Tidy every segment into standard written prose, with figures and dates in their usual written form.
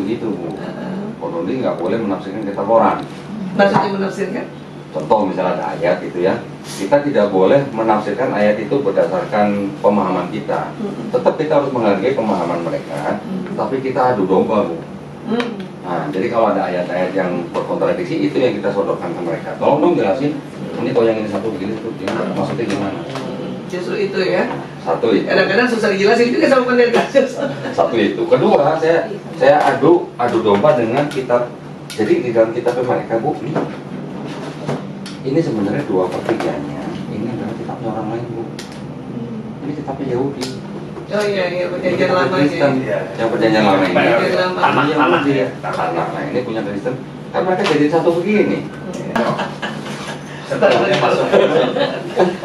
begitu, Bu. Kodoli nggak boleh menafsirkan kitab orang. Maksudnya menafsirkan? Contoh misalnya ada ayat gitu ya, kita tidak boleh menafsirkan ayat itu berdasarkan pemahaman kita. Tetap kita harus menghargai pemahaman mereka, tapi kita adu domba, Bu. Nah, jadi kalau ada ayat-ayat yang berkontradiksi, itu yang kita sodorkan ke mereka. Tolong dong jelasin, ini kok yang ini satu begini tuh, maksudnya gimana? Justru itu ya. Satu itu. Kadang-kadang susah dijelasin juga sama pendeta. Satu itu. Kedua, saya adu domba dengan kitab. Jadi di dalam kitab mereka, Bu, ini sebenarnya 2/3-nya ini adalah kitabnya orang lain, Bu. Ini kitabnya Yahudi. Oh iya, perjanjian lama Kristen, yang perjanjian lama ini. Tanah ya. Tanah. Nah, ini punya Kristen. Kan mereka jadi satu begini. Setelahnya masuk.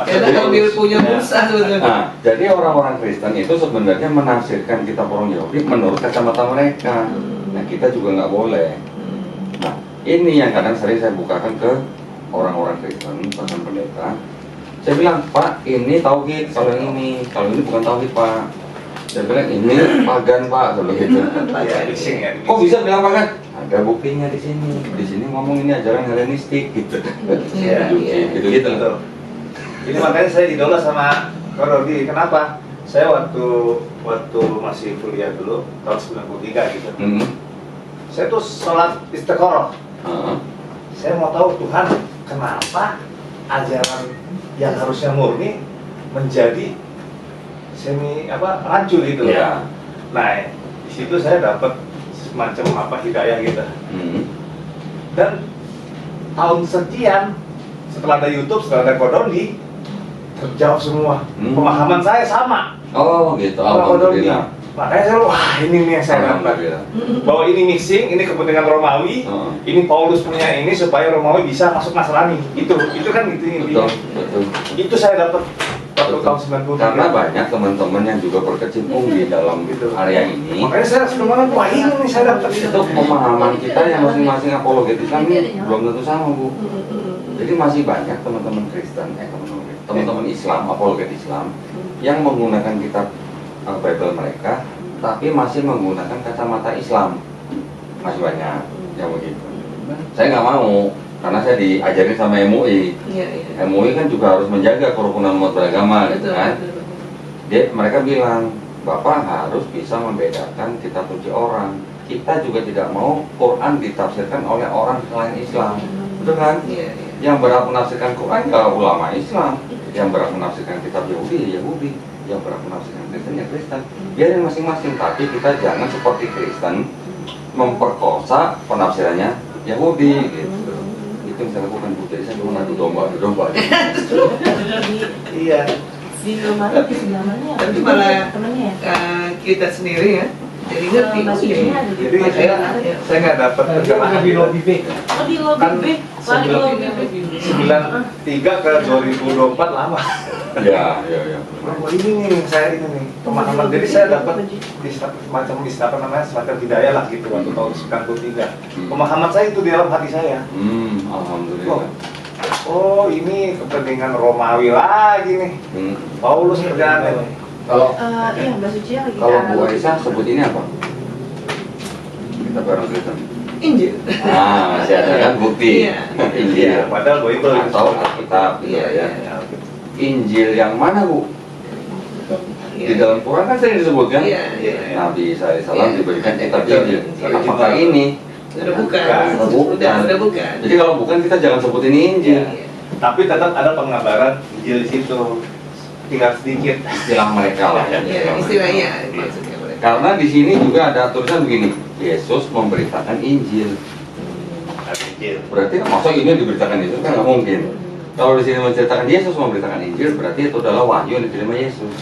Karena kalau dia punya bursa sebetulnya. Nah, jadi orang-orang Kristen itu sebenarnya menafsirkan kitab orang Yahudi menurut kacamata mereka. Nah, kita juga nggak boleh. Nah, ini yang kadang sering saya bukakan ke orang-orang Kristen, bahkan pendeta. Saya bilang, Pak, ini tauhid, kalau ini bukan tauhid, Pak. Saya bilang, ini pagan, Pak, kalau gitu. Kok bisa bilang pagan? Ada buktinya di sini. Di sini ngomong ini ajaran Helenistik, gitu. Gitu. Ini makanya saya idola sama Korodi. Kenapa? Saya waktu masih kuliah dulu, tahun 93 gitu. Saya tuh sholat istiqoroh. Saya mau tahu Tuhan, kenapa ajaran yang harusnya murni menjadi rancu gitu. Nah, di situ saya dapat semacam hidayah gitu. Dan tahun sekian setelah ada YouTube, setelah ada Kodoli, terjawab semua. Pemahaman saya sama. Oh gitu. Alhamdulillah. Makanya saya, wah ini nih yang saya dapat. Bahwa ini mixing, ini kepentingan Romawi, ini Paulus punya ini supaya Romawi bisa masuk Nasrani. Itu kan gitu intinya. Betul. Itu saya dapat waktu tahun 90. Karena banyak teman-teman yang juga berkecimpung di dalam area ini. Makanya saya sekarang, wah ini nih saya dapat. Itu pemahaman kita yang masing-masing apologetis kan belum tentu sama, Bu. Jadi masih banyak teman-teman Kristen, teman-teman Islam, apologet Islam yang menggunakan kitab Bible mereka, tapi masih menggunakan kacamata Islam. Masih banyak yang begitu. Saya nggak mau, karena saya diajarin sama MUI. MUI kan juga harus menjaga kerukunan umat beragama, gitu kan. Mereka bilang, Bapak harus bisa membedakan kitab suci orang. Kita juga tidak mau Quran ditafsirkan oleh orang selain Islam, betul kan? Yang berhak menafsirkan Quran ya ulama Islam, yang berhak menafsirkan kitab Yahudi, yang berhak menafsirkan Kristen ya Kristen. Biarin masing-masing, tapi kita jangan seperti Kristen memperkosa penafsirannya Yahudi, gitu. Itu yang saya lakukan, Bu. Jadi saya cuma adu domba. Iya. Di rumah di sebelah mana? Tapi malah temennya. kita sendiri ya. Jadi ngerti. Jadi saya nggak dapat terjemahan di lobby B. Oh di lobby Kan B. Lagi lobby B. 93 ke 2024 lama. Ya. Oh, ini nih saya ini pemahaman. Jadi saya dapat semacam hidayah lah gitu waktu tahun 93. Pemahaman saya itu di dalam hati saya. Alhamdulillah. Oh ini kepentingan Romawi lagi nih. Paulus perjalanan. Kalau Iya, Mbak Suci lagi. kalau Bu Aisyah sebut ini apa? Kita bareng Kristen. Injil. Nah, masih ada kan bukti. Injil. Padahal Bible Atau Alkitab gitu ya. Injil yang mana, Bu? Di dalam Quran kan sering disebutkan Nabi Isa AS diberikan kitab Injil. Apakah ini? Sudah bukan. Jadi kalau bukan, kita jangan sebut ini Injil. Tapi tetap ada pengabaran Injil di situ. Tinggal sedikit Istilah mereka lah ya. Istilahnya maksudnya mereka. Karena di sini juga ada tulisan begini, Yesus memberitakan Injil. Berarti masa ini diberitakan Yesus kan nggak mungkin. Kalau di sini menceritakan Yesus memberitakan Injil, berarti itu adalah wahyu yang diterima Yesus.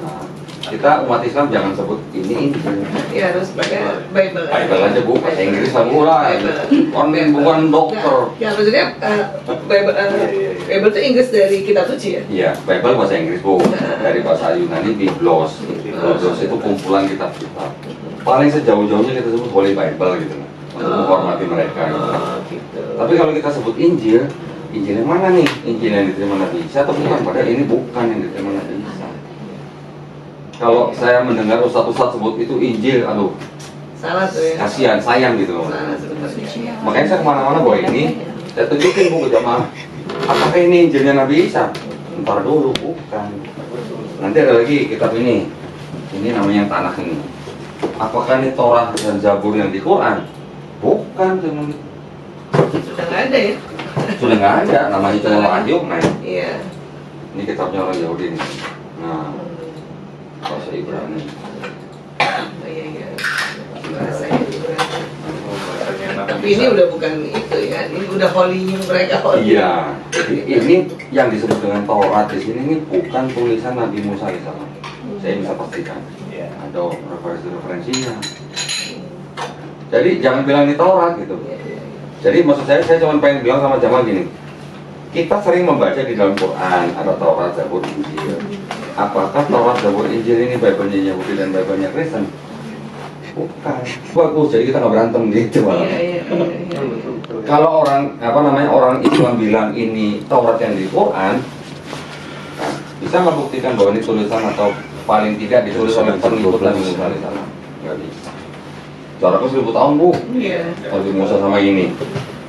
Nah, kita umat Islam jangan sebut ini Injil. Ya harus pakai Bible. Bible aja, Bu, bahasa Inggris lah mulai. Bukan dokter. Ya maksudnya Bible itu Inggris dari kitab suci ya? Iya, Bible bahasa Inggris, Bu. Dari bahasa Yunani Biblos. Biblos itu kumpulan kitab-kitab. Paling sejauh-jauhnya kita sebut Holy Bible gitu, untuk menghormati mereka. Gitu. Tapi kalau kita sebut Injil, Injil yang mana nih? Injil yang diterima Nabi Isa atau bukan? Padahal ini bukan yang diterima Nabi Isa. Kalau saya mendengar ustadz-ustadz sebut itu Injil, aduh, Salah tuh ya. kasihan, sayang gitu. Salah sebenarnya. Makanya saya kemana-mana bawa ini, saya tunjukin bu ke jamaah. Apakah ini Injilnya Nabi Isa? Ntar dulu, bukan. Nanti ada lagi kitab ini. Ini namanya Tanakh ini. Apakah ini Torah dan Zabur yang di Quran? Bukan, cuma Sudah nggak ada ya? sudah nggak ada. Namanya cuma Wahyu. Nah, Iya. ini kitabnya orang Yahudi nih. Nah, bahasa Ibrani. Oh iya iya. Bahasa Ibrani. Tapi ini udah bukan itu ya. Ini udah holy mereka holy. Iya. Jadi ini yang disebut dengan Taurat di sini ini bukan tulisan Nabi Musa alaihissalam. Saya bisa pastikan. Iya. Ada referensinya. Jadi jangan bilang ini Taurat gitu. Iya, iya. Jadi maksud saya cuma pengen bilang sama jamaah gini. Kita sering membaca di dalam Quran ada Taurat, Zabur, Injil. Apakah Taurat, Zabur, Injil ini Bible-nya Yahudi dan Bible-nya Kristen? Bukan. Bagus, jadi kita nggak berantem gitu. Iya iya iya. Kalau orang orang Islam bilang ini Taurat yang di Quran, nah, bisa membuktikan bahwa ini tulisan atau paling tidak ditulis oleh pengikut Nabi Musa alaihissalam? Nggak bisa. Jaraknya 1000 tahun bu, Iya. Nabi Musa sama ini.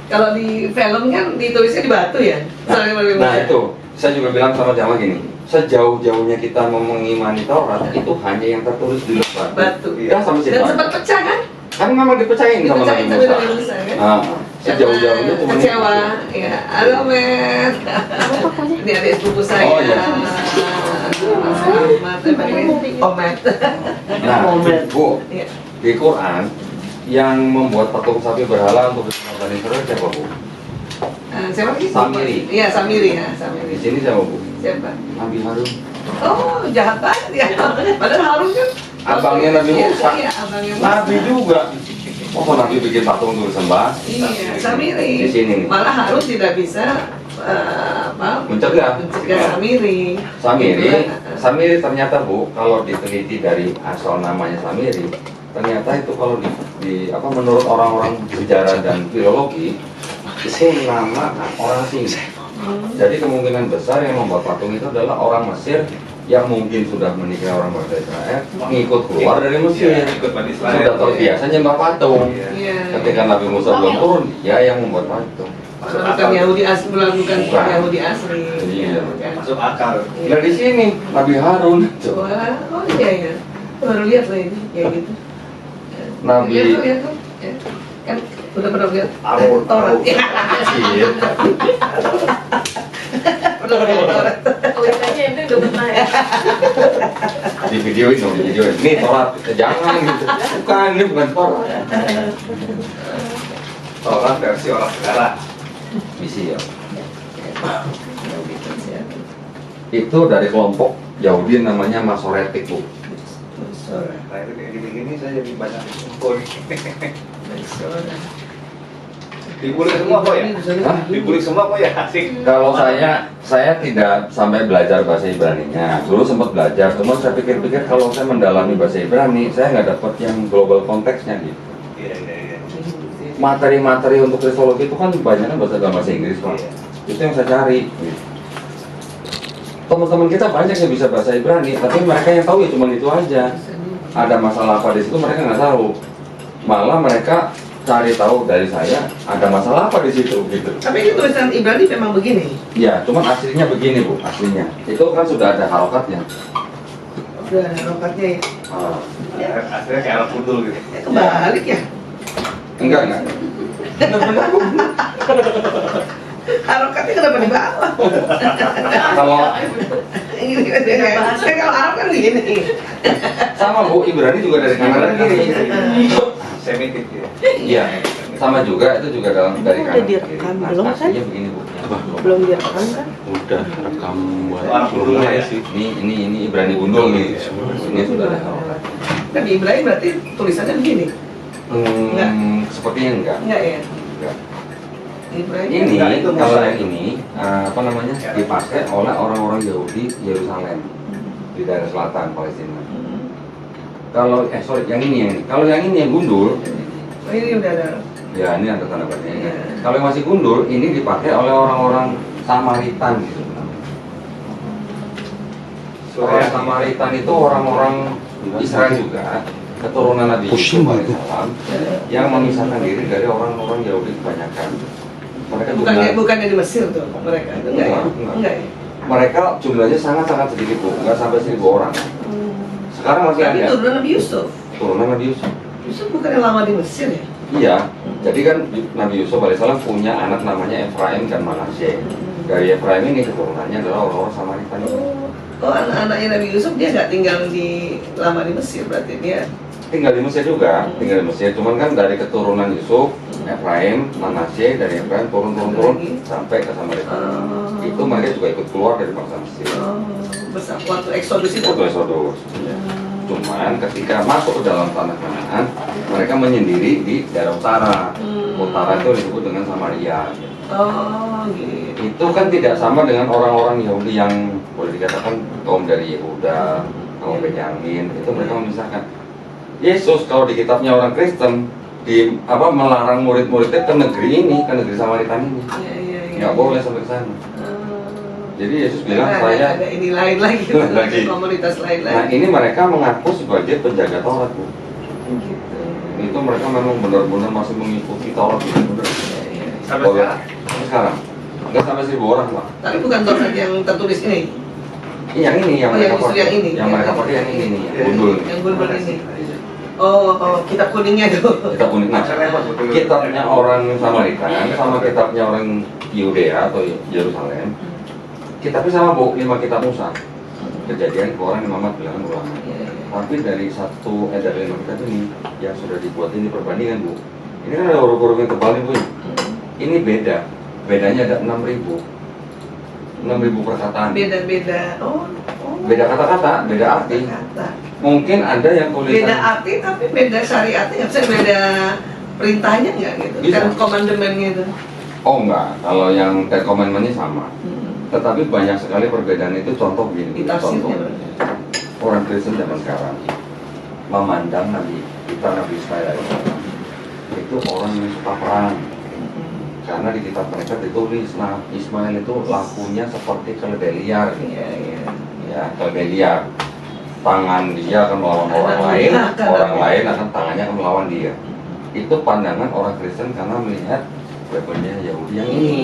Kalau di film kan ditulisnya di batu ya. Soalnya Nabi Musa. Nah itu, saya juga bilang sama jamaah gini, sejauh-jauhnya kita mau mengimani Taurat itu hanya yang tertulis di batu. Batu. Ya sama Dan siapa? sempat pecah kan? Kan memang dipercayain sama Nabi Dipercayain sama Musa. Nabi Musa kan? Nah, sejauh-jauhnya cuma kecewa. Ya, halo Met. Ini adik sepupu saya. Oh, iya. Selamat, Omet. Nah, bu, Iya. di Quran yang membuat patung sapi berhala untuk disembelih Israel siapa bu? Siapa sih? Samiri. Iya, Samiri ya, Di Samiri. sini siapa bu? Siapa? Nabi Harun. Oh, jahat banget ya. Padahal Harun kan Abangnya Nabi Iya, Musa. Iya, abangnya Musa. Nabi juga. Oh, Nabi bikin patung untuk disembah. Iya, Samiri. Di sini nih. Malah Harun tidak bisa Mencegah. Samiri. Samiri ternyata bu, kalau diteliti dari asal namanya Samiri, ternyata itu kalau menurut orang-orang sejarah dan filologi itu nama orang Sini. Jadi kemungkinan besar yang membuat patung itu adalah orang Mesir yang mungkin sudah menikah orang bangsa Israel, ngikut keluar dari Mesir, Ikut Bani Israel. sudah terbiasa nyembah patung. Iya. Ketika Nabi Musa belum turun, dia yang membuat patung. Bukan Yahudi asli, bukan Bukan. Yahudi asli. Iya. Bukan. Masuk akal. Nah di sini Nabi Harun, Wah, oh iya ya. Baru lihat loh ini kayak gitu. Nabi- Lihat tuh. Ya. Kan udah pernah lihat Arun. Taurat. Ya. Iya. Udah pernah lihat Taurat. Kelihatannya itu udah pernah ya. Di videoin dong, di videoin. Ini Taurat, jangan gitu. Bukan, ini bukan Taurat. Taurat versi orang sekarang. Misi ya. Itu dari kelompok Yahudi namanya Masoretik bu. Nah itu kayak gini-gini saya jadi banyak info nih. Dibully semua kok ya? Hah? Dibully semua kok ya? Asik. Kalau saya tidak sampai belajar bahasa Ibraninya. Dulu sempat belajar, cuma saya pikir-pikir kalau saya mendalami bahasa Ibrani, saya nggak dapat yang global konteksnya gitu. Iya iya iya. Materi-materi untuk kristologi itu kan banyaknya dalam bahasa Inggris pak. Iya. Itu yang saya cari. Gitu. Teman-teman kita banyak yang bisa bahasa Ibrani, tapi mereka yang tahu ya cuma itu aja. Ada masalah apa di situ mereka nggak tahu. Malah mereka cari tahu dari saya ada masalah apa di situ gitu. Tapi ini tulisan Ibrani memang begini. Ya, cuman aslinya begini bu, aslinya. Itu kan sudah ada harokatnya. Udah ada rokatnya ya. Ah. Akhirnya kayak alat pudul gitu. Kebalik ya. Enggak. Benar-benar bu. Harokatnya kenapa di bawah? Kalau Ini kan kalau Arab kan begini. sama bu, Ibrani juga dari kanan dan kiri. Semitik ya. Iya, sama juga itu juga dari kanan Udah ke kiri. direkam Nah, belum, kan? aslinya begini bu. Belum direkam kan? Udah rekam buat Orang dulu ya. Ini Ibrani gundul nih. Ini sudah ada harokat. Kan di Ibrani berarti tulisannya begini. Sepertinya enggak. Enggak ya? Enggak. Ibrani Ini Enggak, itu kalau Musa. yang ini dipakai oleh orang-orang Yahudi Yerusalem di daerah selatan Palestina. Kalau yang ini kalau yang ini yang gundul, Oh, ini udah ada. ya ini ada tanda baca. Iya. Kalau yang masih gundul, ini dipakai oleh orang-orang Samaritan gitu. Orang Samaritan itu orang-orang Israel juga, keturunan Nabi Pusing Yusuf banget. alaihissalam yang memisahkan diri dari orang-orang Yahudi kebanyakan. Mereka Bukannya di Mesir tuh mereka, itu enggak ya? Enggak. Enggak ya? mereka jumlahnya sangat-sangat sedikit bu, nggak sampai 1.000 orang. Sekarang masih Tapi ada turunan Nabi Yusuf. turunan Nabi Yusuf. Yusuf bukannya lama di Mesir ya? Iya, jadi kan Nabi Yusuf alaihissalam punya anak namanya Efraim dan Manasye. Dari Efraim ini keturunannya adalah orang-orang Samaritan. Oh, anak-anaknya Nabi Yusuf dia nggak tinggal lama di Mesir, berarti dia Tinggal di Mesir juga, tinggal di Mesir. Cuman kan dari keturunan Yusuf, Efraim, Manasye, dari Efraim turun sampai ke Samaritan. Itu mereka juga ikut keluar dari bangsa Mesir. besar waktu Eksodus itu. Waktu Exodus. Cuman ketika masuk ke dalam tanah Kanaan, mereka menyendiri di daerah utara. Utara itu disebut dengan Samaria. Oh, gitu. Itu kan tidak sama dengan orang-orang Yahudi yang boleh dikatakan kaum dari Yehuda, kaum Benyamin. Itu mereka memisahkan. Yesus kalau di kitabnya orang Kristen melarang murid-muridnya ke negeri ini, ke negeri Samaritan ini. Nggak boleh sampai ke sana. Jadi Yesus bilang ada ini lain lagi, lagi. komunitas lain lagi. Nah ini mereka mengaku sebagai penjaga Taurat bu. Gitu. Itu mereka memang benar-benar masih mengikuti Taurat benar-benar. Sampai sekarang. Sekarang nggak sampai 1.000 orang pak. Tapi bukan Taurat yang tertulis ini. Yang ini yang Oh, mereka yang justru pakai. yang ini. Yang mereka pakai yang ini nih, yang gundul. Yang gundul ini. Oh, kitab kuningnya tuh. Kitab unik. Nah, kitabnya orang Samaritan sama kitabnya orang Yudea atau Yerusalem. Kitabnya sama bu, 5 kitab Musa. Kejadian, Keluaran, Imamat, Bilangan, Ulangan. Tapi dari 5 kitab ini yang sudah dibuat ini perbandingan bu. Ini kan ada huruf-huruf yang tebal nih bu. Ini beda. Bedanya ada 6.000. 6.000 perkataan. Beda-beda. Oh. Beda kata-kata, beda arti. Kata. Mungkin ada yang tulisan Beda arti tapi beda syariatnya, nggak bisa beda perintahnya nggak gitu. Bisa. Kan komandemennya itu. Oh enggak, kalau yang Ten Commandment-nya sama. Tetapi banyak sekali perbedaan itu. Contoh begini, Di tafsirnya contoh berarti. orang Kristen zaman sekarang memandang Nabi Ismail alaihissalam itu orang yang suka perang. Karena di kitab mereka ditulis, nah Ismail itu lakunya seperti keledai liar. Iya. Ya, keledai liar. Tangan dia akan melawan orang lain, orang lain akan tangannya akan melawan dia. Itu pandangan orang Kristen karena melihat Bibelnya Yahudi yang ini,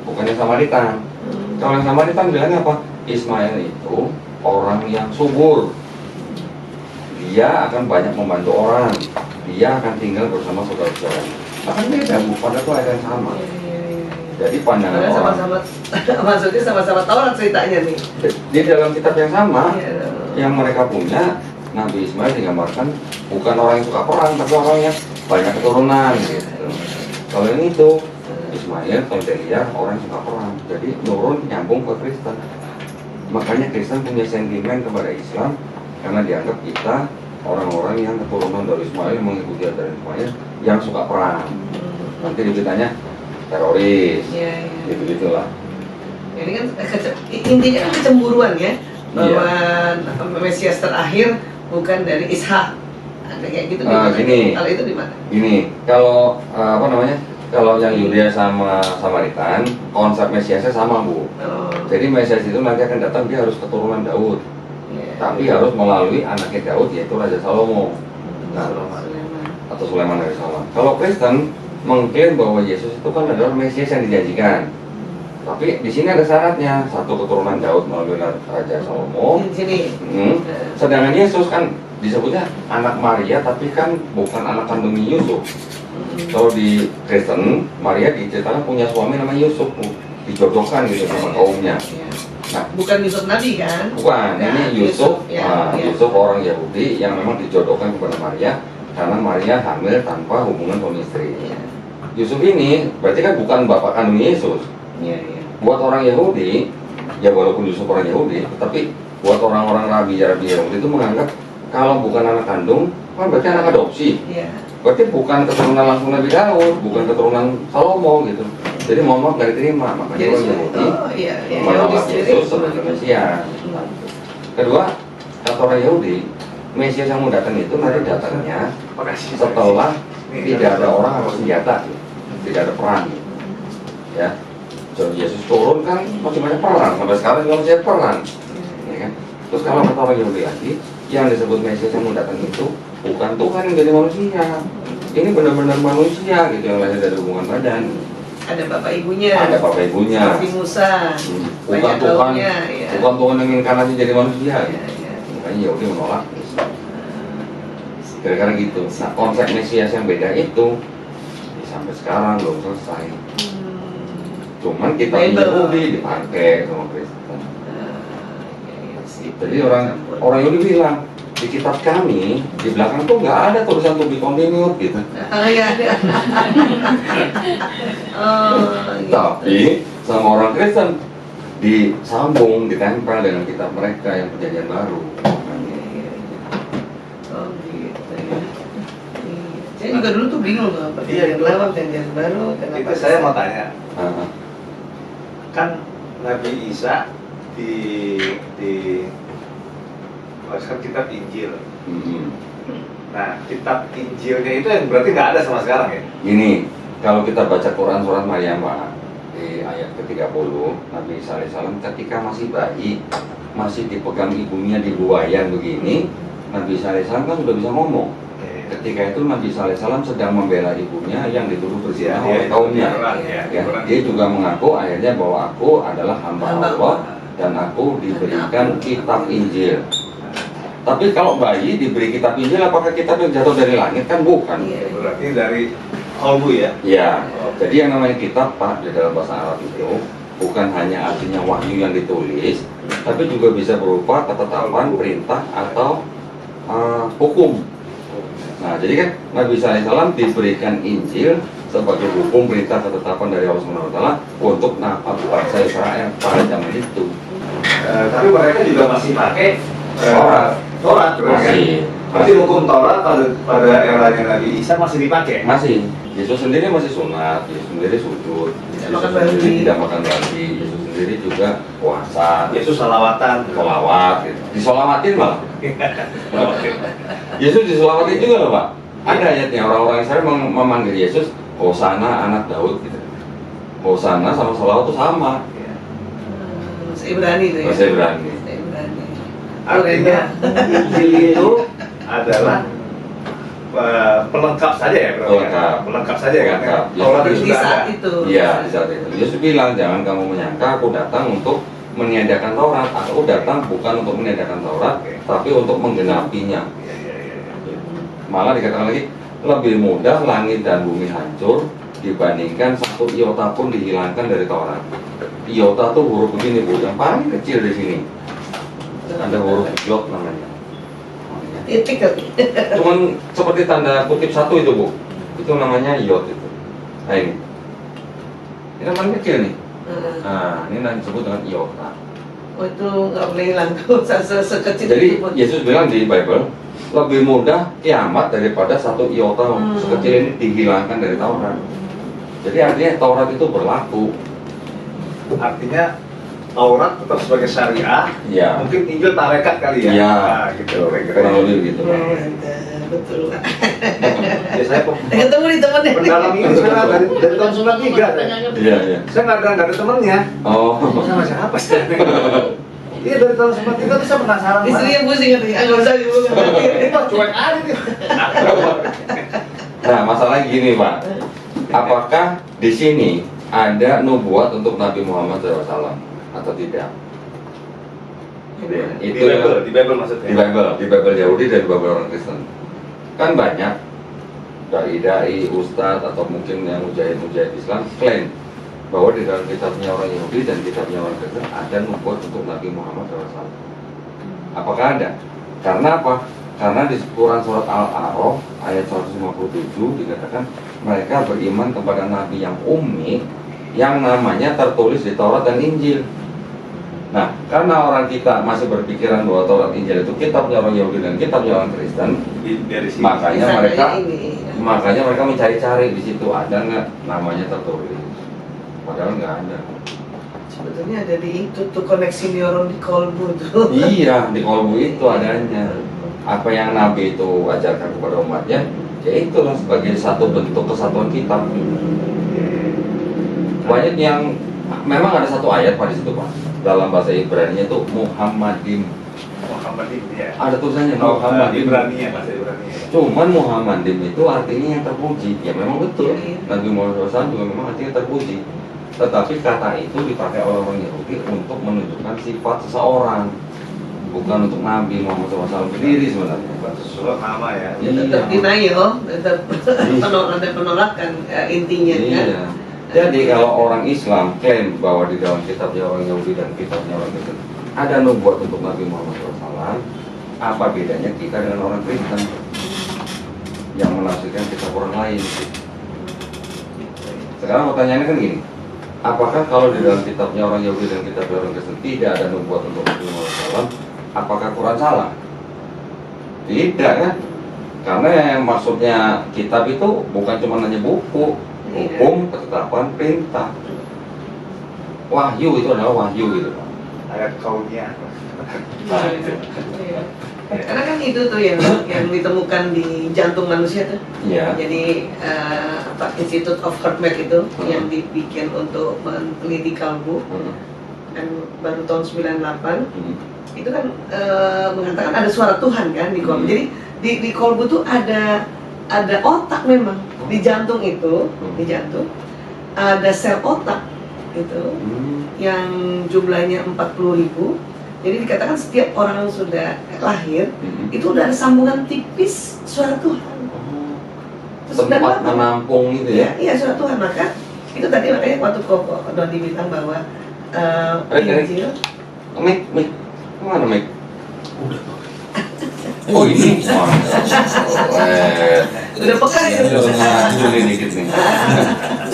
bukan yang Samaritan. Kalau yang Samaritan bilangnya apa? Ismail itu orang yang subur. Dia akan banyak membantu orang. Dia akan tinggal bersama saudara-saudaranya. Akan beda, pada itu ada yang sama. Jadi pandangan Karena orang sama-sama, maksudnya sama-sama Taurat ceritanya nih. di dalam kitab yang sama, Iya. yang mereka punya, Nabi Ismail digambarkan bukan orang yang suka perang, tapi orang yang banyak keturunan gitu. Kalau yang itu Ismail, Tondelia, orang yang suka perang, jadi nurun nyambung ke Kristen. Makanya Kristen punya sentimen kepada Islam karena dianggap kita orang-orang yang keturunan dari Ismail, mengikuti ajaran Ismail yang suka perang. Nanti diberitanya teroris, Iya. gitu-gitulah. Ini kan intinya kan kecemburuan ya, bahwa Mesias terakhir bukan dari Ishak. Ada kayak gitu. Gini. Kalau itu di mana? Gini, kalau kalau yang Yudea sama Samaritan, konsep Mesiasnya sama bu. Oh, Jadi Mesias itu nanti akan datang, dia harus keturunan Daud, iya. tapi harus melalui anaknya Daud, yaitu Raja Salomo. Nah, atau Sulaiman alaihissalam. Kalau Kristen mengklaim bahwa Yesus itu kan adalah Mesias yang dijanjikan. Tapi di sini ada syaratnya, satu keturunan Daud melalui Raja Salomo. Di sini. Sedangkan Yesus kan disebutnya anak Maria, tapi kan bukan anak kandungnya Yusuf. Kalau di Kristen, Maria diceritakan punya suami namanya Yusuf, dijodohkan gitu sama kaumnya. Nah, Bukan Yusuf Nabi kan? bukan, Ya, ini Yusuf, ya. Yusuf orang Yahudi yang memang dijodohkan kepada Maria karena Maria hamil tanpa hubungan suami istri. Iya. Yusuf ini berarti kan bukan bapak kandung Yesus. Iya. Buat orang Yahudi, ya walaupun Yusuf orang Yahudi, tapi buat orang-orang rabi Yahudi itu menganggap kalau bukan anak kandung, kan berarti anak adopsi. Iya. Berarti bukan keturunan langsung Nabi Daud, bukan keturunan Salomo gitu. Jadi mohon maaf nggak diterima, makanya Jadi orang Yahudi iya. menolak Yesus sebagai Mesias. Kedua, kata orang Yahudi, Mesias yang mau datang itu nanti datangnya setelah tidak ada orang atau senjata, tidak ada perang. Ya, jadi Yesus turun kan masih banyak perang, sampai sekarang juga masih ada perang. Ya kan? Terus kalau kata orang Yahudi lagi, yang disebut Mesias yang mau datang itu bukan Tuhan yang jadi manusia. Ini benar-benar manusia gitu yang lahir dari hubungan badan. Ada bapak ibunya. Ada bapak ibunya. Seperti Musa. Bukan Banyak Tuhan, kaumnya, ya. bukan Tuhan yang inkarnasi jadi manusia. Ya, ya. Makanya Yahudi menolak. Kira-kira gitu. Nah, konsep Mesias yang beda itu sampai sekarang belum selesai. Cuman kita Yahudi dipakai sama Kristen. Jadi orang Yahudi bilang di kitab kami di belakang tuh nggak ada tulisan to be continued gitu. Iya ada. Gitu. Tapi sama orang Kristen disambung, ditempel dengan kitab mereka yang perjanjian baru. Oh gitu ya. Saya juga dulu tuh bingung tuh perjanjian lama, perjanjian baru. Kenapa? Itu saya mau tanya. Uh-huh. Kan Nabi Isa di kan kitab Injil. Nah, kitab Injilnya itu yang berarti nggak ada sama sekarang ya? Ini kalau kita baca Quran surat Maryam Pak, di ayat ke-30, Nabi Isa alaihissalam ketika masih bayi, masih dipegang ibunya di buayan begini, Nabi Isa alaihissalam kan sudah bisa ngomong. Ketika itu Nabi Isa alaihissalam sedang membela ibunya yang dituduh berzina oleh kaumnya. Dia juga mengaku akhirnya bahwa aku adalah hamba Allah dan aku diberikan kitab Injil. Tapi kalau bayi diberi kitab Injil, apakah kitab yang jatuh dari langit? Kan bukan. Berarti dari kolbu ya? Ya, jadi yang namanya kitab Pak di dalam bahasa Arab itu bukan hanya artinya wahyu yang ditulis, tapi juga bisa berupa ketetapan, perintah atau hukum. Nah, jadi kan Nabi Isa alaihissalam diberikan Injil sebagai hukum, perintah, ketetapan dari Allah Subhanahu wa taala untuk bangsa Israel pada zaman itu. Tapi mereka juga masih pakai Taurat Masih hukum Taurat pada eranya Nabi Isa masih dipakai. Masih. Yesus sendiri masih sunat, Yesus sendiri sujud, Yesus sendiri tidak makan babi, Yesus sendiri juga puasa, Yesus salawatan, sholawat, gitu. Disolawatin malah. Yesus disolawatin juga loh Pak. Ada ayatnya orang-orang Israel memanggil Yesus Hosana anak Daud gitu. Hosana sama sholawat itu sama. Bahasa Ibrani itu ya. Bahasa Ibrani. Artinya Injil itu adalah pelengkap saja ya, pelengkap saja kan? Pelengkap. Taurat itu Di sudah saat ada. itu. Iya, di saat itu. Yesus bilang jangan kamu menyangka aku datang untuk meniadakan Taurat. Aku datang bukan untuk meniadakan Taurat, tapi untuk menggenapinya. Malah dikatakan lagi lebih mudah langit dan bumi hancur dibandingkan satu iota pun dihilangkan dari Taurat. Iota tuh huruf begini Bu, yang paling kecil di sini. Ada huruf iot namanya. Titik kali. Cuman seperti tanda kutip satu itu Bu, itu namanya iot itu. Nah ini yang paling kecil nih. Nah ini yang disebut dengan iota. Oh itu nggak boleh hilang tuh sekecil Jadi itu pun. Yesus bilang di Bible lebih mudah kiamat daripada satu iota sekecil ini dihilangkan dari Taurat. Jadi artinya Taurat itu berlaku. Artinya Taurat tetap sebagai syariah. Ya. Mungkin Injil tarekat kali ya. Iya. Nah, gitu. Kurang lebih gitu. Betul. Ya, saya Ketemu di temennya. pendalam ini sekarang dari tahun 93. Iya, iya. Saya nggak ada temennya. Oh. Sama siapa sih? Iya dari tahun 93 tuh saya penasaran. Istrinya pusing katanya, nggak usah dibuka. Ini cuek aja nih. Nah, masalah gini, Pak. Apakah di sini ada nubuat untuk Nabi Muhammad SAW atau tidak? Di Bible maksudnya. Di Bible Yahudi dan di Bible orang Kristen. Kan banyak dai-dai, ustadz atau mungkin yang mujahid-mujahid Islam klaim bahwa di dalam kitabnya orang Yahudi dan kitabnya orang Kristen ada nubuat untuk Nabi Muhammad SAW. Apakah ada? Karena apa? Karena di Quran surat Al-A'raf ayat 157 dikatakan mereka beriman kepada Nabi yang ummi yang namanya tertulis di Taurat dan Injil. Nah, karena orang kita masih berpikiran bahwa Taurat Injil itu kitabnya orang Yahudi dan kitabnya orang Kristen, makanya mereka mencari-cari di situ ada nggak namanya tertulis. Padahal nggak ada. Sebetulnya ada di itu tuh koneksi neuron di kolbu tuh. Iya, di kolbu itu adanya. Apa yang Nabi itu ajarkan kepada umatnya, ya itulah sebagai satu bentuk kesatuan kitab. Banyak yang memang ada satu ayat pada situ Pak. Dalam bahasa Ibrani itu Muhammadin. Muhammadin ya. Ada tulisannya Oh, Muhammadin. Ibraniya, bahasa Ibraniya. Cuman Muhammadin itu artinya yang terpuji. Ya memang betul. Iya. Nabi Muhammad SAW juga memang artinya terpuji. Tetapi kata itu dipakai oleh orang Yahudi untuk menunjukkan sifat seseorang, bukan untuk Nabi Muhammad SAW sendiri sebenarnya. Sesuatu nama ya. Iya. Tetap denial, tetap ada penolakan intinya kan. Iya. Jadi kalau orang Islam klaim bahwa di dalam kitabnya orang Yahudi dan kitabnya orang Kristen ada nubuat untuk Nabi Muhammad SAW, apa bedanya kita dengan orang Kristen yang menafsirkan kitab orang lain? Sekarang pertanyaannya kan gini, apakah kalau di dalam kitabnya orang Yahudi dan kitabnya orang Kristen tidak ada nubuat untuk Nabi Muhammad SAW, apakah Quran salah? Tidak kan? Karena yang maksudnya kitab itu bukan cuma hanya buku, hukum, ketetapan, perintah. Wahyu itu adalah wahyu gitu Pak. Ayat kaunnya. Iya. Karena kan itu tuh yang ditemukan di jantung manusia tuh. Iya. Jadi Institute of Heart Math itu yang dibikin untuk meneliti kalbu dan baru tahun 98 itu kan mengatakan ada suara Tuhan kan di kolbu. Jadi di kolbu tuh ada otak memang di jantung itu, di jantung ada sel otak itu yang jumlahnya 40.000. Jadi dikatakan setiap orang yang sudah lahir itu udah ada sambungan tipis suara Tuhan. Tempat menampung gitu ya. Iya, suara Tuhan. Maka itu tadi makanya waktu Dodi bilang bahwa Injil. Mik, mana Mik? Oh ini, Udah peka ya. Ini dikit nih.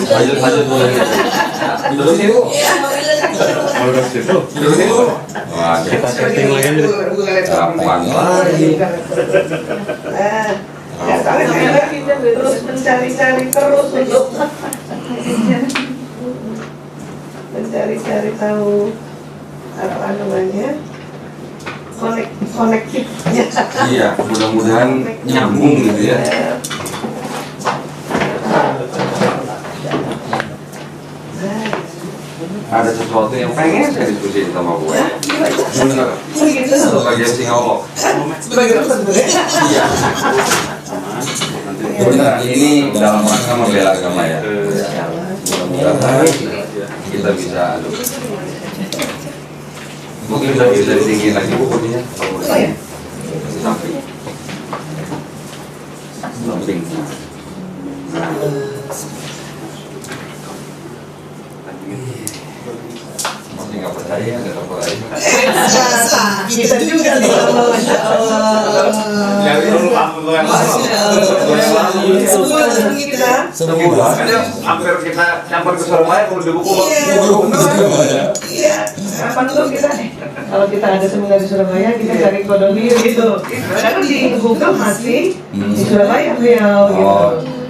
Lanjut boleh. Duduk situ. Duduk situ. Duduk situ. Wah, Kita setting lagi aja. kapan lagi? Ya, saya terus mencari-cari terus untuk mencari-cari tahu apa namanya konektifnya. Iya, mudah-mudahan nyambung gitu ya. Ada sesuatu yang pengen saya diskusiin sama gue. Bener. Begitu. Sebagai psikolog. Sebagai dokter sebenarnya. Iya. Bener. Ini dalam rangka membela agama ya. Mudah-mudahan kita bisa. Mungkin bisa ditinggiin lagi bukunya. Oh ya. Samping. Samping. Masih nggak percaya, nggak percaya. Bisa juga nih kalau Masya Allah. Yang dulu lalu yang lalu. Semua kita. Hampir kita campur ke Surabaya kalau di buku. Iya. Kapan tuh kita? Kalau kita ada seminar di Surabaya, kita cari Kodoni gitu. Karena di Google masih di Surabaya beliau gitu.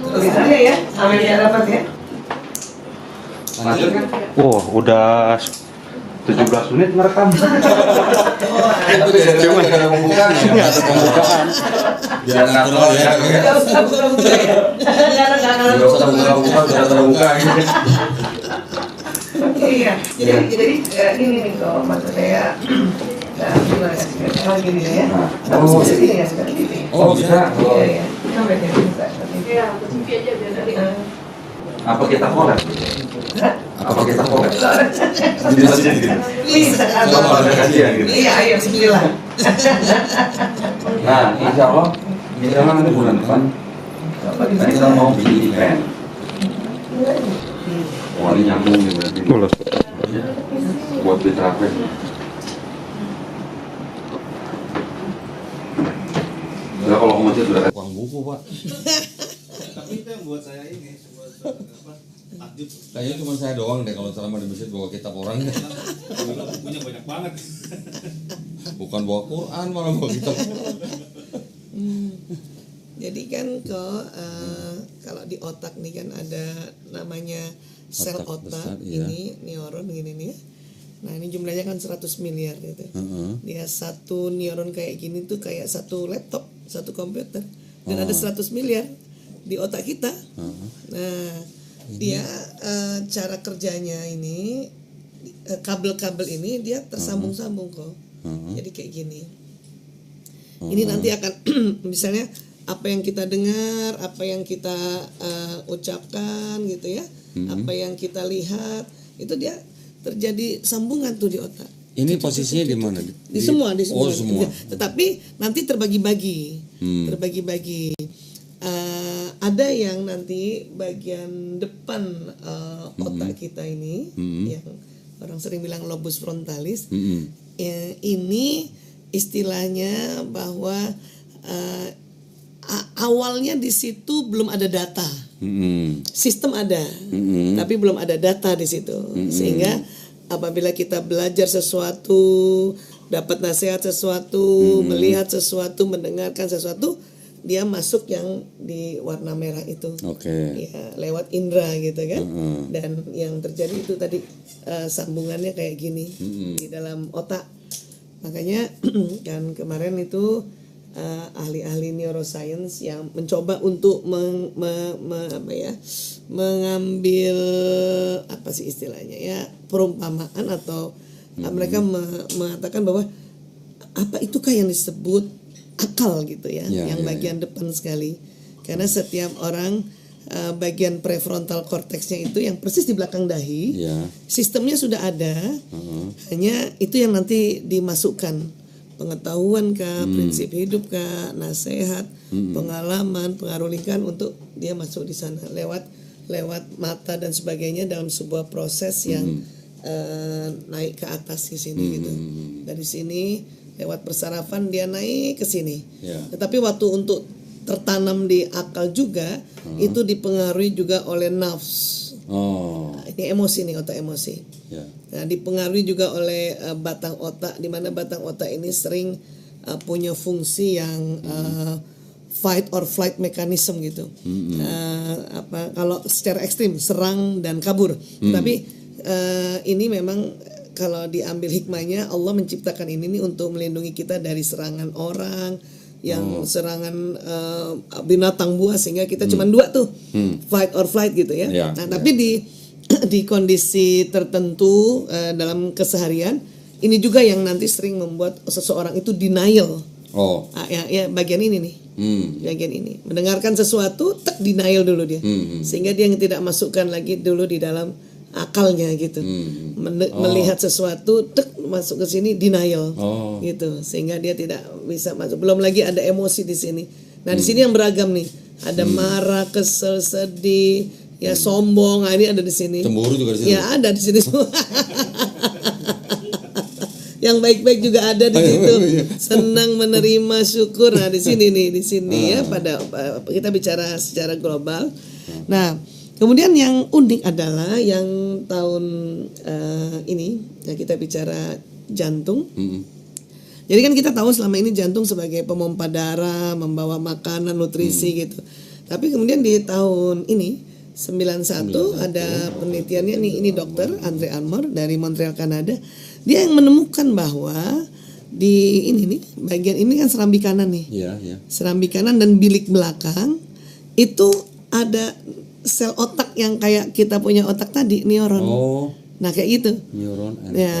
Tulisannya ya, Amelia dapat ya. Lanjut kan? Wah, udah 17 menit merekam. Tapi cuma ada pembukaan ya. Ini ada pembukaan. Biar nggak terlalu ya. Nggak usah buka-buka ya. Nggak usah buka-buka, sudah terbuka gitu. Iya. Jadi ini nih kok maksud saya. Nah, gimana sih? Kalau gini ya. Oh, Jadi ya seperti ini. Oh bisa. Iya, iya. Sampai kayak bisa. Iya, aku TV aja biar dari. Apa kita kolab? Apa kita kolab? Bisa kan? Coba ada kajian gitu. Iya, ayo bismillah. Nah, insya Allah, misalnya nanti bulan depan kita mau bikin event. Wah, ini nyambung nih berarti. Mulus. Buat di traffic. Udah kalau ke masjid sudah Uang buku pak. Tapi itu yang buat saya ini takjub. Kayaknya cuma saya doang deh kalau selama di masjid bawa kitab orang. Karena bukunya banyak banget. Bukan bawa Quran malah bawa kitab. Jadi kan kok kalau di otak nih kan ada namanya sel Otak otak besar, iya. ini neuron gini nih ya. Nah ini jumlahnya kan 100 miliar gitu. Dia satu neuron kayak gini tuh kayak satu laptop, satu komputer. Dan ada 100 miliar di otak kita. Nah dia cara kerjanya ini kabel-kabel ini dia tersambung-sambung kok. Jadi kayak gini. Ini nanti akan misalnya apa yang kita dengar, apa yang kita ucapkan gitu ya, apa yang kita lihat, itu dia terjadi sambungan tuh di otak. Ini posisinya di mana? Di semua. Oh, semua. Tetapi nanti terbagi-bagi. Ada yang nanti bagian depan otak kita ini, yang orang sering bilang lobus frontalis. Ini istilahnya bahwa awalnya di situ belum ada data. Sistem ada, tapi belum ada data di situ. Sehingga apabila kita belajar sesuatu, dapat nasihat sesuatu, melihat sesuatu, mendengarkan sesuatu, dia masuk yang di warna merah itu. Ya, lewat indera gitu kan. Dan yang terjadi itu tadi sambungannya kayak gini di dalam otak. Makanya kan kemarin itu ahli-ahli neuroscience yang mencoba untuk mengambil apa sih istilahnya ya, perumpamaan atau mereka mengatakan bahwa apa itukah yang disebut akal gitu ya, yang bagian depan sekali, karena setiap orang bagian prefrontal cortexnya itu yang persis di belakang dahi, sistemnya sudah ada, hanya itu yang nanti dimasukkan pengetahuan kah, prinsip hidup kah, nasihat, pengalaman, pengaruh lingkungan untuk dia masuk di sana lewat mata dan sebagainya dalam sebuah proses yang naik ke atas di sini gitu. Dari sini lewat persarafan dia naik ke sini. Tetapi waktu untuk tertanam di akal juga itu dipengaruhi juga oleh nafs. Ini emosi nih, otak emosi. Nah, dipengaruhi juga oleh batang otak, di mana batang otak ini sering punya fungsi yang fight or flight mechanism gitu. Kalau secara ekstrim serang dan kabur. Tapi ini memang kalau diambil hikmahnya, Allah menciptakan ini nih untuk melindungi kita dari serangan orang, yang serangan binatang buas, sehingga kita cuma dua tuh, fight or flight gitu ya. Tapi di kondisi tertentu dalam keseharian ini juga yang nanti sering membuat seseorang itu denial. Ya bagian ini nih, bagian ini mendengarkan sesuatu denial dulu dia, sehingga dia tidak masukkan lagi dulu di dalam akalnya gitu. Melihat sesuatu masuk ke sini denial gitu, sehingga dia tidak bisa masuk. Belum lagi ada emosi di sini. Nah di sini yang beragam nih, ada marah, kesel, sedih, ya sombong. Nah, ini ada di sini. Cemburu juga di sini. Ya ada di sini semua. Yang baik-baik juga ada di situ. Senang, menerima, syukur. Nah di sini nih, di sini ya. Pada kita bicara secara global. Nah kemudian yang unik adalah yang tahun ini ya, kita bicara jantung. Jadi kan kita tahu selama ini jantung sebagai pemompa darah, membawa makanan, nutrisi gitu. Tapi kemudian di tahun ini 91 ada penelitiannya nih, ini dokter Andre Armour dari Montreal, Kanada. Dia yang menemukan bahwa di ini nih, bagian ini kan serambi kanan nih. Serambi kanan dan bilik belakang itu ada sel otak yang kayak kita punya otak tadi, neuron. Nah kayak gitu. Neuron. Ya,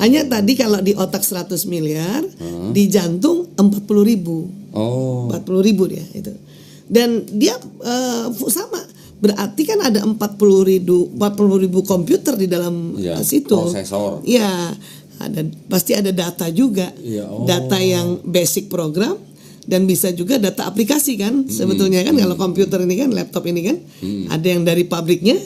hanya tadi kalau di otak 100 miliar, di jantung 40.000. 40.000 dia itu. Dan dia sama. Berarti kan ada 40.000 komputer di dalam situ. Prosesor. Ya, pasti ada data juga. Data yang basic program. Dan bisa juga data aplikasi kan, sebetulnya kan kalau komputer ini kan, laptop ini kan, ada yang dari pabriknya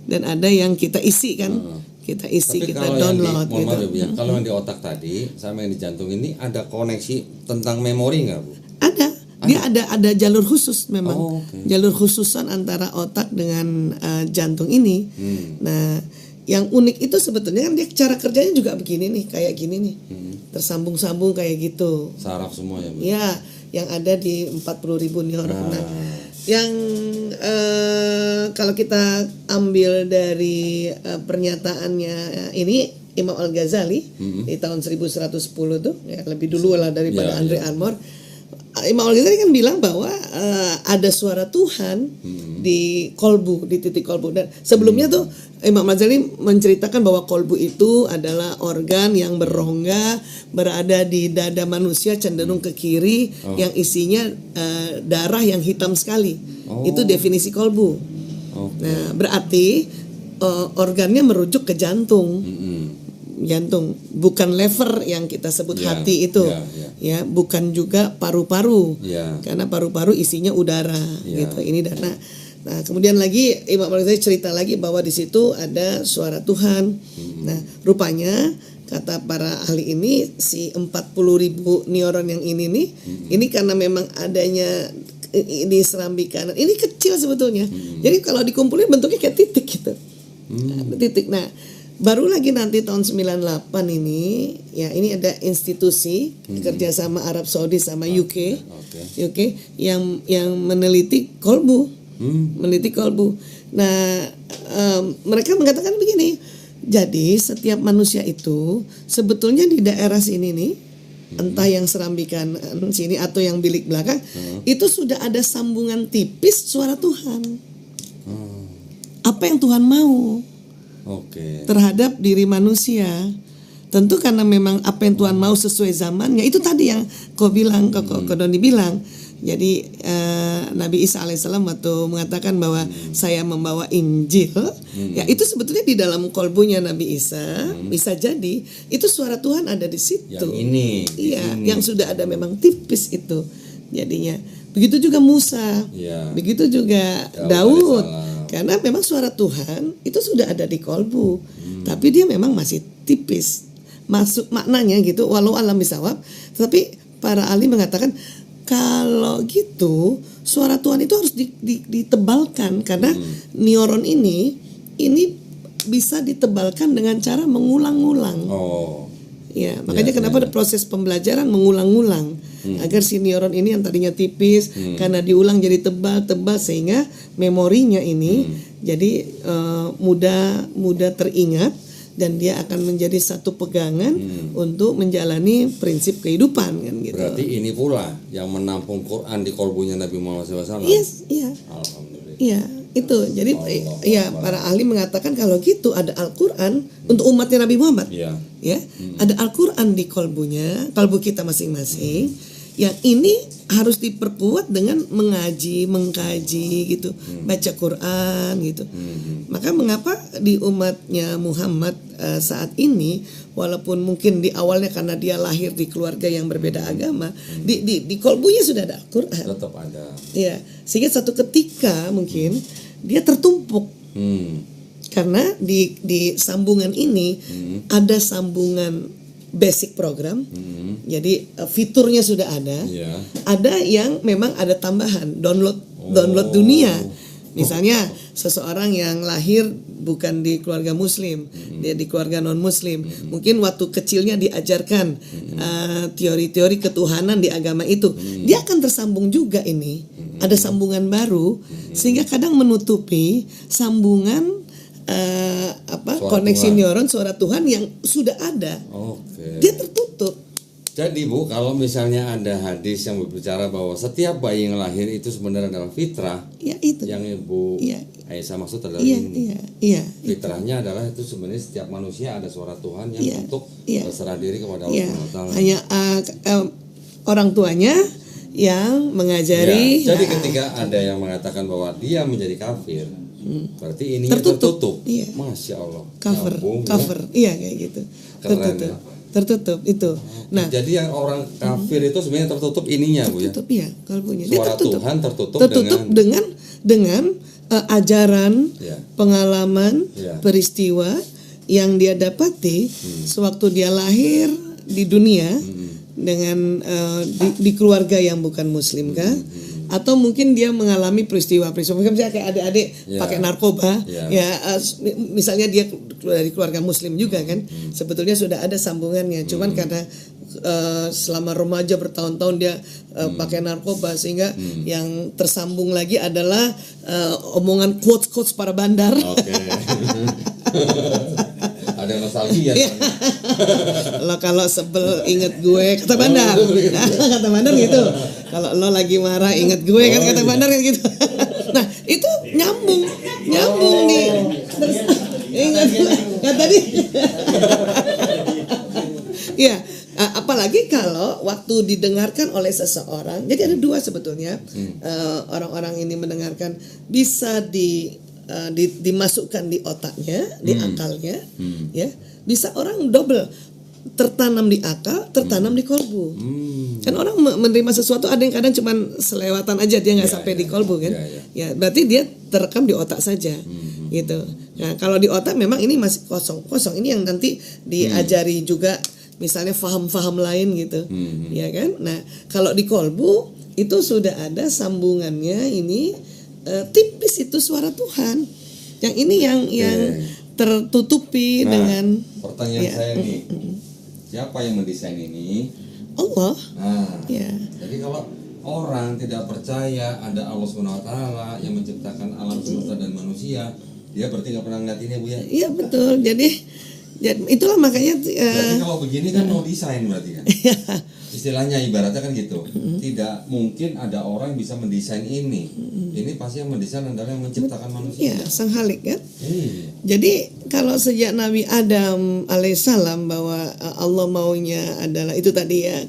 dan ada yang kita isi kan, kita isi. Tapi kita download gitu. Kalau yang di otak tadi sama yang di jantung ini ada koneksi tentang memori nggak Bu? Ada. Dia ada jalur khusus memang, jalur khususan antara otak dengan jantung ini. Nah yang unik itu sebetulnya kan dia cara kerjanya juga begini nih, kayak gini nih, tersambung-sambung kayak gitu. Saraf semua ya Bu? Ya, yang ada di 40.000 neuron. Nah, yang kalau kita ambil dari pernyataannya ini Imam Al-Ghazali di tahun 1110 tuh, ya lebih dulu lah daripada Andre Armour. Imam Al-Ghazali kan bilang bahwa ada suara Tuhan di kolbu, di titik kolbu. Dan sebelumnya tuh Imam Al-Ghazali menceritakan bahwa kolbu itu adalah organ yang berrongga berada di dada manusia cenderung ke kiri, yang isinya darah yang hitam sekali. Itu definisi kolbu. Nah, berarti organnya merujuk ke jantung. Jantung, bukan lever yang kita sebut hati itu, ya, bukan juga paru-paru, karena paru-paru isinya udara, gitu. Ini dana. Nah, kemudian lagi Imam Al-Ghazali cerita lagi bahwa di situ ada suara Tuhan. Nah, rupanya kata para ahli ini si 40.000 neuron yang ini nih, ini karena memang adanya ini serambi kanan, ini kecil sebetulnya. Jadi kalau dikumpulin bentuknya kayak titik gitu, titik. Nah, baru lagi nanti tahun 98 ini, ya ini ada institusi kerjasama Arab Saudi sama UK yang meneliti kolbu, meneliti kolbu. Nah, mereka mengatakan begini, jadi setiap manusia itu sebetulnya di daerah sini nih, entah yang serambi kanan sini atau yang bilik belakang, itu sudah ada sambungan tipis suara Tuhan. Apa yang Tuhan mau terhadap diri manusia. Tentu karena memang apa yang Tuhan mau sesuai zamannya. Itu tadi yang kau bilang, kau Doni bilang. Jadi Nabi Isa alaihissalam waktu mengatakan bahwa saya membawa Injil, ya itu sebetulnya di dalam kolbunya Nabi Isa. Bisa jadi itu suara Tuhan ada di situ. Yang ini, iya, yang sudah ada memang tipis itu jadinya. Begitu juga Musa, begitu juga Daud. Karena memang suara Tuhan itu sudah ada di kolbu, tapi dia memang masih tipis masuk maknanya gitu. Walau alam bisawab, tapi para ahli mengatakan kalau gitu suara Tuhan itu harus ditebalkan karena neuron ini bisa ditebalkan dengan cara mengulang-ulang. Ya, makanya kenapa ada proses pembelajaran mengulang-ulang agar si neuron ini yang tadinya tipis karena diulang jadi tebal sehingga memorinya ini jadi mudah teringat dan dia akan menjadi satu pegangan untuk menjalani prinsip kehidupan kan gitu. Berarti ini pula yang menampung Quran di kolbunya Nabi Muhammad SAW. Iya. Alhamdulillah. Iya, itu. Jadi ya para ahli mengatakan kalau gitu ada Al-Qur'an untuk umatnya Nabi Muhammad. Ya. Ada Al-Qur'an di kolbunya, kolbu kita masing-masing. Yang ini harus diperkuat dengan mengkaji gitu, baca Quran gitu. Maka mengapa di umatnya Muhammad saat ini, walaupun mungkin di awalnya karena dia lahir di keluarga yang berbeda agama, di kolbunya sudah ada Al-Quran. Tetap ada. Ya, sehingga satu ketika mungkin dia tertumpuk. Karena di sambungan ini ada sambungan basic program, jadi fiturnya sudah ada. Ada yang memang ada tambahan download dunia. Misalnya seseorang yang lahir bukan di keluarga Muslim, dia di keluarga non Muslim, mungkin waktu kecilnya diajarkan teori-teori ketuhanan di agama itu, dia akan tersambung juga ini. Ada sambungan baru sehingga kadang menutupi sambungan koneksi neuron suara Tuhan yang sudah ada. Dia tertutup. Jadi Bu, kalau misalnya ada hadis yang berbicara bahwa setiap bayi yang lahir itu sebenarnya adalah fitrah, itu. Yang Ibu Aisyah maksud adalah ini. Fitrahnya adalah itu sebenarnya setiap manusia ada suara Tuhan yang untuk berserah diri kepada Allah SWT. Hanya orang tuanya yang mengajari. Jadi ketika ada yang mengatakan bahwa dia menjadi kafir, berarti ini tertutup. Masya Allah. Cover. Iya kayak gitu. Tertutup itu. Nah, jadi yang orang kafir itu sebenarnya tertutup ininya, Bu ya. Tertutup ya, kalbunya. Suara Tuhan tertutup dengan ajaran, pengalaman, peristiwa yang dia dapati sewaktu dia lahir di dunia dengan di keluarga yang bukan Muslim kan. Atau mungkin dia mengalami peristiwa-peristiwa misalnya kayak adik-adik pakai narkoba, misalnya dia dari keluarga Muslim juga kan, sebetulnya sudah ada sambungannya, cuman karena selama remaja bertahun-tahun dia pakai narkoba sehingga yang tersambung lagi adalah omongan quotes para bandar. Ada yang nostalgia. Lo kalau sebel inget gue, kata Bandar. Kata Bandar gitu. Kalau lo lagi marah inget gue kan, kata Bandar kan gitu. Nah itu nyambung nih. Terus ingat kan tadi. Ya, apalagi kalau waktu didengarkan oleh seseorang. Jadi ada dua sebetulnya. Orang-orang ini mendengarkan bisa dimasukkan di otaknya, di akalnya, ya. Bisa orang double, tertanam di akal, tertanam di kolbu. Kan orang menerima sesuatu ada yang kadang cuman selewatan aja, dia nggak sampai di kolbu kan. Ya, berarti dia terekam di otak saja. Gitu. Nah, kalau di otak memang ini masih kosong. Ini yang nanti diajari juga misalnya faham-faham lain gitu. Ya kan? Nah, kalau di kolbu itu sudah ada sambungannya ini tipis itu suara Tuhan. Yang ini yang tertutupi dengan pertanyaan saya nih. Siapa yang mendesain ini? Allah. Nah, Ya. jadi kalau orang tidak percaya ada Allah Subhanahu wa taala yang menciptakan alam semesta dan manusia, dia berarti nggak pernah ngeliat ini, Bu ya? Iya betul. Jadi itulah makanya Berarti kalau begini kan no desain berarti kan? Istilahnya ibaratnya kan gitu. Tidak mungkin ada orang yang bisa mendesain ini. Ini pasti yang mendesain adalah yang menciptakan manusia. ya sang Halik kan. Iya. Jadi kalau sejak Nabi Adam alaihissalam bahwa Allah maunya adalah itu tadi ya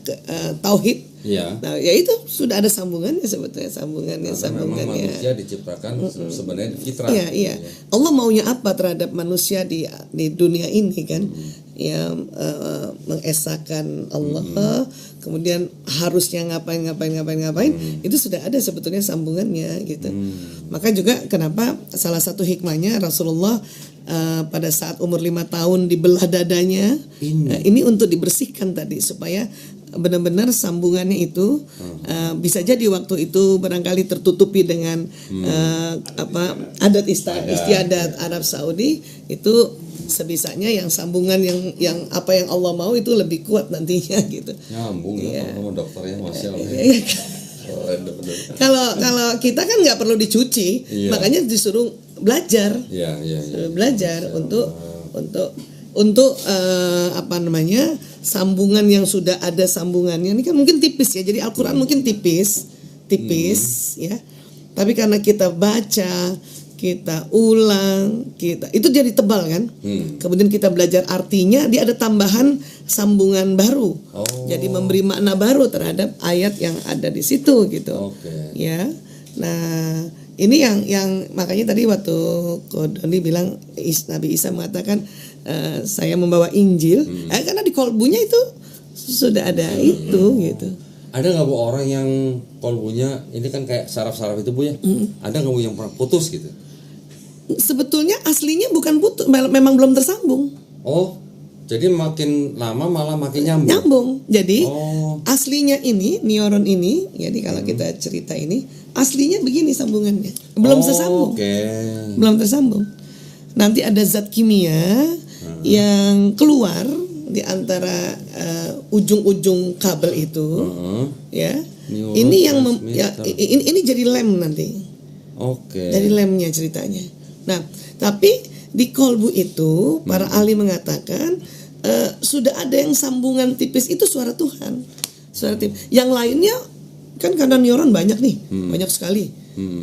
tauhid. Iya. Nah, ya itu sudah ada sambungannya sebetulnya Karena memang manusia diciptakan sebenarnya fitrah. Iya. Allah maunya apa terhadap manusia di dunia ini kan? Yang mengesahkan Allah, kemudian harusnya ngapain, itu sudah ada sebetulnya sambungannya gitu. Maka juga kenapa salah satu hikmahnya Rasulullah pada saat umur 5 tahun dibelah dadanya, ini untuk dibersihkan tadi supaya benar-benar sambungannya itu bisa jadi waktu itu barangkali tertutupi dengan adat istiadat Arab Saudi itu sebisanya yang sambungan yang apa yang Allah mau itu lebih kuat nantinya gitu. Nyambung ya sama dokternya, masya Allah. Kalau kita kan nggak perlu dicuci, makanya disuruh belajar, belajar untuk sambungan yang sudah ada sambungannya ini kan mungkin tipis ya. Jadi Al-Quran mungkin tipis ya. Tapi karena kita baca, kita ulang, itu jadi tebal kan. Kemudian kita belajar artinya, dia ada tambahan sambungan baru. Jadi memberi makna baru terhadap ayat yang ada di situ gitu. Ya. Nah, ini yang makanya tadi waktu Kodoni bilang Nabi Isa mengatakan saya membawa Injil, karena di kolbunya itu sudah ada itu gitu. Ada nggak Bu orang yang kolbunya ini kan kayak saraf-saraf itu Bu ya? Ada nggak Bu yang pernah putus gitu? Sebetulnya aslinya bukan putus, memang belum tersambung. Oh, jadi makin lama malah makin nyambung. Nyambung. Jadi aslinya ini neuron ini, jadi kalau kita cerita ini aslinya begini sambungannya, belum tersambung. Belum tersambung. Nanti ada zat kimia yang keluar di antara ujung-ujung kabel itu, ya. Ini yang ini jadi lem nanti. Jadi lemnya ceritanya. Nah, tapi di kolbu itu para ahli mengatakan sudah ada yang sambungan tipis itu suara Tuhan. Suara tipis. Yang lainnya kan karena neuron banyak nih, banyak sekali.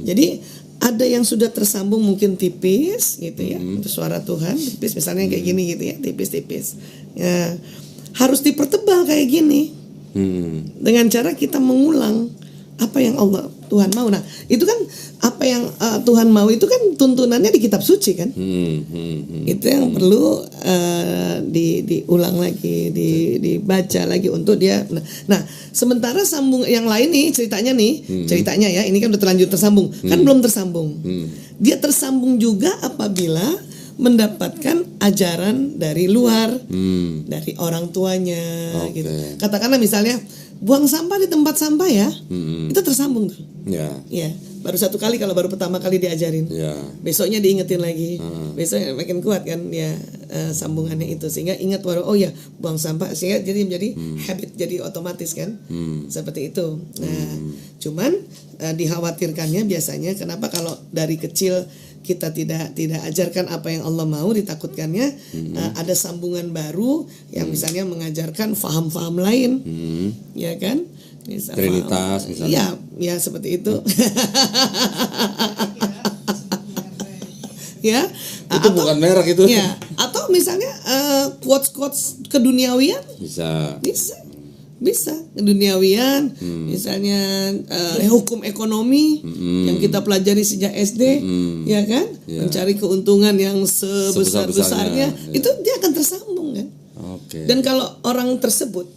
Jadi ada yang sudah tersambung mungkin tipis gitu ya, itu suara Tuhan tipis misalnya kayak gini gitu ya, tipis-tipis. Ya, harus dipertebal kayak gini. Dengan cara kita mengulang apa yang Tuhan mau. Nah, itu kan apa yang Tuhan mau itu kan tuntunannya di kitab suci kan. Itu yang perlu diulang lagi, dibaca lagi untuk dia. Nah, sementara sambung yang lain nih ceritanya ya, ini kan udah terlanjur tersambung, kan belum tersambung. Dia tersambung juga apabila mendapatkan ajaran dari luar, dari orang tuanya gitu. Katakanlah misalnya buang sampah di tempat sampah ya, itu tersambung tuh. Ya, baru satu kali kalau baru pertama kali diajarin. Besoknya diingetin lagi, besoknya makin kuat kan ya sambungannya itu, sehingga ingat baru buang sampah, sehingga jadi menjadi habit, jadi otomatis kan, seperti itu. Nah, cuman dikhawatirkannya biasanya kenapa kalau dari kecil kita tidak ajarkan apa yang Allah mau, ditakutkannya ada sambungan baru yang misalnya mengajarkan faham-faham lain, ya kan? Trinitas misalnya. Ya seperti itu. Ya, Itu bukan merek itu. Ya, atau misalnya quotes keduniawian bisa keduniawian, misalnya hukum ekonomi yang kita pelajari sejak SD, ya kan, mencari keuntungan yang sebesar-besarnya, itu dia akan tersambung kan. Dan kalau orang tersebut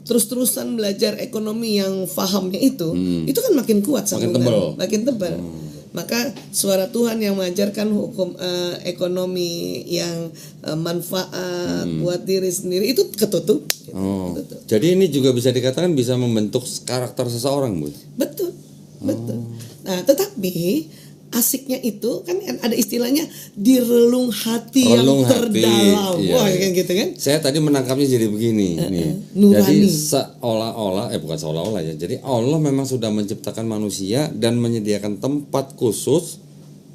terus-terusan belajar ekonomi yang fahamnya itu kan makin kuat sambungan, makin tebal. Maka suara Tuhan yang mengajarkan hukum ekonomi yang manfaat buat diri sendiri itu ketutup. Jadi ini juga bisa dikatakan bisa membentuk karakter seseorang, Bu. Betul. Nah, tetapi asiknya itu kan ada istilahnya di relung hati yang terdalam. Iya. Wah, kan gitu kan? Saya tadi menangkapnya jadi begini nih. Jadi seolah-olah bukan seolah-olah ya. Jadi Allah memang sudah menciptakan manusia dan menyediakan tempat khusus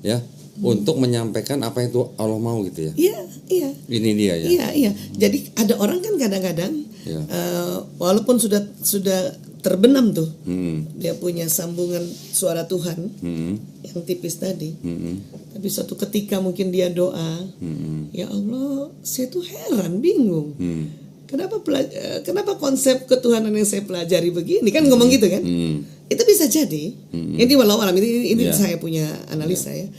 ya untuk menyampaikan apa yang itu Allah mau gitu ya. Iya. Ini dia ya. Iya. Jadi ada orang kan kadang-kadang walaupun sudah terbenam tuh, dia punya sambungan suara Tuhan yang tipis tadi, tapi suatu ketika mungkin dia doa, ya Allah, saya tuh heran, bingung, kenapa konsep ketuhanan yang saya pelajari begini, kan ngomong gitu kan, itu bisa jadi, ini walau alam ini saya punya analisa ya.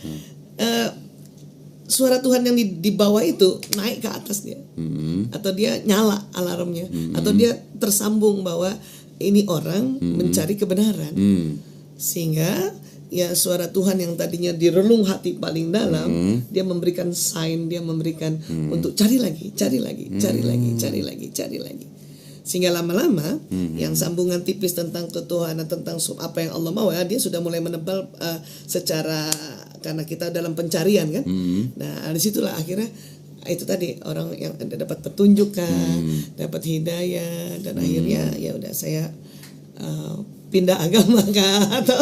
Suara Tuhan yang di bawah itu naik ke atas dia, atau dia nyala alarmnya, atau dia tersambung bahwa ini orang mencari kebenaran, sehingga ya suara Tuhan yang tadinya di relung hati paling dalam, dia memberikan sign, dia memberikan untuk cari lagi, sehingga lama-lama yang sambungan tipis tentang ketuhanan, tentang apa yang Allah mau, ya dia sudah mulai menebal secara, karena kita dalam pencarian kan. Nah disitulah akhirnya itu tadi orang yang dapat petunjuk kan, dapat hidayah, dan akhirnya ya udah saya pindah agama kah atau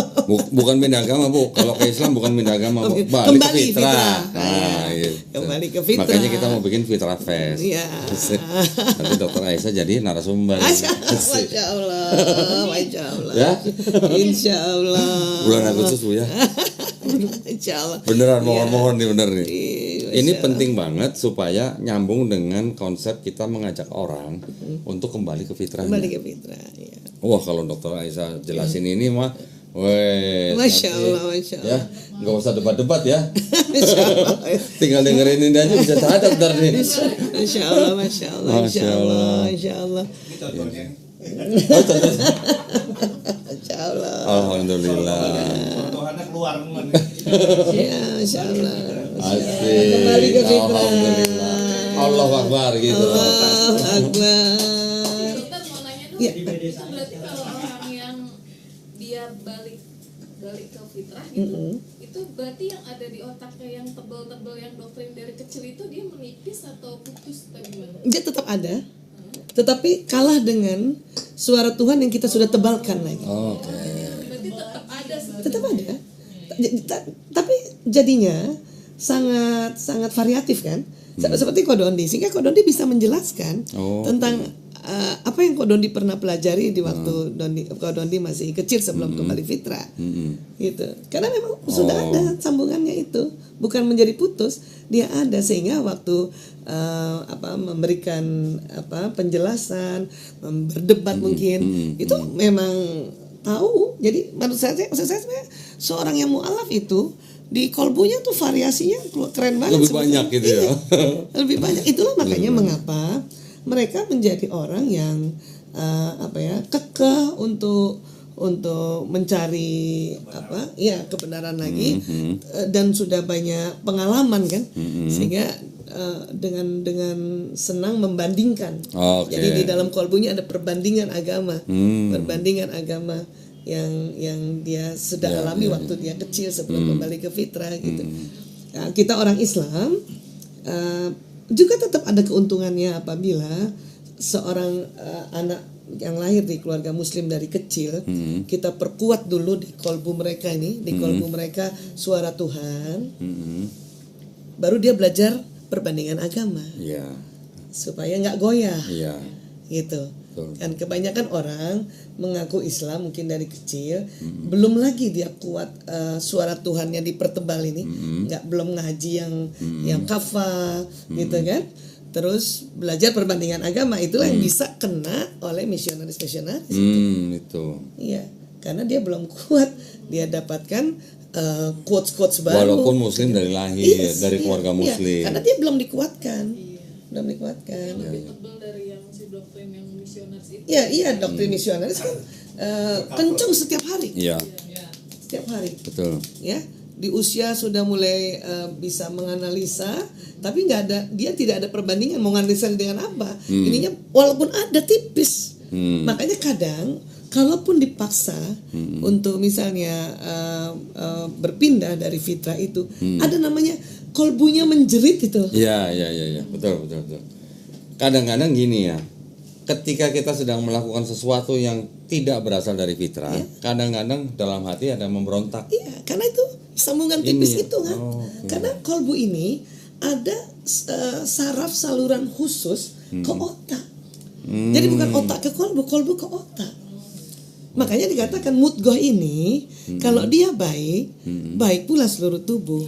bukan pindah agama, Bu. Kalau ke Islam bukan pindah agama, Bu. Kembali ke fitrah. Gitu. Kembali ke fitrah. Makanya kita mau bikin Fitrah Fest. Iya. Nanti Dr. Aisyah jadi narasumber. Masya Allah. Ya? Insya Allah. Bulan Agustus, Bu ya. Insya Allah. Beneran mohon nih bener nih. Ini Masya penting banget supaya nyambung dengan konsep kita mengajak orang untuk kembali ke fitrahnya. Kembali ke fitrah. Ya. Wah, kalau Dr. Aisyah jelasin ini mah, Masya Allah. Ya, nggak usah debat-debat ya. Tinggal dengerin ini aja bisa sadar ntar nih. Masya Allah. Insya Allah. Ini contohnya. Insya Allah. Alhamdulillah. Contohannya keluar teman. Ya, Masya Allah. Asik. Kembali ke fitrah. Alhamdulillah. Allahu Akbar gitu. Allahu Akbar. Dokter mau nanya dulu, Ya. itu berarti kalau orang yang dia balik ke fitrah gitu, itu berarti yang ada di otaknya yang tebel-tebel yang doktrin dari kecil itu dia menipis atau putus atau gimana? Dia tetap ada, tetapi kalah dengan suara Tuhan yang kita sudah tebalkan lagi. Berarti tetap ada sebenarnya. Tetap ada, tapi jadinya sangat variatif kan. Seperti Kodondi, sehingga Kodondi bisa menjelaskan tentang apa yang Kodondi pernah pelajari di waktu Kodondi masih kecil sebelum kembali fitrah, gitu. Karena memang sudah ada sambungannya itu, bukan menjadi putus, dia ada, sehingga waktu memberikan penjelasan, berdebat mungkin itu memang tahu. Jadi menurut saya sebenarnya seorang yang mu'alaf itu di kolbunya tuh variasinya keren banget. Lebih banyak gitu ya. Lebih banyak. Itulah makanya mengapa mereka menjadi orang yang kekeh untuk mencari kebenaran lagi, dan sudah banyak pengalaman kan, sehingga dengan senang membandingkan. Jadi di dalam kolbunya ada perbandingan agama, yang dia sudah alami waktu dia kecil sebelum kembali ke fitrah gitu. Nah, kita orang Islam juga tetap ada keuntungannya apabila seorang anak yang lahir di keluarga muslim dari kecil, kita perkuat dulu di kolbu mereka ini, di kolbu mereka suara Tuhan, baru dia belajar perbandingan agama, supaya nggak goyah, gitu. Kan kebanyakan orang mengaku Islam mungkin dari kecil, belum lagi dia kuat suara Tuhannya dipertebal ini, belum ngaji yang kafah, gitu kan. Terus belajar perbandingan agama, itulah yang bisa kena oleh misionaris itu. Iya, karena dia belum kuat, dia dapatkan quotes baru. Walaupun muslim dari lahir, dari keluarga muslim. Karena dia belum dikuatkan. Lebih tebal dari yang si doktrin yang misionaris itu. Iya, doktrin misionaris kan kenceng setiap hari. Iya. Setiap hari. Betul. Ya, di usia sudah mulai bisa menganalisa, tapi dia tidak ada perbandingan mau menganalisa dengan apa. Ininya walaupun ada tipis. Makanya kadang kalaupun dipaksa untuk misalnya berpindah dari fitrah itu, ada namanya kolbunya menjerit itu. Iya, betul. Kadang-kadang gini ya, ketika kita sedang melakukan sesuatu yang tidak berasal dari fitrah, kadang-kadang dalam hati ada memberontak. Iya, karena itu sambungan tipis itu kan. Karena kolbu ini ada saraf saluran khusus ke otak. Jadi bukan otak ke kolbu, kolbu ke otak. Makanya dikatakan mudghah ini kalau dia baik pula seluruh tubuh.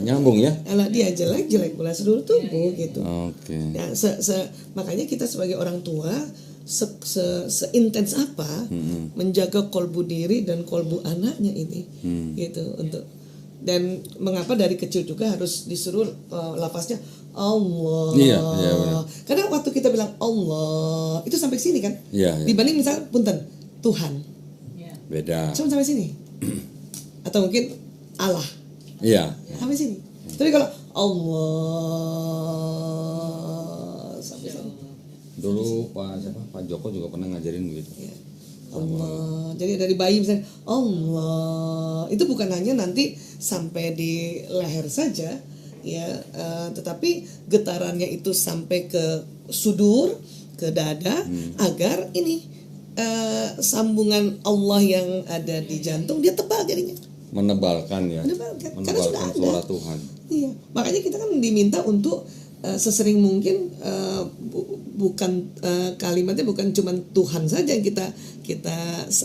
Nyambung ya. Kalau dia jelek pula seluruh tubuh gitu. Oke. Ya, makanya kita sebagai orang tua seintens apa menjaga kolbu diri dan kolbu anaknya ini, gitu untuk. Dan mengapa dari kecil juga harus disuruh lafaznya Allah. Iya, benar. Karena waktu kita bilang Allah itu sampai sini kan. Iya. Dibanding misalnya punten Tuhan. Beda. Cuma sampai sini. Atau mungkin Allah. Iya. Sampai sini. Tapi kalau Allah sampai sini. Dulu Pak Joko juga pernah ngajarin begitu. Ya. Allah. Jadi dari bayi misalnya Allah itu bukan hanya nanti sampai di leher saja, ya, tetapi getarannya itu sampai ke sudur, ke dada, agar ini sambungan Allah yang ada di jantung dia tebal jadinya. Menebalkan ya. Karena sudah ada suara Tuhan. Iya, makanya kita kan diminta untuk sesering mungkin bukan kalimatnya bukan cuma Tuhan saja yang kita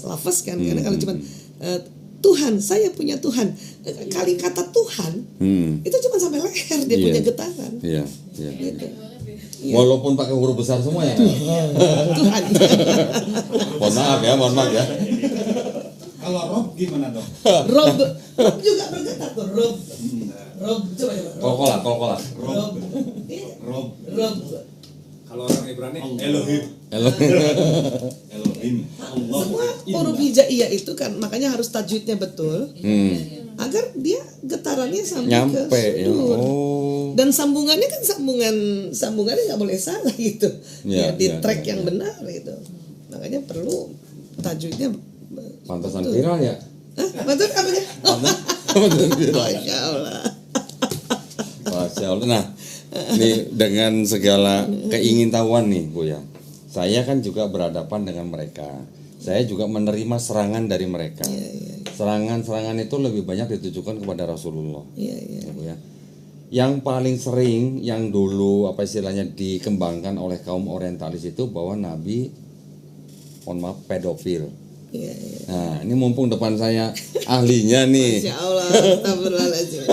lafazkan, karena kalau cuma Tuhan, saya punya Tuhan, kali kata Tuhan itu cuma sampai leher dia punya getaran. Iya. Gitu. Walaupun pakai huruf besar semua ya. Tuhan. Mohon maaf ya. Kalau Rob gimana dong? Rob juga bergetar tuh, Rob coba. Kol-kola. Rob. Kalau orang Ibrani Elohim. Semua huruf hijaiyah itu kan makanya harus tajwidnya betul. Agar dia getarannya sampai ke sudur. Dan sambungannya kan sambungannya nggak boleh salah gitu. Di track yang benar gitu. Makanya perlu tajwidnya. Pantasan viral ya. Betul apanya? Pantasan viral. Masya Allah. Nah, ini dengan segala keingintahuan nih Bu ya. Saya kan juga berhadapan dengan mereka. Saya juga menerima serangan dari mereka. Serangan-serangan itu lebih banyak ditujukan kepada Rasulullah. Bu ya. Yang paling sering yang dulu istilahnya dikembangkan oleh kaum orientalis itu bahwa Nabi pedofil. Nah, ini mumpung depan saya ahlinya nih. Masya Allah, astagfirullahaladzim.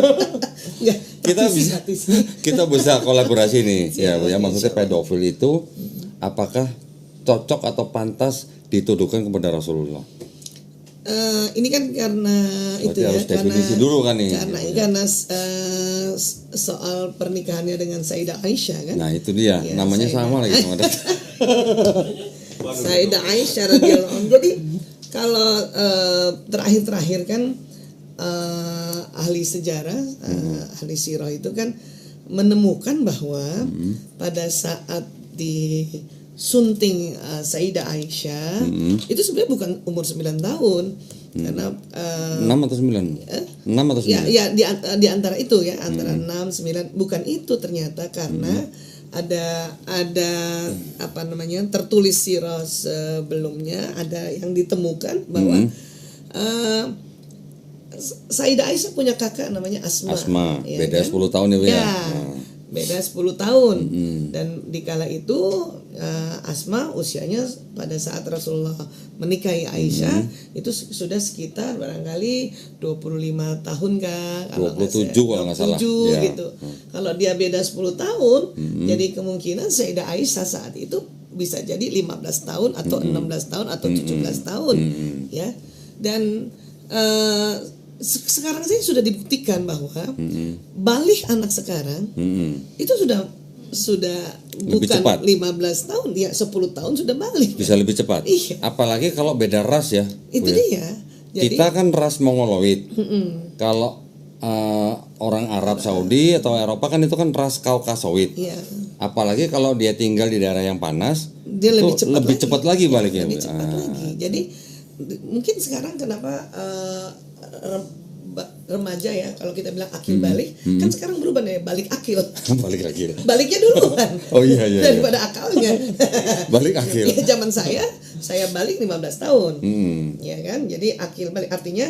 Kita bisa kolaborasi nih, ya Bu ya. Maksudnya pedofil itu apakah cocok atau pantas dituduhkan kepada Rasulullah? Ini kan karena berarti itu harus definisi dulu kan nih. Karena soal pernikahannya dengan Sayyidah Aisyah kan. Nah itu dia, namanya sama lagi sama Sayyidah Aisyah radhiyallahu anha. Jadi kalau terakhir kan ahli sejarah, ahli sirah itu kan menemukan bahwa pada saat disunting Sayyidah Aisyah itu sebenarnya bukan umur 9 tahun. Karena 6 atau 9? 6 atau 9? Ya di antara itu ya, antara 6 9 bukan itu ternyata karena ada apa namanya tertulis sirah sebelumnya, ada yang ditemukan bahwa Sayyidah Aisyah punya kakak namanya Asma. Ya, beda kan? 10 tahun ya Bu ya. Beda 10 tahun. Dan dikala itu Asma usianya pada saat Rasulullah menikahi Aisyah itu sudah sekitar barangkali 25 tahun Kak. 27 kalau nggak salah. Ya. Gitu. Kalau dia beda 10 tahun, jadi kemungkinan Sayyidah Aisyah saat itu bisa jadi 15 tahun atau 16 tahun atau 17 tahun. Ya. Dan sekarang sih sudah dibuktikan bahwa balik anak sekarang itu sudah lebih bukan cepat. 15 tahun, ya 10 tahun sudah balik. Bisa lebih cepat. Iya. Apalagi kalau beda ras ya. Itu Bu ya. dia. Jadi, Kita kan ras Mongoloid. Kalau orang Arab Saudi atau Eropa kan itu kan ras Kaukasoid. iya, Apalagi kalau dia tinggal di daerah yang panas, dia itu lebih cepat lagi Iya, baliknya. lebih Bu. cepat lagi. Jadi mungkin sekarang kenapa remaja ya, kalau kita bilang akil balik, kan sekarang berubah nih, balik akil. Balik lagi. Baliknya dulu kan. Oh iya. Daripada akalnya. Balik akil. Ya, zaman saya balik 15 tahun. Ya kan? Jadi akil balik artinya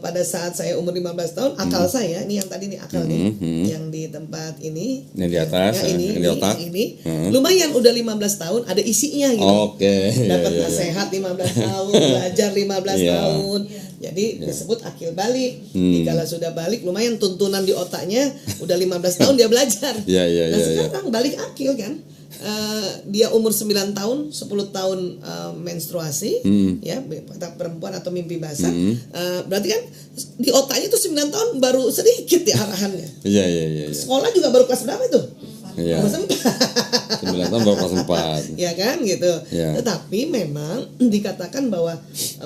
pada saat saya umur 15 tahun, akal saya ini yang tadi nih akal nih, yang di tempat ini, Yang di atas, ini, yang di otak. ini, lumayan udah 15 tahun ada isinya gitu. Oke. Dapat Iya. nasihat 15 tahun, belajar 15 Iya. tahun. Jadi disebut akil balik. Dikala sudah balik lumayan tuntunan di otaknya, udah 15 tahun dia belajar. Iya. Nah sekarang balik akil kan. Dia umur 9 tahun, 10 tahun menstruasi, ya perempuan atau mimpi basah. Berarti kan di otaknya itu 9 tahun baru sedikit ya arahannya. Iya. Sekolah juga baru kelas berapa itu? Iya. Kelas 4. 9 tahun baru kelas 4. Ya kan gitu. Ya. Tetapi memang dikatakan bahwa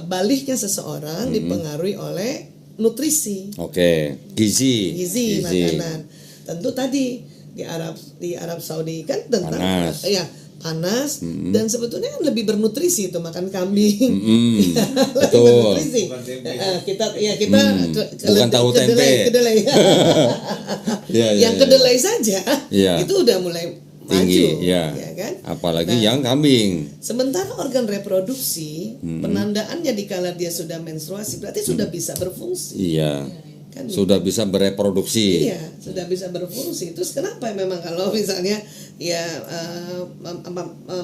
baliknya seseorang dipengaruhi oleh nutrisi, Oke. Gizi. makanan. Tentu tadi di Arab Saudi kan tentang Panas. panas dan sebetulnya lebih bernutrisi itu makan kambing. Lebih Betul. bernutrisi. Bukan tempe. Kita Bukan tahu tempe. kedelai. Yang kedelai saja itu udah mulai tinggi, maju, ya kan? Apalagi yang kambing. Sementara organ reproduksi penandaannya dikala dia sudah menstruasi berarti sudah bisa berfungsi. Iya. Kan Sudah bisa bereproduksi. Iya, sudah bisa berfungsi. Terus kenapa memang kalau misalnya ya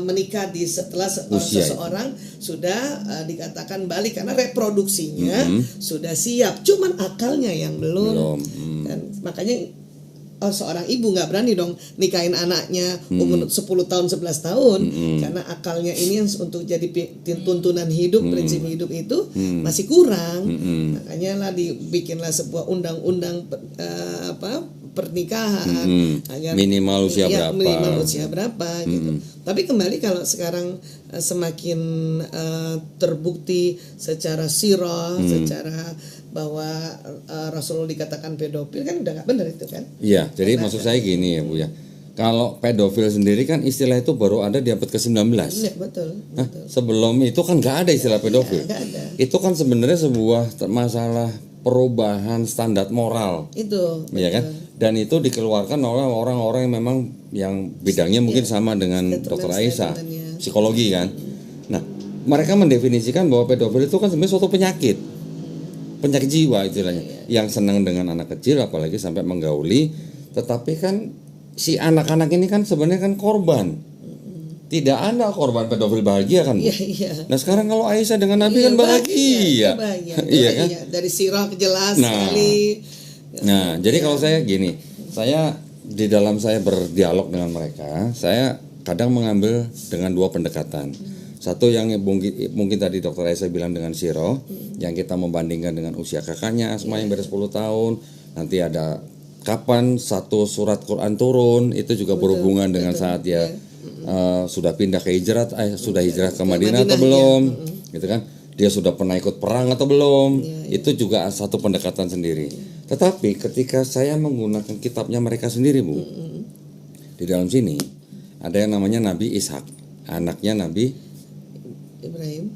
menikah setelah Usia seseorang sudah dikatakan balik karena reproduksinya sudah siap, cuman akalnya yang belum. Dan makanya seorang ibu nggak berani dong nikahin anaknya umur 10 tahun 11 tahun karena akalnya ini yang untuk jadi tuntunan hidup, prinsip hidup itu masih kurang. Makanya lah dibikinlah sebuah undang-undang pernikahan agar minimal usia berapa. Minimal usia berapa gitu. Tapi kembali kalau sekarang semakin terbukti secara sirah, secara bahwa Rasulullah dikatakan pedofil kan udah nggak benar itu kan? Iya, jadi maksud saya gini ya Bu ya. Kalau pedofil sendiri kan istilah itu baru ada di abad ke-19. Iya, betul. Sebelum itu kan nggak ada istilah pedofil. Nggak ada. Itu kan sebenarnya sebuah masalah perubahan standar moral. Itu. Iya kan? Dan itu dikeluarkan oleh orang-orang yang memang yang bidangnya mungkin sama dengan Dr. Aisyah, psikologi kan. Nah, mereka mendefinisikan bahwa pedofil itu kan sebenarnya suatu penyakit jiwa istilahnya, yang senang dengan anak kecil apalagi sampai menggauli. Tetapi kan si anak-anak ini kan sebenarnya kan korban. Tidak ada korban pedofil bahagia kan Bu? Iya. Nah sekarang kalau Aisyah dengan Nabi kan bahagia. Iya kan? Dari sirah jelas sekali. Nah, jadi kalau saya gini, saya di dalam saya berdialog dengan mereka, saya kadang mengambil dengan dua pendekatan. Satu yang mungkin tadi Dr. Aisyah bilang dengan siro, yang kita membandingkan dengan usia kakaknya Asma yang beda 10 tahun. Nanti ada kapan satu surat Quran turun, itu juga berhubungan dengan saat dia sudah pindah ke sudah hijrah ke Madinah atau belum, gitu kan? Dia sudah pernah ikut perang atau belum? Itu juga satu pendekatan sendiri. Tetapi ketika saya menggunakan kitabnya mereka sendiri Bu, di dalam sini ada yang namanya Nabi Ishak, anaknya Nabi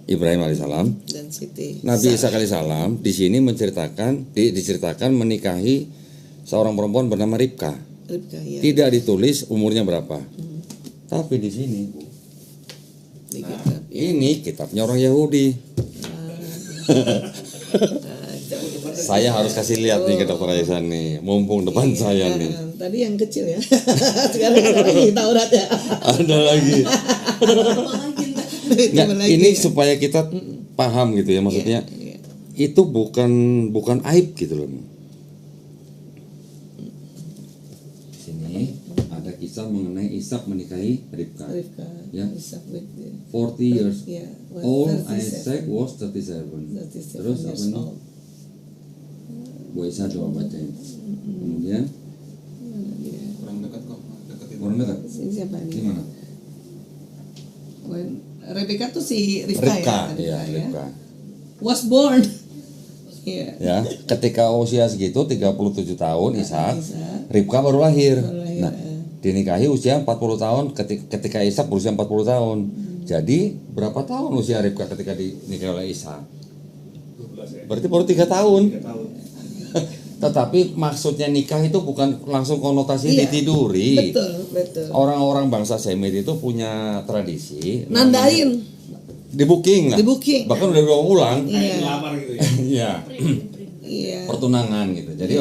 Ibrahim alaihissalam dan Siti. Nabi Ishak alaihissalam di sini diceritakan menikahi seorang perempuan bernama Ribka. Ribka, ya. Tidak ditulis umurnya berapa. Tapi di sini, Bu, Di kitab. ini kitabnya orang Yahudi. Saya harus kasih lihat nih ke Dr. Aisyah nih, mumpung depan saya nih. Tadi yang kecil ya. Sekarang ada lagi Taurat ya. Ada lagi. Nggak, ini supaya kita paham gitu ya, maksudnya Iya. itu bukan aib gitu loh. Sini ada kisah mengenai Ishak menikahi Ribka. Ribka. Ya. Ishak with 40 years ya, old, 37. Isaac was 37. 37 Terus years apa nih? old. Bu Isa coba bacain. Kemudian Kurang dekat kok, deketin. orang dekat. Ini siapa ini? Gimana? Rebecca tuh si Ribka, Ribka, ya. ya, Ribka. Was born. Iya. Ya, ketika usia segitu 37 tahun Ishak, Ishak. Ribka baru lahir. Baru lahir, Nah, dinikahi usia 40 tahun ketika Ishak berusia 40 tahun. Jadi, berapa tahun usia Ribka ketika dinikahi oleh Ishak? 12 ya. Berarti baru 3 tahun. 3 tahun. Tetapi maksudnya nikah itu bukan langsung konotasi Iya. ditiduri. Betul. Orang-orang bangsa Semit itu punya tradisi Nandain. di booking lah. Di booking. Bahkan udah dibawa pulang. Iya. Lamar gitu ya. Iya. Iya. Pertunangan gitu. Jadi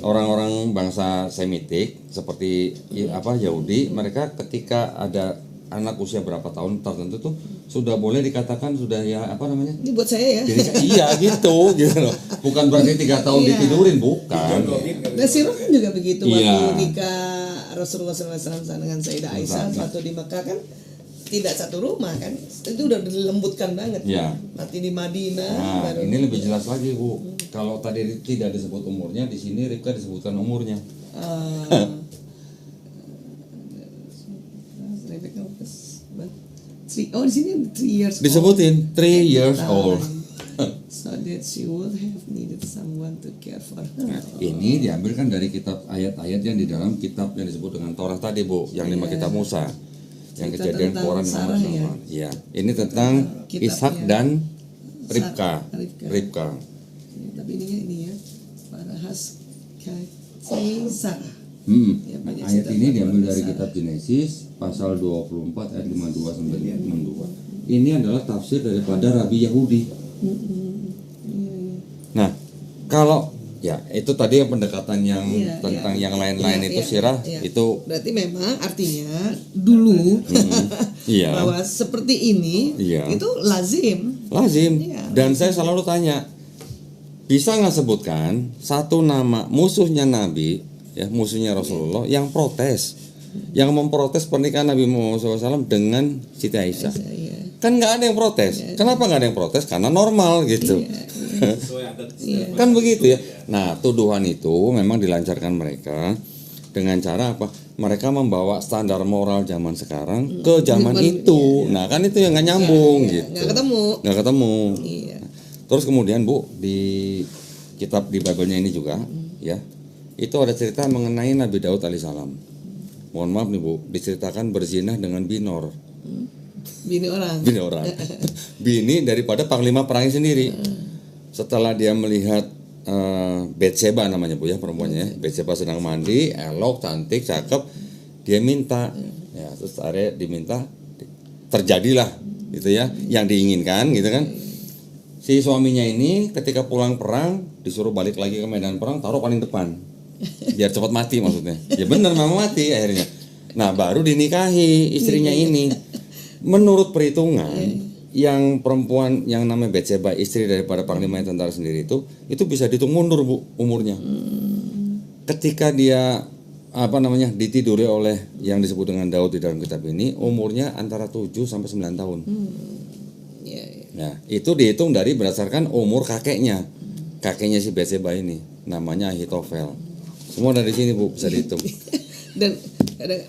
orang-orang bangsa Semitik seperti Yahudi, mereka ketika ada anak usia berapa tahun tertentu tuh sudah boleh dikatakan sudah ya apa namanya? Ini buat saya ya. Jadi iya gitu loh. Bukan berarti 3 tahun Iya. ditidurin, bukan. Nah, si Ruh kan juga begitu Iya. waktu nikah Rasulullah SAW dengan Sayyidah Aisyah waktu di Mekah kan tidak satu rumah kan, itu udah dilembutkan banget. Iya. Mati di Madinah. Nah, baru ini lebih jelas lagi, Bu. Kalau tadi tidak disebut umurnya, di sini Ribka disebutkan umurnya. Rebecca was what? Oh di sini 3 years old. Disebutin 3 years old. So that she would have needed someone to care for her. Nah, ini diambil kan dari kitab ayat-ayat yang di dalam kitab yang disebut dengan Taurat tadi, Bu, yang 5 kitab Musa. Yang Cerita kejadian tentang Quran Sarah, ya? Iya, ini tentang Kitabnya. Ishak dan Ribka. Ribka. Ribka. Ya, tapi ini ya Farahas Sarah. Ya, Nah, banyak ayat cerita ini tentang diambil dari Sarah. kitab Genesis pasal 24 ayat 52 sampai 62. Ini adalah tafsir daripada Rabi Yahudi. Nah, kalau ya itu tadi yang pendekatan yang Iya, tentang iya. yang lain-lain Iya, itu iya, Sirah iya. itu Berarti memang artinya dulu iya. bahwa seperti ini Iya. itu lazim. lazim. Iya. Dan saya selalu tanya, bisa nggak sebutkan satu nama musuhnya Nabi, ya musuhnya Rasulullah yang protes, yang memprotes pernikahan Nabi Muhammad SAW dengan Siti Aisyah? Iya. Kan nggak ada yang protes. Kenapa nggak ada yang protes? Karena normal gitu. Sesuai adat istiadat. Kan begitu ya. Nah, tuduhan itu memang dilancarkan mereka dengan cara apa? Mereka membawa standar moral zaman sekarang ke zaman itu. Nah, kan itu yang nggak nyambung gitu. Nggak ketemu. Nggak ketemu. Iya. Terus kemudian Bu, di kitab di Bible-nya ini juga ya. Itu ada cerita mengenai Nabi Daud alaihissalam. Mohon maaf nih Bu, diceritakan berzinah dengan Binor. Bini orang. Bini orang. Bini daripada panglima perangnya sendiri. Setelah dia melihat Betseba namanya Bu ya perempuannya ya. Betseba sedang mandi, elok, cantik, cakep. Dia minta. Ya, terus akhirnya diminta terjadilah gitu ya yang diinginkan gitu kan. Si suaminya ini ketika pulang perang disuruh balik lagi ke medan perang, taruh paling depan. Biar cepat mati maksudnya. Ya benar memang mati akhirnya. Nah, baru dinikahi istrinya ini. Menurut perhitungan yang perempuan yang namanya Betseba, istri daripada panglima tentara sendiri itu bisa dihitung mundur Bu umurnya. Ketika dia ditiduri oleh yang disebut dengan Daud di dalam kitab ini, umurnya antara 7 sampai 9 tahun. Iya. Nah, itu dihitung dari berdasarkan umur kakeknya. Kakeknya si Betseba ini namanya Ahitofel. Semua dari sini Bu bisa dihitung. Dan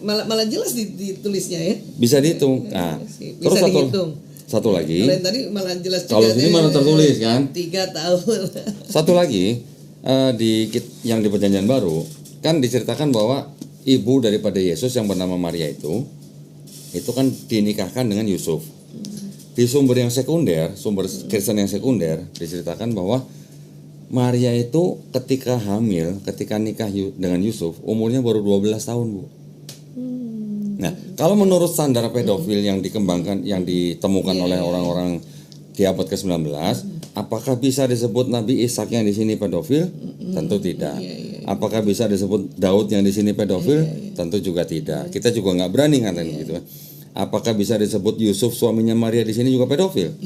malah jelas ditulisnya ya. Bisa dihitung. Nah, Bisa terus dihitung. satu lagi. Kalau yang tadi malah jelas juga. Kalau sini malah tertulis kan. 3 tahun. Satu lagi yang di Perjanjian Baru kan diceritakan bahwa ibu daripada Yesus yang bernama Maria itu kan dinikahkan dengan Yusuf. Di sumber yang sekunder, sumber Kristen yang sekunder diceritakan bahwa Maria itu ketika hamil, ketika nikah dengan Yusuf, umurnya baru 12 tahun, Bu. Nah, kalau menurut standar pedofil yang dikembangkan, yang ditemukan oleh orang-orang di abad ke-19, apakah bisa disebut Nabi Ishak yang di sini pedofil? Tentu tidak. Apakah bisa disebut Daud yang di sini pedofil? Tentu juga tidak. Kita juga nggak berani ngatain gitu. Apakah bisa disebut Yusuf suaminya Maria di sini juga pedofil?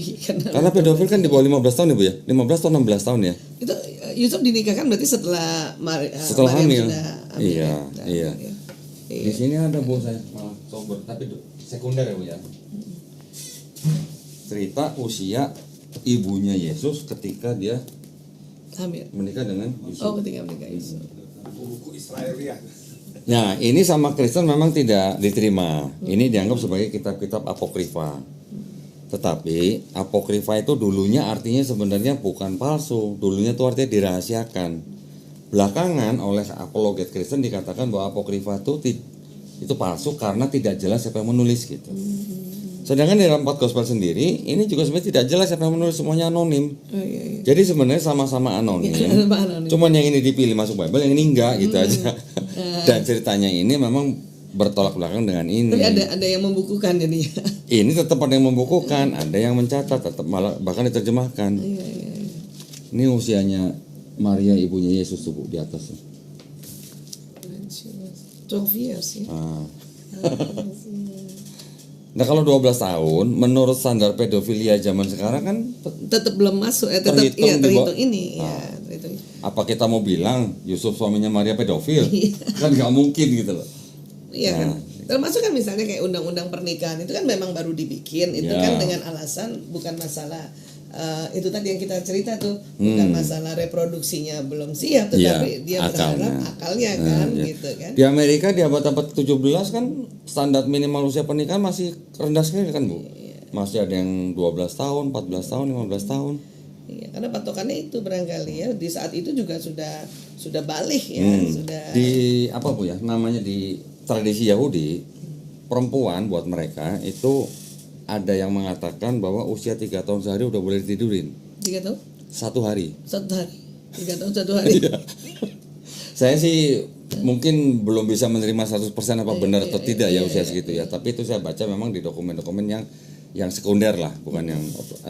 Karena pedofil kan di bawah 15 tahun ya, Bu ya? 15 atau 16 tahun ya? Itu Yusuf dinikahkan berarti setelah Setelah Maryam hamil. sudah hamil. Iya, Nah, iya. iya. Di sini ada, Bu, saya malah sober, tapi sekunder ya, Bu ya. Cerita usia ibunya Yesus ketika dia Hamil. menikah dengan Yusuf. Oh, ketika menikah Yusuf. Buku Israelia. Nah, ini sama Kristen memang tidak diterima. Ini dianggap sebagai kitab-kitab apokrifa. Tetapi apokrifa itu dulunya artinya sebenarnya bukan palsu. Dulunya itu artinya dirahasiakan. Belakangan oleh apologet Kristen dikatakan bahwa apokrifa itu palsu karena tidak jelas siapa yang menulis gitu. Sedangkan di dalam 4 Gospel sendiri, ini juga sebenarnya tidak jelas siapa yang menulis, semuanya anonim. Oh, iya. Jadi sebenarnya sama-sama anonim. Anonim. Cuman yang ini dipilih masuk Bible, yang ini enggak gitu aja. Dan ceritanya ini memang bertolak belakang dengan ini. Tapi ada yang membukukan jadinya. Ini tetap ada yang membukukan, ada yang mencatat, tetap malah bahkan diterjemahkan. Iya. Ini usianya Maria ibunya Yesus tuh, Bu, di atas. 12 years ya. Nah, kalau 12 tahun menurut standar pedofilia zaman sekarang kan Tetap belum masuk tetap Terhitung iya di terhitung bawah- ini ya, terhitung. apa kita mau bilang Yusuf suaminya Maria pedofil? Kan nggak mungkin gitu loh. Iya kan. Nah. Termasuk kan misalnya kayak undang-undang pernikahan itu kan memang baru dibikin itu Ya. kan dengan alasan bukan masalah itu tadi yang kita cerita tuh bukan masalah reproduksinya belum siap tetapi dia berharap akalnya kan ya. gitu kan. Di Amerika di abad-abad 17 kan standar minimal usia pernikahan masih rendah sekali kan, Bu? Masih ada yang 12 tahun, 14 tahun, 15 tahun. Iya, karena patokannya itu barangkali ya di saat itu juga sudah balik ya, sudah Di apa, Bu ya? Namanya di tradisi Yahudi, perempuan buat mereka itu ada yang mengatakan bahwa usia 3 tahun sehari udah boleh ditidurin. 3 tahun 1 hari. 1 hari 3 tahun 1 hari. Saya sih mungkin belum bisa menerima 100% apa benar atau tidak ya usia segitu ya. Tapi itu saya baca memang di dokumen-dokumen yang sekunder lah, bukan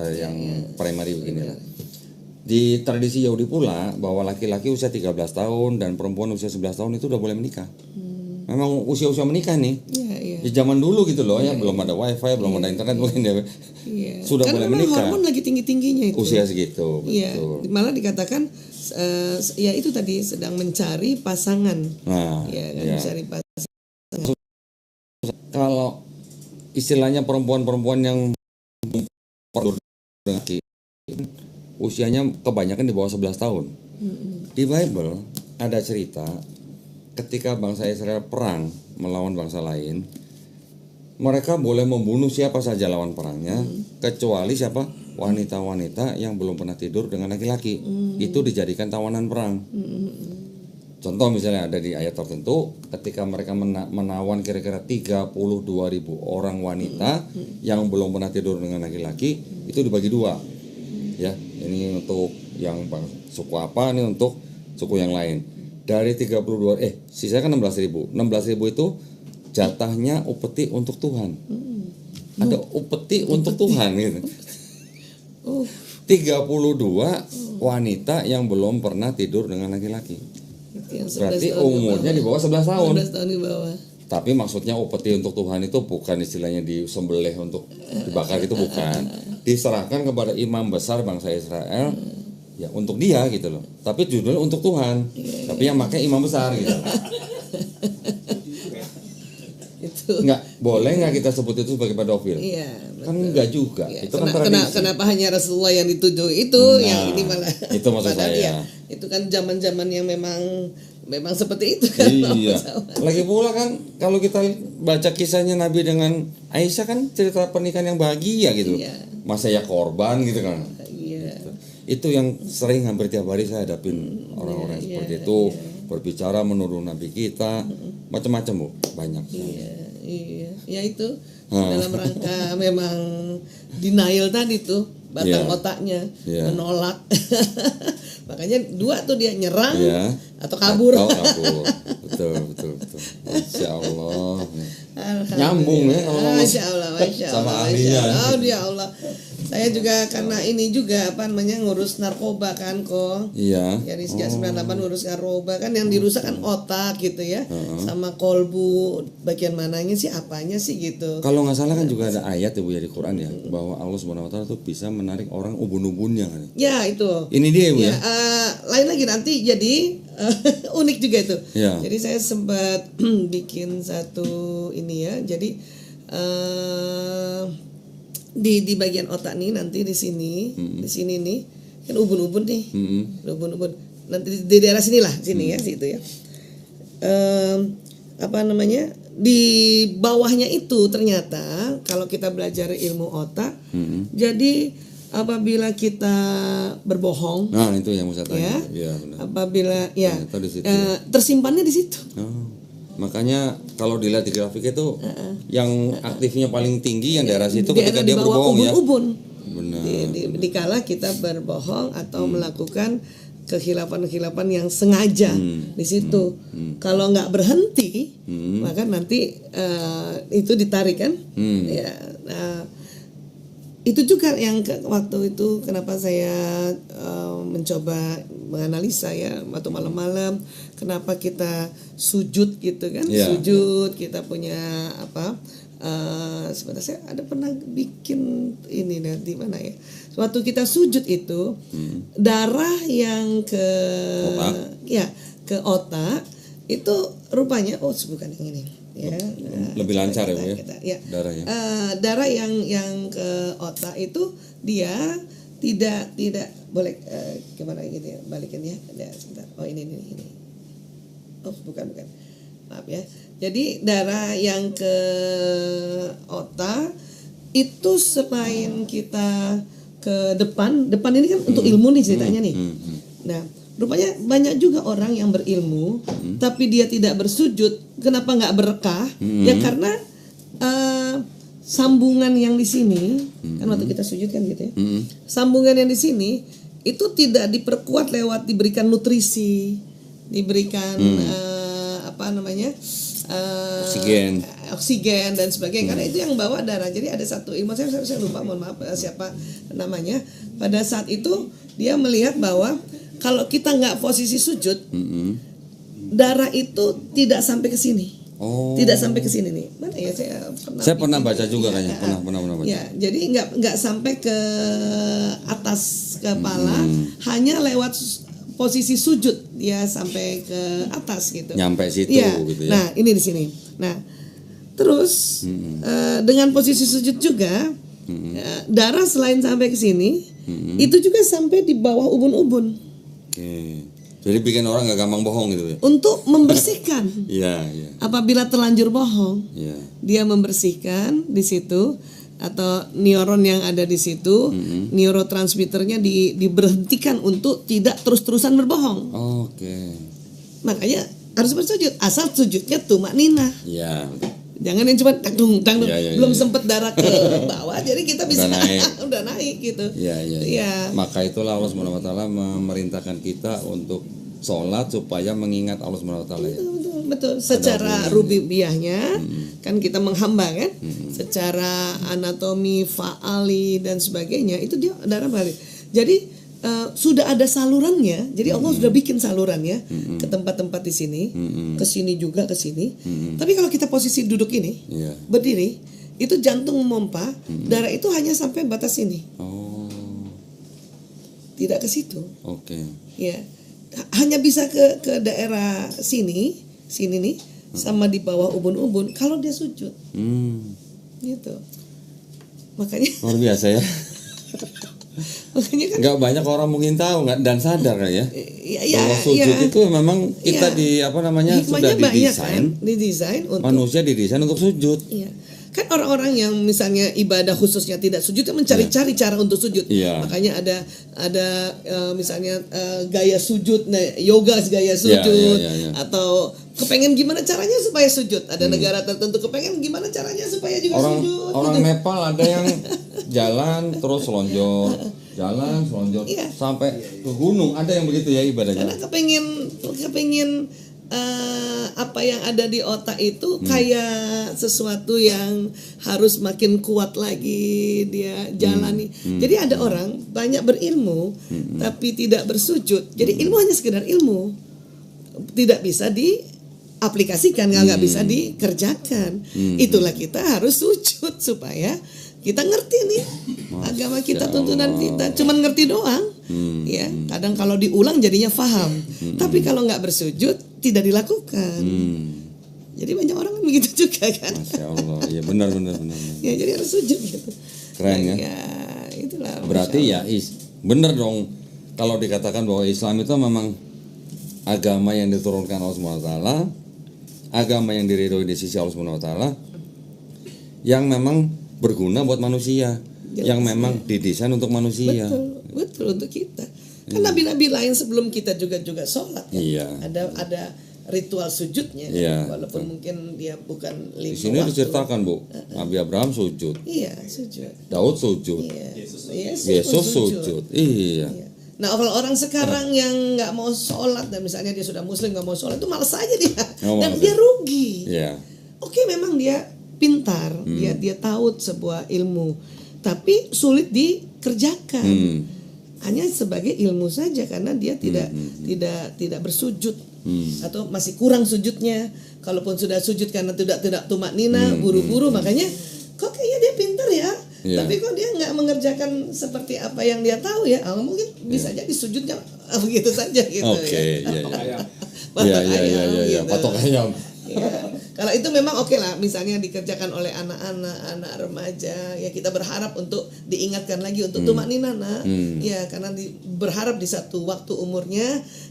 yang primary begini lah. Di tradisi Yahudi pula bahwa laki-laki usia 13 tahun dan perempuan usia 11 tahun itu udah boleh menikah. Memang usia-usia menikah nih. Iya. Di zaman dulu gitu loh ya, belum ada wifi, belum ada internet mungkin ya. Iya. Sudah Karena boleh memang menikah. hormon lagi tinggi-tingginya itu. Usia segitu, Iya, betul. malah dikatakan ya itu tadi sedang mencari pasangan. Nah, Ya, kan, ya. mencari pasangan. Kalau istilahnya perempuan-perempuan yang perlu dengan laki, usianya kebanyakan di bawah 11 tahun. Di Bible ada cerita ketika bangsa Israel perang melawan bangsa lain, mereka boleh membunuh siapa saja lawan perangnya, kecuali siapa? Wanita-wanita yang belum pernah tidur dengan laki-laki. Itu dijadikan tawanan perang. Contoh misalnya ada di ayat tertentu, ketika mereka menawan kira-kira 32.000 orang wanita yang belum pernah tidur dengan laki-laki, itu dibagi 2. Ya, ini untuk yang suku apa, ini untuk suku yang lain. Dari 32, sisanya kan 16.000. 16.000 itu jatahnya upeti untuk Tuhan. Ada upeti untuk Tuhan gitu. 32 wanita yang belum pernah tidur dengan laki-laki. Yang 11 Berarti tahun ke umurnya di bawah 11 tahun. 11 tahun di bawah. Tapi maksudnya upeti untuk Tuhan itu bukan istilahnya disembelih untuk dibakar, itu bukan. Diserahkan kepada imam besar bangsa Israel. Ya untuk dia gitu loh. Tapi judulnya untuk Tuhan. Tapi yang pakai imam besar gitu. Itu. Enggak, boleh nggak kita sebut itu sebagai pedofil? Iya. Kan enggak juga. Ya, Itu kan tradisi. kenapa hanya Rasulullah yang dituju itu, yang ini malah itu maksud padahal saya. ya, itu kan zaman-zaman yang memang seperti itu kan. Iya. Lagi pula kan kalau kita baca kisahnya Nabi dengan Aisyah kan cerita pernikahan yang bahagia gitu. Iya. Masa ya korban gitu kan. Iya. Itu yang sering hampir tiap hari saya hadapin orang-orang seperti itu, berbicara menuduh Nabi kita, macam-macam, Bu, banyak. Iya, ya itu dalam rangka memang denial tadi tuh batang Iya. otaknya Iya. menolak Makanya dua tuh dia nyerang Iya. atau kabur. Kabur. Betul. Masya Allah. Nyambung ya kalau ngomong Masya Allah, sama ahlinya. Oh ya Allah. Saya juga karena ini juga apa namanya ngurus narkoba kan kok. Iya. Jadi sejak 98 ngurus narkoba kan yang dirusak kan otak gitu ya. Sama kolbu bagian mananya sih apanya sih gitu. Kalau nggak salah kan juga ada ayat ya Bu ya di Quran ya bahwa Allah Subhanahu Wa Taala tuh bisa menarik orang ubun-ubunnya kan. Ya itu. Ini dia Bu ya. Lain lagi nanti jadi unik juga itu. Ya. Jadi saya sempat bikin satu ini ya. Jadi di bagian otak nih nanti di sini nih kan ubun-ubun nih. Ubun-ubun. Nanti di daerah sinilah sini ya situ ya. Apa namanya? Di bawahnya itu ternyata kalau kita belajar ilmu otak, jadi apabila kita berbohong, Nah itu yang mau saya tanya. ya, Iya benar. apabila ya Ternyata di situ. tersimpannya di situ. Oh. Makanya kalau dilihat di grafik itu yang aktifnya paling tinggi yang daerah situ ketika dia Di bawah berbohong ya. ubun-ubun. Benar. Dikala kita berbohong atau melakukan kekhilafan-kekhilafan yang sengaja di situ. Kalau nggak berhenti, maka nanti itu ditarik kan. Ya, itu juga yang waktu itu kenapa saya mencoba menganalisa ya waktu malam-malam kenapa kita sujud gitu kan. Sujud kita punya apa sebenarnya saya ada pernah bikin ini di mana ya waktu kita sujud itu darah yang ke otak. Ya ke otak itu rupanya bukan yang ini ya Lebih lancar ya Bu ya. Darahnya. Darah yang ke otak itu dia tidak boleh gimana gitu ya balikin ya sebentar. Ini bukan maaf ya. Jadi darah yang ke otak itu selain kita ke depan ini kan untuk ilmu nih ceritanya nih. Nah, rupanya banyak juga orang yang berilmu tapi dia tidak bersujud. Kenapa nggak berkah? Ya karena sambungan yang di sini kan waktu kita sujud kan gitu ya. Sambungan yang di sini itu tidak diperkuat lewat diberikan nutrisi, diberikan apa namanya? Oksigen dan sebagainya karena itu yang bawa darah. Jadi ada satu ilmu saya lupa mohon maaf siapa namanya. Pada saat itu dia melihat bahwa kalau kita nggak posisi sujud darah itu tidak sampai ke sini. Tidak sampai ke sini nih. Mana ya saya pernah baca juga kayaknya. Pernah baca. Ya, jadi nggak sampai ke atas kepala, hanya lewat posisi sujud dia sampai ke atas gitu. Nyampe situ gitu ya. Nah, ini di sini. Nah, terus dengan posisi sujud juga darah selain sampai ke sini, itu juga sampai di bawah ubun-ubun. Oke. Jadi bikin orang nggak gampang bohong gitu ya. Untuk membersihkan. Iya. Apabila terlanjur bohong, dia membersihkan di situ atau neuron yang ada di situ, neurotransmitternya diberhentikan untuk tidak terus-terusan berbohong. Oke. Makanya harus bersujud, asal sujudnya tumakninah. Iya. Jangan yang cuma tanggung belum iya. sempet darah ke bawah, jadi kita bisa udah naik gitu. Iya. Maka itulah Allah Subhanahu Wa Taala memerintahkan kita untuk sholat supaya mengingat Allah Subhanahu Wa Taala. Betul. Secara rubiahnya kan kita menghamba kan, secara anatomi faali dan sebagainya itu dia darah balik. Jadi sudah ada salurannya, jadi Allah sudah bikin salurannya ke tempat-tempat di sini, ke sini juga ke sini. Tapi kalau kita posisi duduk ini, berdiri, itu jantung memompa, darah itu hanya sampai batas ini. Tidak ke situ. Ya, hanya bisa ke daerah sini nih, sama di bawah ubun-ubun. Kalau dia sujud, gitu. Makanya. Luar biasa ya. Makanya kan nggak banyak orang mungkin tahu nggak dan sadar ya, bahwa sujud itu memang kita sudah didesain untuk manusia didesain untuk sujud. Kan orang-orang yang misalnya ibadah khususnya tidak sujud itu mencari-cari cara untuk sujud. Makanya ada misalnya gaya sujud, yoga gaya sujud, atau kepengen gimana caranya supaya sujud. Ada negara tertentu kepengen gimana caranya supaya juga sujud. Orang Nepal ada yang jalan terus lonjor, jalan selonjor Iya. sampai ke gunung, ada yang begitu ya ibadahnya. Karena kepengin apa yang ada di otak itu kayak sesuatu yang harus makin kuat lagi dia jalani. Jadi ada orang banyak berilmu tapi tidak bersujud. Jadi ilmu hanya sekedar ilmu, tidak bisa diaplikasikan, nggak bisa dikerjakan. Itulah kita harus sujud supaya kita ngerti nih agama kita, tuntunan kita. Cuman ngerti doang, ya. Kadang kalau diulang jadinya paham, tapi kalau nggak bersujud tidak dilakukan. Jadi banyak orang kan begitu juga kan. Masya Allah, ya benar. Ya jadi harus sujud gitu. Keren ya. Ya itulah. Berarti ya benar dong kalau dikatakan bahwa Islam itu memang agama yang diturunkan Allah SWT, agama yang diridhoi di sisi Allah SWT, yang memang berguna buat manusia, yang memang didesain untuk manusia. Betul untuk kita. Kan nabi-nabi lain sebelum kita juga sholat kan? Iya. Ada ritual sujudnya, Iya, walaupun mungkin dia bukan 5 Di sini waktu. diceritakan Bu, Nabi Abraham sujud, Iya, sujud. Daud sujud, Iya. Yesus sujud. Iya. Iya. Nah kalau orang sekarang yang nggak mau sholat dan misalnya dia sudah muslim nggak mau sholat itu malas aja dia, Oh, dan malas dia ya. rugi. Iya. Oke, memang dia pintar, dia tahu sebuah ilmu, tapi sulit dikerjakan. Hanya sebagai ilmu saja karena dia tidak bersujud atau masih kurang sujudnya. Kalaupun sudah sujud karena tidak tumak nina, buru-buru, makanya kok kayaknya dia pintar ya. Iya. Tapi kok dia nggak mengerjakan seperti apa yang dia tahu ya? Mungkin bisa jadi sujudnya begitu saja gitu. Oke, ya. iya. Patok Iya, ayam, gitu. patok ayam. Ya. Kalau itu memang oke lah, misalnya dikerjakan oleh anak remaja, ya kita berharap untuk diingatkan lagi untuk tumak nina, ya karena berharap di satu waktu umurnya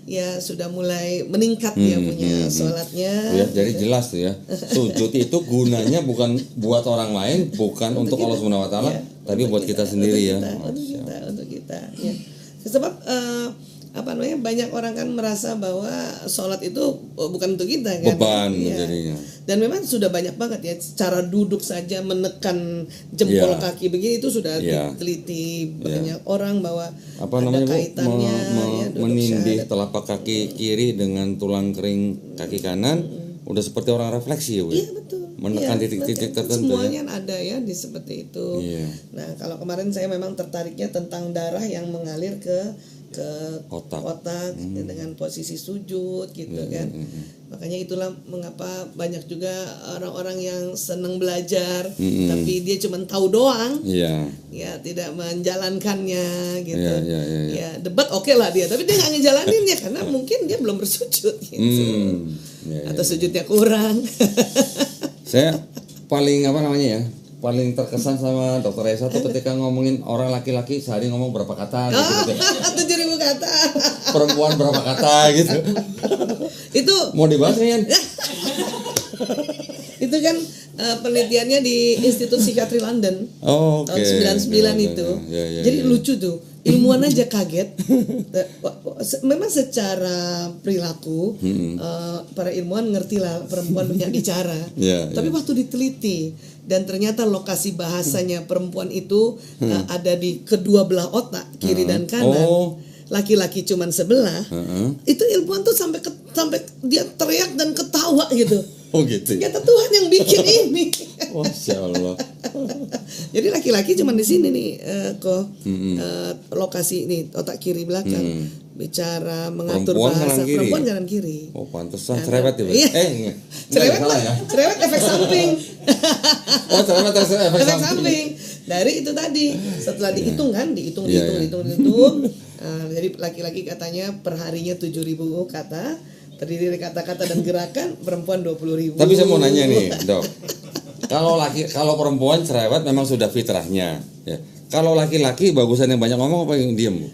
ya sudah mulai meningkat ya punya sholatnya. Ya, jadi jelas tuh ya, sujud itu gunanya bukan buat orang lain, bukan untuk Allah Subhanahu Wa Taala, Ya, tapi buat kita sendiri ya. Untuk kita. Ya. Sebab banyak orang kan merasa bahwa sholat itu bukan untuk kita kan, Beban ya. jadinya. Dan memang sudah banyak banget ya, cara duduk saja menekan jempol Ya. kaki begini itu sudah Ya. diteliti banyak orang bahwa Apa ada namanya Bu? kaitannya ya, duduk Menindih syahadat. telapak kaki kiri dengan tulang kering kaki kanan, udah seperti orang refleksi ya Bu. Iya betul. Menekan Iya, titik-titik betul. tertentu ya. Semuanya ada ya di seperti itu. Iya. Nah kalau kemarin saya memang tertariknya tentang darah yang mengalir ke Otak. dengan posisi sujud gitu kan. Makanya itulah mengapa banyak juga orang-orang yang senang belajar tapi dia cuma tahu doang. Iya. Ya tidak menjalankannya gitu. Iya. Ya debat oke lah dia, tapi dia nggak ngejalaninnya karena mungkin dia belum bersujud gitu. Iya. Atau sujudnya kurang. Saya paling paling terkesan sama Dokter Esa tuh ketika ngomongin orang laki-laki sehari ngomong berapa kata gitu. 7.000 kata. Perempuan berapa kata gitu. Itu Mau dibahas nih Yan? itu kan penelitiannya di Institut Psikiatri London Oh, oke. tahun 99 itu. Ya. Jadi lucu tuh. Ilmuwan aja kaget. Memang secara perilaku para ilmuwan ngerti lah perempuan banyak bicara. Iya, Tapi waktu diteliti dan ternyata lokasi bahasanya perempuan itu ada di kedua belah otak, kiri dan kanan. Oh. Laki-laki cuman sebelah. Itu ilmuwan tuh sampai dia teriak dan ketawa gitu. Oh gitu. Ternyata Tuhan yang bikin ini. Masya Allah. Jadi laki-laki cuma di sini nih lokasi ini otak kiri belakang bicara mengatur Perempuan bahasa kanan kiri. perempuan kanan kiri. Oh pantesan cerewet ya Bu? Iya. Enggak Cerewet salah ya. cerewet efek samping. Oh cerewet efek Efek samping. samping. Dari itu tadi setelah dihitung kan dihitung. Iya. Jadi laki-laki katanya perharinya 7.000 kata, terdiri dari kata-kata dan gerakan, perempuan 20.000. Tapi saya mau nanya nih, Dok. Kalau perempuan cerewet memang sudah fitrahnya, ya. Kalau laki-laki bagusan yang banyak ngomong apa yang diem, Bu?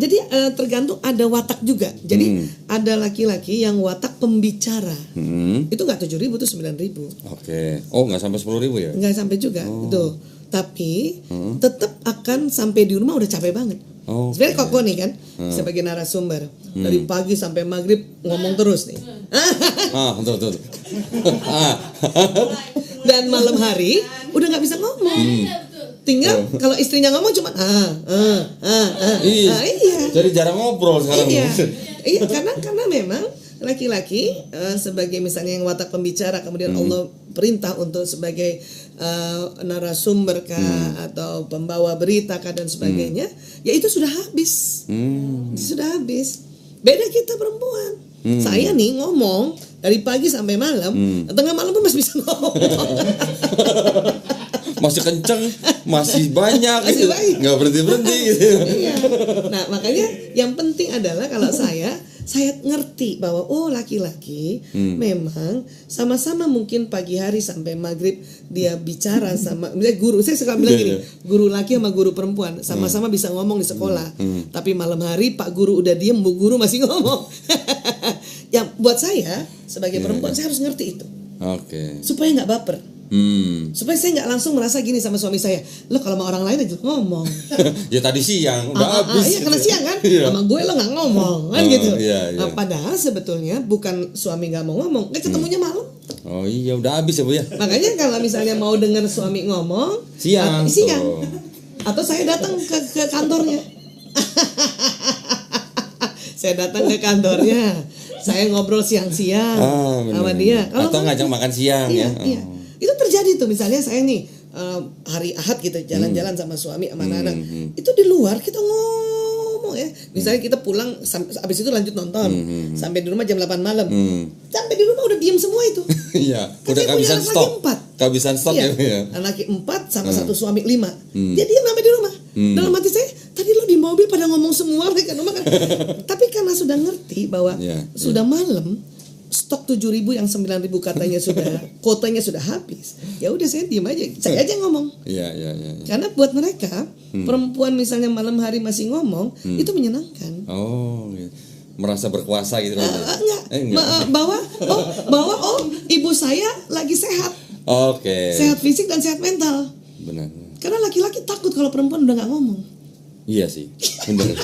Jadi tergantung ada watak juga. Jadi ada laki-laki yang watak pembicara. Itu nggak 7.000 itu 9.000. Oke. Oh nggak sampai 10.000 ya? Nggak sampai juga. Itu. Tapi tetap akan sampai di rumah udah capek banget. Oh, sebenarnya Koko nih kan sebagai narasumber dari pagi sampai maghrib ngomong terus nih. Betul. Dan malam hari udah nggak bisa ngomong. Tinggal kalau istrinya ngomong cuma iya. Jadi jarang ngobrol sekarang. Iya, karena memang laki-laki sebagai misalnya yang watak pembicara, kemudian Allah perintah untuk sebagai narasumber atau pembawa berita dan sebagainya, ya itu sudah habis. Sudah habis. Beda kita perempuan. Saya nih ngomong dari pagi sampai malam, tengah malam pun masih bisa ngomong. Masih kenceng, masih banyak, gitu. Nggak berhenti gitu. Iya. Nah makanya yang penting adalah kalau saya ngerti bahwa laki-laki memang sama-sama mungkin pagi hari sampai maghrib dia bicara sama misalnya guru, saya suka bilang gini, guru laki sama guru perempuan sama-sama bisa ngomong di sekolah, tapi malam hari Pak Guru udah diem, Bu Guru masih ngomong. Yang buat saya sebagai perempuan saya harus ngerti itu, supaya nggak baper. Supaya saya nggak langsung merasa gini sama suami saya, lo kalau sama orang lain aja ngomong. Ya tadi siang udah habis. Iya karena siang kan, sama gue lo nggak ngomong kan gitu. Nah, padahal sebetulnya bukan suami nggak mau ngomong, ketemunya malam. Oh iya udah habis ya Bu ya. Makanya kalau misalnya mau dengar suami ngomong siang. Atau saya datang ke kantornya. Saya datang ke kantornya, saya ngobrol siang-siang sama dia. Atau ngajak makan siang ya. Iya. Itu terjadi tuh, misalnya saya nih hari Ahad gitu jalan-jalan sama suami sama anak-anak. Itu di luar kita ngomong ya. Misalnya kita pulang habis itu lanjut nonton sampai di rumah jam 8 malam. Sampai di rumah udah diem semua itu. Iya, udah kehabisan stok. Kehabisan stok ya. Anaknya 4 sama satu suami 5. Dia diem sampai di rumah. Dalam hati saya, tadi lo di mobil pada ngomong semua mereka rumah kan. Tapi karena sudah ngerti bahwa sudah malam, stok 7.000 yang 9.000 katanya sudah kotanya sudah habis. Ya udah saya diam aja. Saya aja ngomong. Iya. Karena buat mereka perempuan misalnya malam hari masih ngomong itu menyenangkan. Oh, gitu. Merasa berkuasa gitu. Enggak. Bahwa ibu saya lagi sehat. Sehat fisik dan sehat mental. Benar. Karena laki-laki takut kalau perempuan udah nggak ngomong. Iya sih. Benar.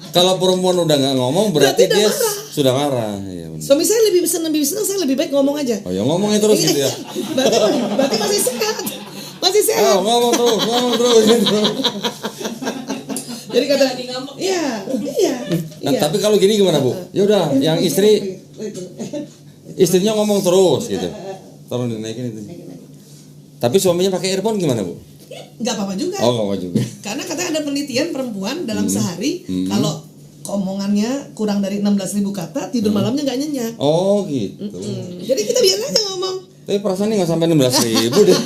Kalau perempuan udah nggak ngomong berarti dia sudah marah. Iya, suami saya lebih senang, saya lebih baik ngomong aja. Oh ya ngomongnya terus gitu ya. Berarti masih sehat. Ngomong terus gitu. Jadi kata iya. Nah, tapi kalau gini gimana Bu? Ya udah, yang istrinya ngomong terus gitu. Tolong dinaikin itu. Tapi suaminya pakai earphone gimana Bu? Nggak apa-apa juga. Oh nggak apa juga. Karena katanya ada penelitian perempuan dalam sehari kalau omongannya kurang dari 16.000 kata tidur malamnya nggak nyenyak. Oh gitu. Jadi kita biar aja ngomong. Tapi perasaannya nggak sampai 16.000 deh.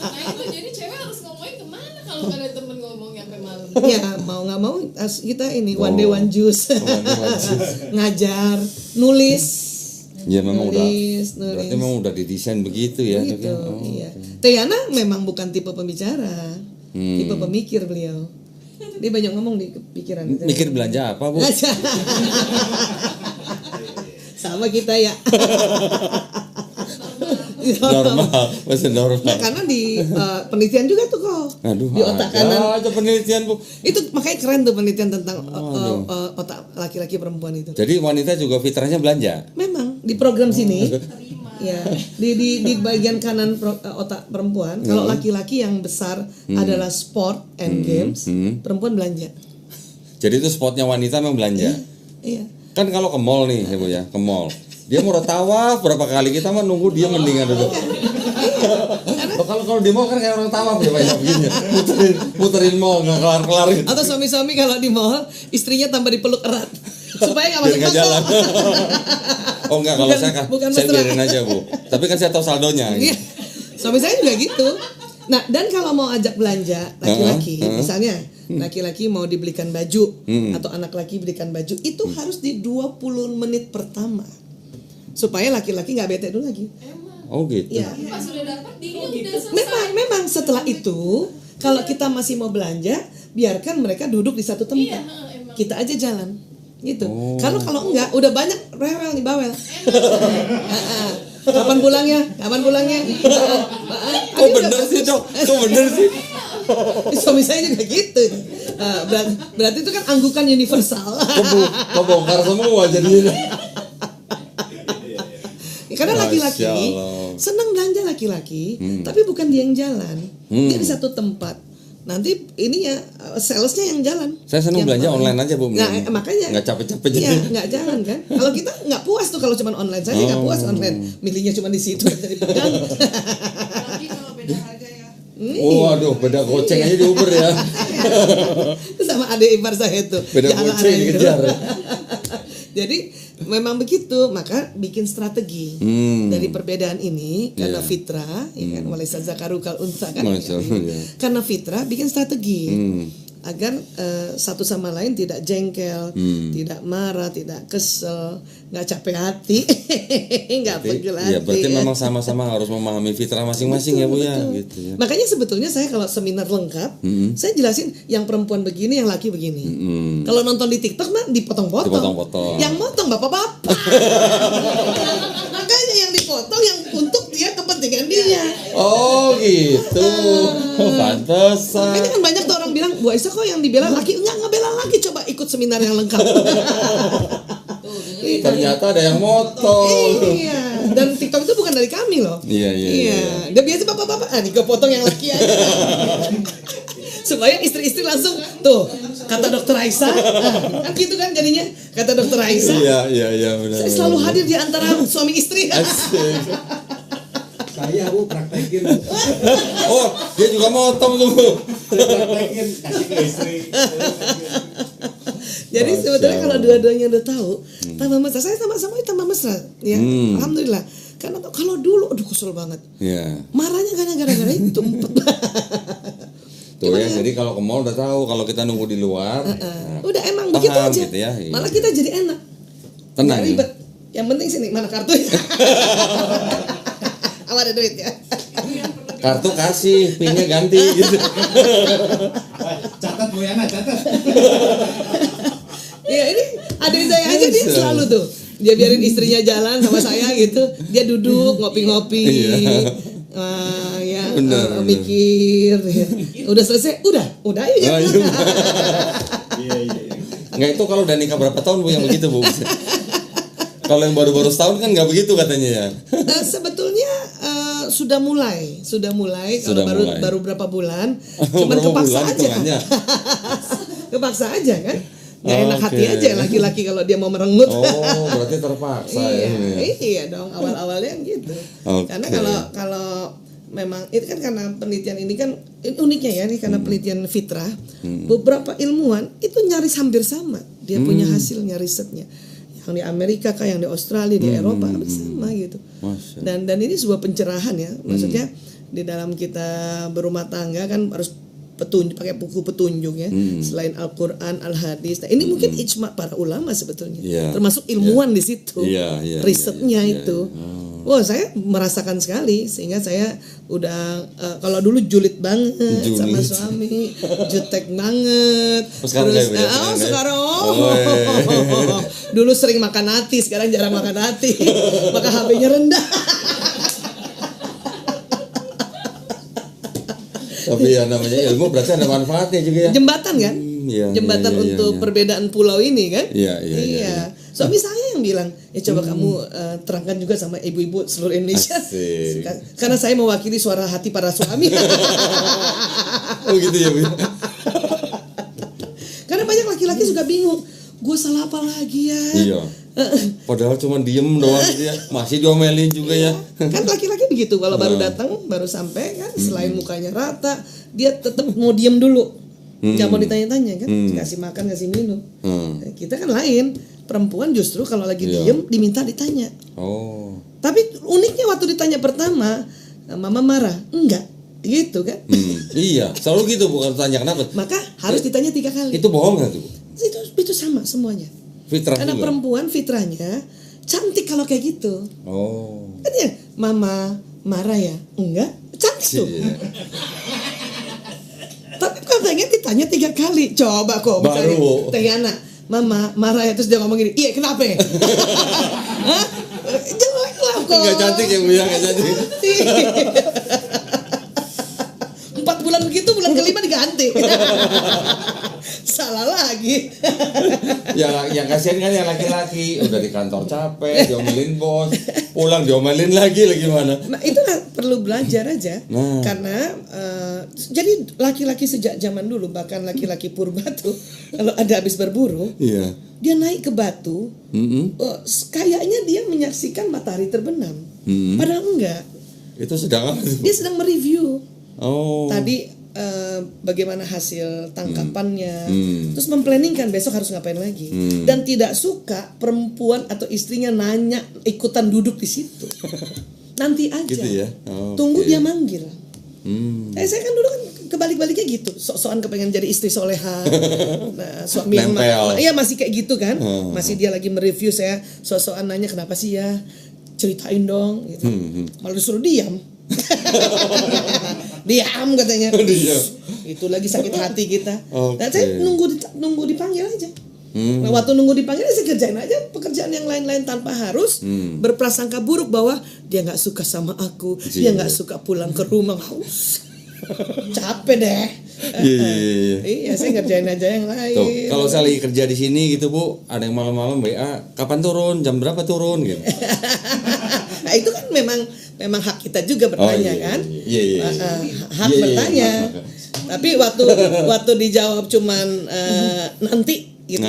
Nah itu jadi cewek harus ngomongin kemana kalau nggak ada temen ngomong sampai malam? Ya mau nggak mau kita ini one day one juice. Ngajar, nulis. Ya memang nulis. Berarti memang udah didesain begitu ya. Gitu, iya. Tiana memang bukan tipe pembicara, tipe pemikir beliau. Dia banyak ngomong di pikiran. Mikir belanja apa Bu? Sama kita ya. Normal, masih normal. Nah, karena di penelitian juga tuh kok. Di otak kanan. Ada penelitian Bu. Itu makanya keren tuh penelitian tentang otak laki-laki perempuan itu. Jadi wanita juga fitrahnya belanja. Memang di program sini. Ya, di bagian kanan otak perempuan, kalau laki-laki yang besar adalah sport and games, perempuan belanja. Jadi itu spotnya wanita memang belanja. Iya. Kan kalau ke mall nih, ya Bu ya, ke mall. Dia mau tawaf berapa kali, kita mah nunggu dia mendingan dulu. Kalau di mall kan kayak orang tawaf ya banyak begini. Muterin mall nggak kelar-kelar gitu. Atau suami-suami kalau di mall, istrinya tambah dipeluk erat supaya nggak masuk jalan. Oh enggak, kalau saya biarin aja Bu. Tapi kan saya tahu saldonya. Iya. Suami saya juga gitu. Nah, dan kalau mau ajak belanja laki-laki, misalnya laki-laki mau dibelikan baju atau anak laki belikan baju, itu harus di 20 menit pertama. Supaya laki-laki nggak bete dulu lagi. Oh gitu. Ya. Pas sudah dapat dia udah selesai. Memang setelah itu kalau kita masih mau belanja, biarkan mereka duduk di satu tempat. Iya, kita aja jalan. Gitu. Karena kalau enggak udah banyak rewel nih bawel. Kapan pulangnya? Kok bener sih Dok? Kok bener sih? Suami saya juga gitu. Berarti itu kan anggukan universal. Kebongkar semua jadinya. Karena laki-laki senang belanja laki-laki, tapi bukan dia yang jalan. Dia di satu tempat. Nanti ininya salesnya yang jalan. Saya senang belanja online aja Bu. Nah, makanya nggak capek-capek jadi. Iya, nggak jalan kan. Kalau kita nggak puas tuh kalau cuma online. Saya nggak puas online. Milihnya cuma di situ jadi pegang. Apalagi kalau beda harga ya. Waduh, beda goceng aja di Uber ya. Itu sama adik ipar saya tuh. Beda Jalan goceng gitu. dikejar. Jadi memang begitu, maka bikin strategi dari perbedaan ini karena fitrah, ya kan, walaysa dzakaru kal unsa kan. Masya Allah, ya. Karena fitrah bikin strategi agar satu sama lain tidak jengkel, tidak marah, tidak kesel, nggak capek hati, nggak pegel hati. Ya berarti memang sama-sama harus memahami fitrah masing-masing ya Bu ya. Gitu ya. Makanya sebetulnya saya kalau seminar lengkap, saya jelasin yang perempuan begini, yang laki begini. Kalau nonton di TikTok mah dipotong-potong. Dipotong-potong. Yang motong bapak-bapak. Makanya yang dipotong yang untuk dia kepentingan dia. Oh gitu. Pantesan. Makanya kan banyak tuh orang bilang, Bu Aisyah kok yang dibela laki? Enggak ngebela laki, coba ikut seminar yang lengkap. Ternyata ada yang motong. Iya. Dan TikTok itu bukan dari kami loh. Iya. Dia biasa bapak-bapak, nih gue potong yang laki aja. Supaya istri-istri langsung tuh kata dokter Aisyah, kan gitu kan jadinya kata dokter Aisyah. Iya benar. Saya selalu hadir di antara suami istri. Asik. Saya Bu praktekin. Oh, dia juga motong tuh Bu. Praktekin kasih ke istri. Jadi sebetulnya kalau dua-duanya udah tahu, tambah mesra. Saya sama-sama tambah mesra, ya. Alhamdulillah. Karena kalau dulu, aduh kesel banget. Iya. Marahnya gara-gara itu. Tuh ya, jadi kalau ke mall udah tahu kalau kita nunggu di luar. Udah emang paham begitu aja. Gitu ya, iya. Malah kita jadi enak. Tenang. Nggak ribet. Yang penting sini mana kartunya. Awal ada duit ya. Kartu kasih, pinnya ganti gitu. Catat Bu Yana, catat. Iya ini adik saya aja dia selalu tuh. Dia biarin istrinya jalan sama saya gitu. Dia duduk ngopi-ngopi. Ya Bener. mikir ya. Udah selesai, udah ayo jalan. Iya. Nggak, itu kalau udah nikah berapa tahun Bu yang begitu Bu? Kalau yang baru-baru setahun kan nggak begitu katanya ya. Sebetulnya sudah mulai kalau baru berapa bulan, cuman Berapa kepaksa bulan aja. hitungannya? Kepaksa aja kan. Nggak enak Oke. hati aja laki-laki kalau dia mau merengut. Oh, berarti terpaksa ya. Iya dong, awal-awalnya gitu. Oke. Karena kalau memang itu kan karena penelitian ini kan uniknya ya nih karena penelitian fitrah, beberapa ilmuwan itu nyaris hampir sama dia punya hasilnya risetnya. Yang di Amerika kah, yang di Australia, di Eropa sama gitu. Masya. Dan ini sebuah pencerahan ya, maksudnya di dalam kita berumah tangga kan harus petunjuk, pakai buku petunjuk ya, selain Al-Quran, Al-Hadis. Nah ini mungkin ijma para ulama sebetulnya, termasuk ilmuwan di situ, risetnya itu. Wah saya merasakan sekali, sehingga saya udah kalau dulu julid banget sama suami, jutek banget. Sekarang dulu sering makan hati, sekarang jarang makan hati, maka HP-nya rendah. Tapi ya namanya ilmu berarti ada manfaatnya juga ya. Jembatan kan? Jembatan untuk iya. perbedaan pulau ini kan? Iya. Suami saya yang bilang, ya coba kamu terangkan juga sama ibu-ibu seluruh Indonesia. Asik. Karena saya mewakili suara hati para suami. Oh gitu ya Bu. Karena banyak laki-laki suka bingung, gue salah apa lagi ya? Iya. Padahal cuma diem doang gitu ya. Masih diomelin juga ya. Kan laki-laki begitu, kalau baru datang, baru sampai kan, selain mukanya rata, dia tetap mau diem dulu. Nggak mau ditanya-tanya kan, kasih makan, kasih minum. Nah, kita kan lain, perempuan justru kalau lagi diem diminta ditanya. Oh. Tapi uniknya waktu ditanya pertama, mama marah, enggak, gitu kan? Iya, selalu gitu bukan tanya kenapa. Maka harus ditanya 3 kali. Itu bohong nggak tuh? Itu sama semuanya. Fitrah Karena juga. perempuan fitrahnya cantik kalau kayak gitu. Oh. Kan ya, mama marah ya? Enggak, cantik tuh. Iya. Tapi katanya ditanya 3 kali. Coba kok Baru. Teh Yana, mama marah ya, terus dia ngomong gini, iya kenapa ya? Hah? Jelek lah kok. Nggak cantik ya Bu ya, nggak cantik. 4 bulan begitu, bulan kelima diganti. Salah lagi. yang kasihan kan yang laki-laki udah di kantor capek, diomelin bos, pulang diomelin lagi gimana? Nah itu perlu belajar aja, karena jadi laki-laki sejak zaman dulu, bahkan laki-laki purba tuh kalau ada habis berburu, dia naik ke batu, kayaknya dia menyaksikan matahari terbenam, padahal enggak. Itu sedang apa? Dia sedang mereview. Tadi bagaimana hasil tangkapannya, terus memplanningkan besok harus ngapain lagi, dan tidak suka perempuan atau istrinya nanya ikutan duduk di situ. Nanti aja, gitu ya? tunggu dia manggil. Saya kan dulu kan kebalik-baliknya gitu, sok-sokan kepengen jadi istri soleha. Nah, suami yang masih kayak gitu kan, masih dia lagi mereview, saya sok-sokan nanya kenapa sih ya, ceritain dong, gitu. Malah disuruh diam. Diam katanya. Itu lagi sakit hati kita. Nah, saya nunggu dipanggil aja. Nah, waktu nunggu dipanggil saya kerjain aja pekerjaan yang lain-lain tanpa harus berprasangka buruk bahwa dia nggak suka sama aku, dia nggak suka pulang ke rumah. Capek deh. Iya, saya ngerjain aja yang lain. Tuh, kalau saya lagi kerja di sini gitu Bu, ada yang malam-malam WA, kapan turun, jam berapa turun gitu. Nah itu kan memang hak kita juga bertanya kan. Hak bertanya. Tapi waktu dijawab cuman nanti gitu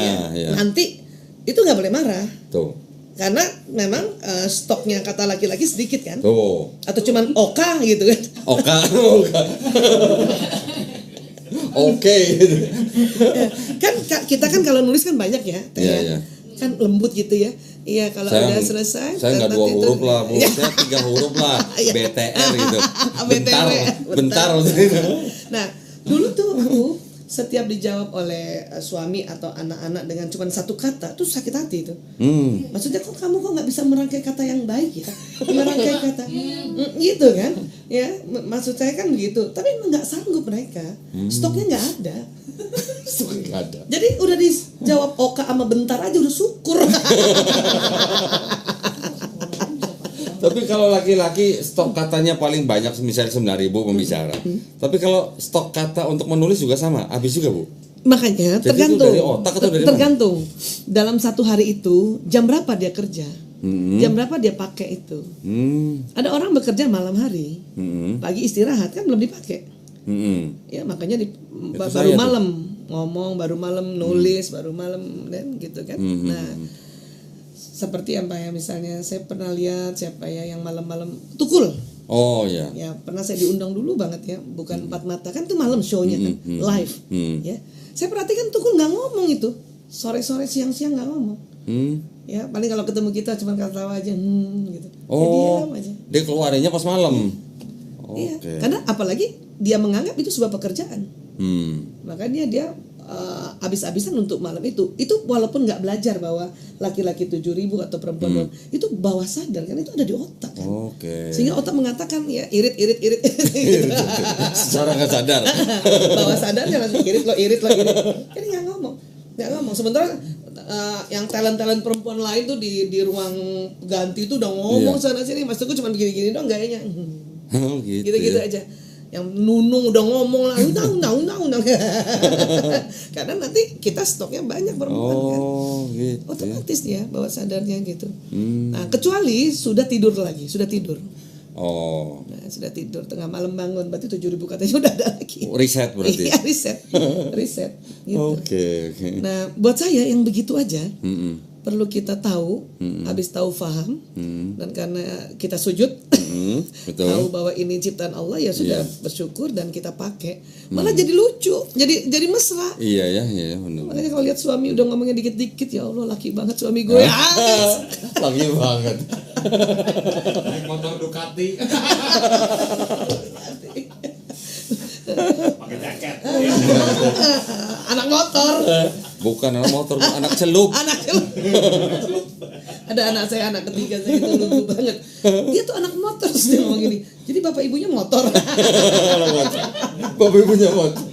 nanti itu nggak boleh marah. Tuh. Karena memang stoknya kata laki-laki sedikit kan. Tuh. Atau cuman oka gitu kan. Oka. Oke. Kan kita kan kalau nulis kan banyak ya. Kan lembut gitu ya. Iya, kalau udah selesai. Saya nggak 2 huruf lah, Bu. Saya 3 huruf lah. BTR gitu. Bentar. Nah, dulu tuh aku setiap dijawab oleh suami atau anak-anak dengan cuma satu kata, tuh sakit hati itu. Maksudnya kamu nggak bisa merangkai kata yang baik ya? Merangkai kata, gitu kan? Ya, maksud saya kan begitu. Tapi nggak sanggup mereka. Stoknya nggak ada. Jadi udah dijawab oka sama bentar aja udah syukur. Tapi kalau laki-laki stok katanya paling banyak misalnya 9.000 pembicara. Tapi kalau stok kata untuk menulis juga sama, habis juga Bu. Makanya jadi tergantung. Dari otak atau dari tergantung. Mana? Dalam satu hari itu jam berapa dia kerja, jam berapa dia pakai itu. Ada orang bekerja malam hari, pagi istirahat kan belum dipakai. Ya makanya baru malam ngomong, baru malam nulis, baru malam dan gitu kan. Nah. Seperti apa ya, misalnya saya pernah lihat siapa ya yang malam-malam Tukul. Oh ya. Ya pernah saya diundang dulu banget ya, bukan Empat Mata kan itu malam show-nya kan, live. Ya, saya perhatikan Tukul nggak ngomong itu, sore-sore siang-siang nggak ngomong. Ya paling kalau ketemu kita cuma ketawa aja, gitu. Oh. Dia diam aja. Dia keluarinnya pas malam. Iya, karena apalagi dia menganggap itu sebuah pekerjaan. Makanya dia habis-habisan untuk malam itu walaupun nggak belajar bahwa laki-laki 7.000 atau perempuan itu bawah sadar kan, itu ada di otak kan. Sehingga otak mengatakan ya irit secara nggak sadar. Bawah sadarnya langsung irit lo jadi nggak ngomong sementara yang talent perempuan lain tuh di ruang ganti tuh udah ngomong sana sini, maksudku cuma begini-gini dong gayanya. Gitu aja. Yang Nunung udah ngomong lah, undang. Karena nanti kita stoknya banyak perempuan kan. Gitu. Otomatis dia bawa sadarnya gitu. Nah, kecuali sudah tidur. Oh. Nah, sudah tidur tengah malam bangun, berarti 7.000 katanya udah ada lagi. Riset berarti. Iya, riset. Gitu. Oke. Nah, buat saya yang begitu aja. Perlu kita tahu, habis tahu faham, dan karena kita sujud, tahu bahwa ini ciptaan Allah ya sudah bersyukur dan kita pakai, malah jadi lucu, jadi mesra. Iya benar. Makanya kalau lihat suami udah ngomongnya dikit-dikit, ya Allah laki banget suami gue. Laki banget. Naik motor Ducati. Pakai jaket. Anak motor. Bukan anak motor, anak celup. Ada anak saya, anak ketiga saya itu lucu banget. Dia tuh anak motor, dia ngomong gini. Jadi bapak ibunya motor. Bapak ibunya motor.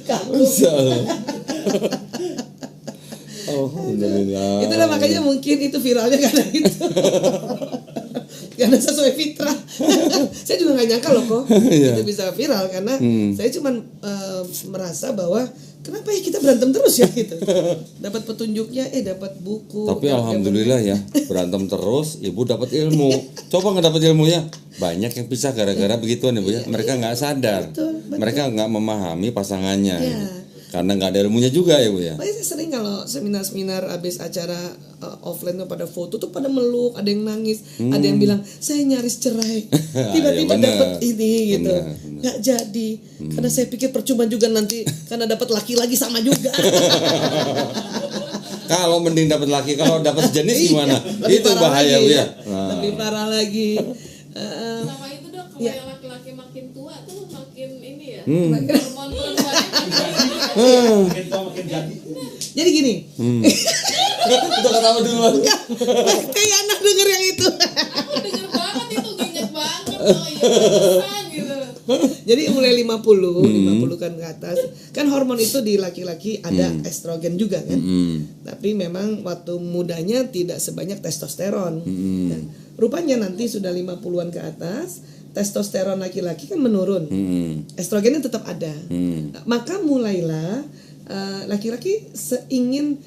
Kamu. Alhamdulillah. Itulah makanya mungkin itu viralnya karena itu. karena sesuai fitrah. Saya juga nggak nyangka loh kok Iya. itu bisa viral karena saya cuman merasa bahwa kenapa ya kita berantem terus ya gitu. Dapat petunjuknya, dapat buku. Tapi alhamdulillah ya, berantem terus, ibu dapat ilmu. Coba nggak dapat ilmunya, banyak yang pisah gara-gara begituan ibu ya. Mereka nggak sadar, Betul. mereka nggak memahami pasangannya, Iya. gitu. Karena nggak ada ilmunya juga ya bu ya. Makanya saya sering kalau seminar-seminar habis acara offline tuh pada foto tuh pada meluk, ada yang nangis, ada yang bilang saya nyaris cerai, tiba-tiba Ya, benar. dapat ini gitu, Benar, benar. nggak jadi, karena saya pikir percuma juga nanti karena dapat laki lagi sama juga. Kalau mending dapat laki, kalau dapat sejenis gimana? Lebih Itu parah bahaya lagi, bu ya. Nah. lebih parah lagi. Sama itu dok, kalau Ya. yang laki-laki makin tua tuh makin ini ya, Hmm. hormon perempuannya makin Makin tua makin jadi. Jadi gini, Udah ketawa duluan. kayak anak denger yang itu. aku denger banget itu gengget banget, oh iya pesan gitu. Jadi mulai 50 kan ke atas. Kan hormon itu di laki-laki ada estrogen juga kan. Tapi memang waktu mudanya tidak sebanyak testosteron. Nah, rupanya nanti sudah 50-an ke atas, testosteron laki-laki kan menurun. Estrogennya tetap ada. Nah, maka mulailah laki-laki seingin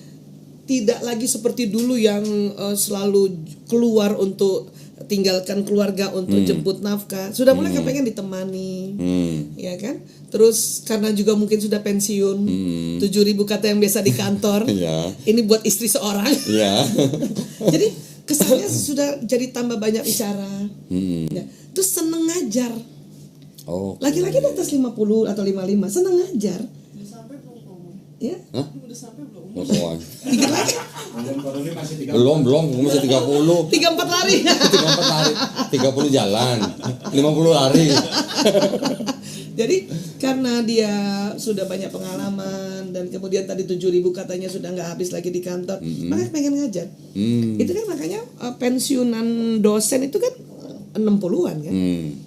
tidak lagi seperti dulu yang selalu keluar untuk tinggalkan keluarga untuk jemput nafkah. Sudah mulai kepengen ditemani, ya kan? Terus karena juga mungkin sudah pensiun, 7.000 kata yang biasa di kantor, Iya. ini buat istri seorang. Ya. Jadi kesannya sudah jadi tambah banyak bicara. Ya. Terus seneng ngajar. Oh. Laki-laki di atas 50 atau 55 seneng ngajar. Udah sampai belum kamu? Ya, Hah? Udah sampai belum? dikit lagi. Koroni masih 3. Belum, gue masih 30. 3-4 lari. 34 lari, 30 jalan, 50 lari. Jadi karena dia sudah banyak pengalaman dan kemudian tadi 7.000 katanya sudah nggak habis lagi di kantor, makanya pengen ngajar. Itu kan makanya pensiunan dosen itu kan 60-an kan.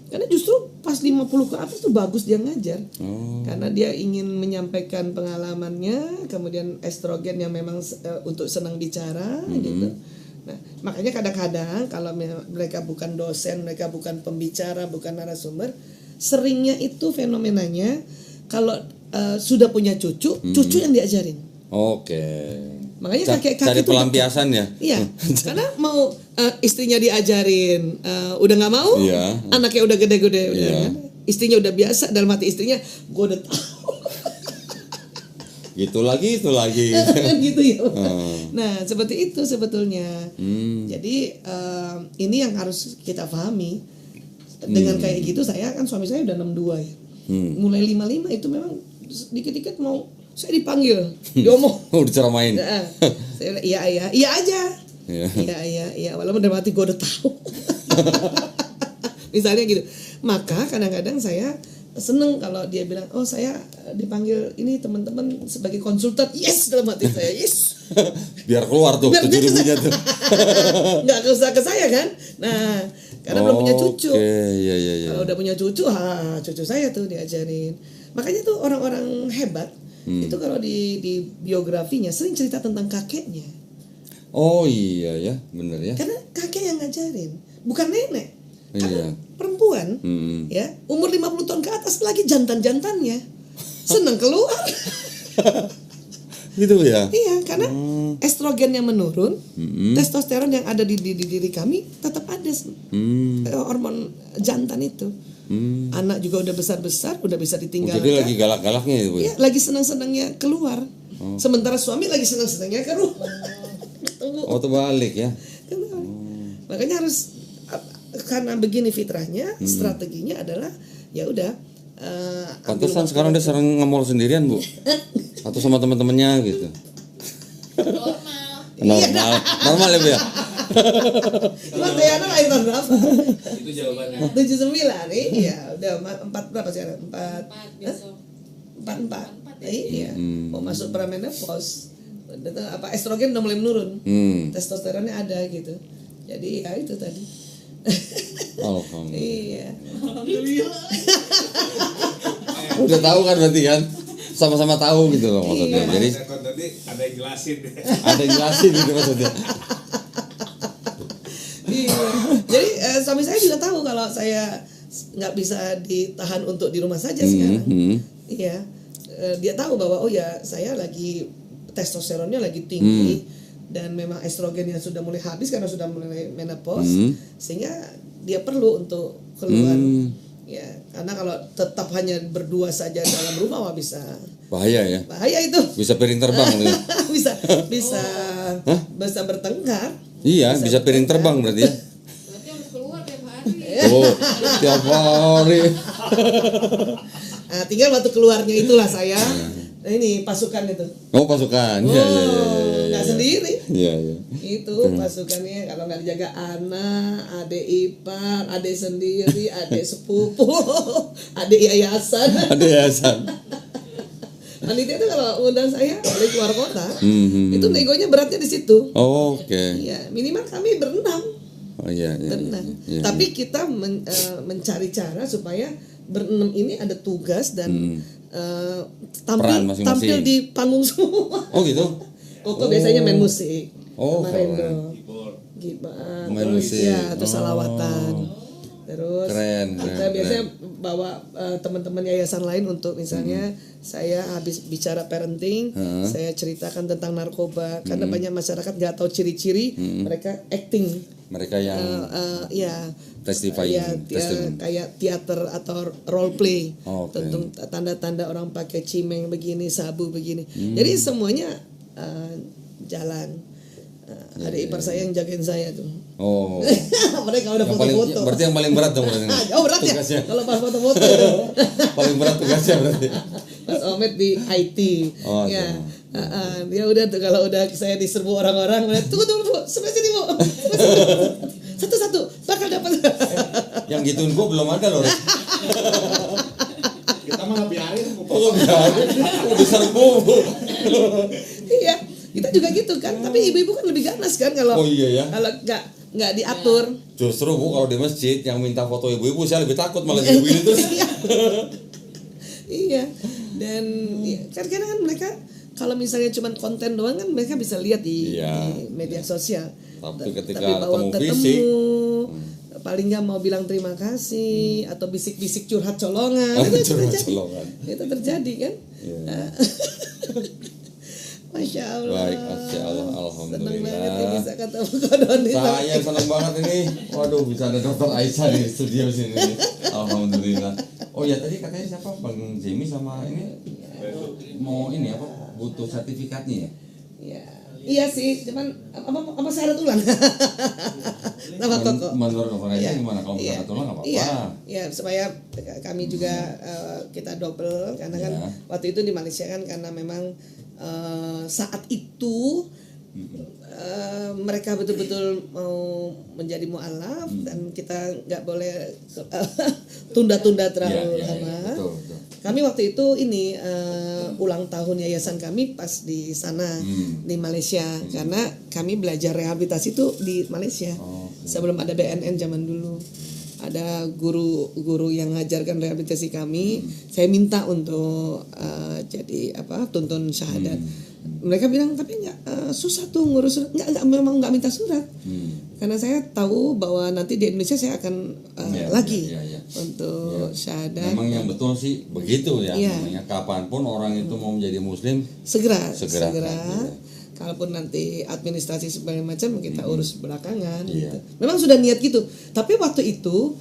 Karena justru pas 50 ke atas tuh bagus dia ngajar. Karena dia ingin menyampaikan pengalamannya, kemudian estrogen yang memang untuk senang bicara gitu. Nah, makanya kadang-kadang kalau mereka bukan dosen, mereka bukan pembicara, bukan narasumber, seringnya itu fenomenanya kalau sudah punya cucu, cucu yang diajarin. Oke. Makanya kakek-kakek Cari itu pelampiasan ya. Iya, karena mau istrinya diajarin, udah nggak mau, Iya. anaknya udah gede-gede, udah Iya. kan? Istrinya udah biasa, dalam hati istrinya, gue udah tahu. Gitu lagi, itu lagi. Gitu ya. Nah, seperti itu sebetulnya. Jadi ini yang harus kita pahami. Dengan kayak gitu, saya kan suami saya udah 62 ya. Mulai 55 itu memang dikit-dikit mau saya dipanggil, diomong. Oh, diceramain. Saya bilang, iya aja. Iya, walaupun dalam hati gue udah tahu. Misalnya gitu. Maka kadang-kadang saya seneng kalau dia bilang, oh saya dipanggil ini teman-teman sebagai konsultan. Yes, dalam hati saya, yes. Biar keluar tuh Biar dia 7.000-nya tuh. Nggak usah ke saya kan. Nah, karena belum punya cucu. Iya. Kalau udah punya cucu, cucu saya tuh diajarin. Makanya tuh orang-orang hebat itu kalau di biografinya sering cerita tentang kakeknya. Oh iya ya, bener ya. Karena kakek yang ngajarin, bukan nenek. Iya. Karena perempuan ya, umur 50 tahun ke atas lagi jantan-jantannya. Seneng keluar. Gitu ya. Iya, karena estrogennya menurun, testosteron yang ada di diri kami tetap ada. Hormon jantan itu. Anak juga udah besar-besar, udah bisa ditinggalkan. Jadi lagi galak-galaknya itu ya. Iya, lagi senang-senangnya keluar. Sementara suami lagi senang-senangnya ke rumah. Oh, terbalik ya. Makanya harus karena begini fitrahnya, strateginya adalah ya udah. Pantesan sekarang dia sering nge-mall sendirian, Bu. Atau sama teman-temannya gitu. Normal ya, Bu ya. Mas Diana lahir tahun berapa? Itu jawabannya. 79 iya, udah 4 berapa sih? 4 besok 44. Iya. Mau masuk premenopause. Apa estrogen udah mulai menurun. Testosteronnya ada gitu. Jadi ya itu tadi. Alhamdulillah. Iya. Udah tahu kan berarti kan? Sama-sama tahu gitu loh maksudnya. Jadi Tadi ada yang jelasin. ada yang jelasin gitu maksudnya. Iya. Jadi suami saya juga tahu kalau saya nggak bisa ditahan untuk di rumah saja sekarang. Iya, dia tahu bahwa oh ya saya lagi testosteronnya lagi tinggi dan memang estrogennya sudah mulai habis karena sudah mulai menopause, sehingga dia perlu untuk keluar. Ya, karena kalau tetap hanya berdua saja dalam rumah bisa bahaya ya. Bahaya itu. Bisa piring terbang ya. bisa bertengkar. Iya, bisa piring terbang berarti ya. Berarti harus keluar tiap hari. Oh, tiap hari. Nah, tinggal waktu keluarnya itulah saya. Nah, ini pasukan itu. Oh, pasukan. Iya, iya, iya. Nggak sendiri. Iya, iya. Itu pasukannya kalau nggak dijaga anak, adik ipar, adik sendiri, adik sepupu, adik yayasan. Ada yayasan. Panitia itu kalau undang saya dari keluar kota, itu negonya beratnya di situ. Oh, oke. Iya, minimal kami berenam. Oh iya, iya. Berenam. Iya, Tapi kita mencari cara supaya berenam ini ada tugas dan Peran masing-masing. tampil di panggung semua. Oh gitu. Koko biasanya main musik. Oh, sama keren. Rendo. Gibar. Main Terus musik. ya, terus salawatan. Terus Keren, kita keren, biasanya bawa teman-teman yayasan lain untuk misalnya saya habis bicara parenting, saya ceritakan tentang narkoba karena banyak masyarakat nggak tahu ciri-ciri, mereka acting. Mereka yang Ya testifying, ya, testimony. kayak teater atau role play, Oh, oke. tentang tanda-tanda orang pakai cimeng begini, sabu begini. Jadi semuanya jalan. Ada ipar saya yang jagain saya tuh. Oh. Mereka udah Yang paling, foto-foto. berarti yang paling berat dong berarti. Oh berat ya? Tugasnya. Kalau pas foto-foto. Paling berat tugasnya berarti. Mas Omet di IT. Oh, Ya. sama. Dia udah tuh kalau udah saya diserbu orang-orang, tunggu Bu, sebelah sini Bu. Satu-satu bakal dapat. Yang gituin gua belum ada loh. Kita mah nggak biarin. Oh, biarin. Udah serbu. Iya, kita juga gitu kan. Tapi ibu-ibu kan lebih ganas kan kalau Oh, iya ya. kalau nggak diatur. Justru Bu kalau di masjid yang minta foto ibu-ibu saya lebih takut malah ibu itu. Iya. Dan ya, kadang-kadang kan mereka kalau misalnya cuma konten doang kan mereka bisa lihat di media sosial. Tapi ketika bawa ketemu fisik, paling nggak mau bilang terima kasih atau bisik-bisik curhat colongan, itu curhat terjadi. colongan. Itu terjadi kan? Masya Allah. Baik, Masya Allah, Senang banget ya alhamdulillah. bisa ketemu Kak Doni. Saya senang banget ini. Waduh, bisa ada Dokter Aisyah di studio sini. Alhamdulillah. Oh ya tadi katanya siapa Bang Jimmy sama ini mau ini apa butuh sertifikatnya ya? Ya. Iya sih, cuman apa syarat ulang? Nama Koko. Menurut Dokter Aisyah Iya. gimana kalau Iya. syarat ulang nggak apa-apa? Iya, iya supaya kami juga kita double karena kan waktu itu di Malaysia kan karena memang saat itu mereka betul-betul mau menjadi mu'alaf dan kita nggak boleh tunda-tunda terlalu lama. Betul, betul. Kami waktu itu ini ulang tahun yayasan kami pas di sana di Malaysia karena kami belajar rehabilitasi itu di Malaysia sebelum ada BNN zaman dulu. Ada guru-guru yang ngajarkan rehabilitasi kami. Saya minta untuk jadi tuntun syahadat. Mereka bilang tapi nggak susah tuh ngurus surat. Memang nggak minta surat. Karena saya tahu bahwa nanti di Indonesia saya akan lagi untuk syahadat. Memang yang betul sih begitu ya. Iya. Namanya kapanpun orang itu mau menjadi Muslim segera. Iya. Kalaupun nanti administrasi segala macam kita urus belakangan gitu. Memang sudah niat gitu. Tapi waktu itu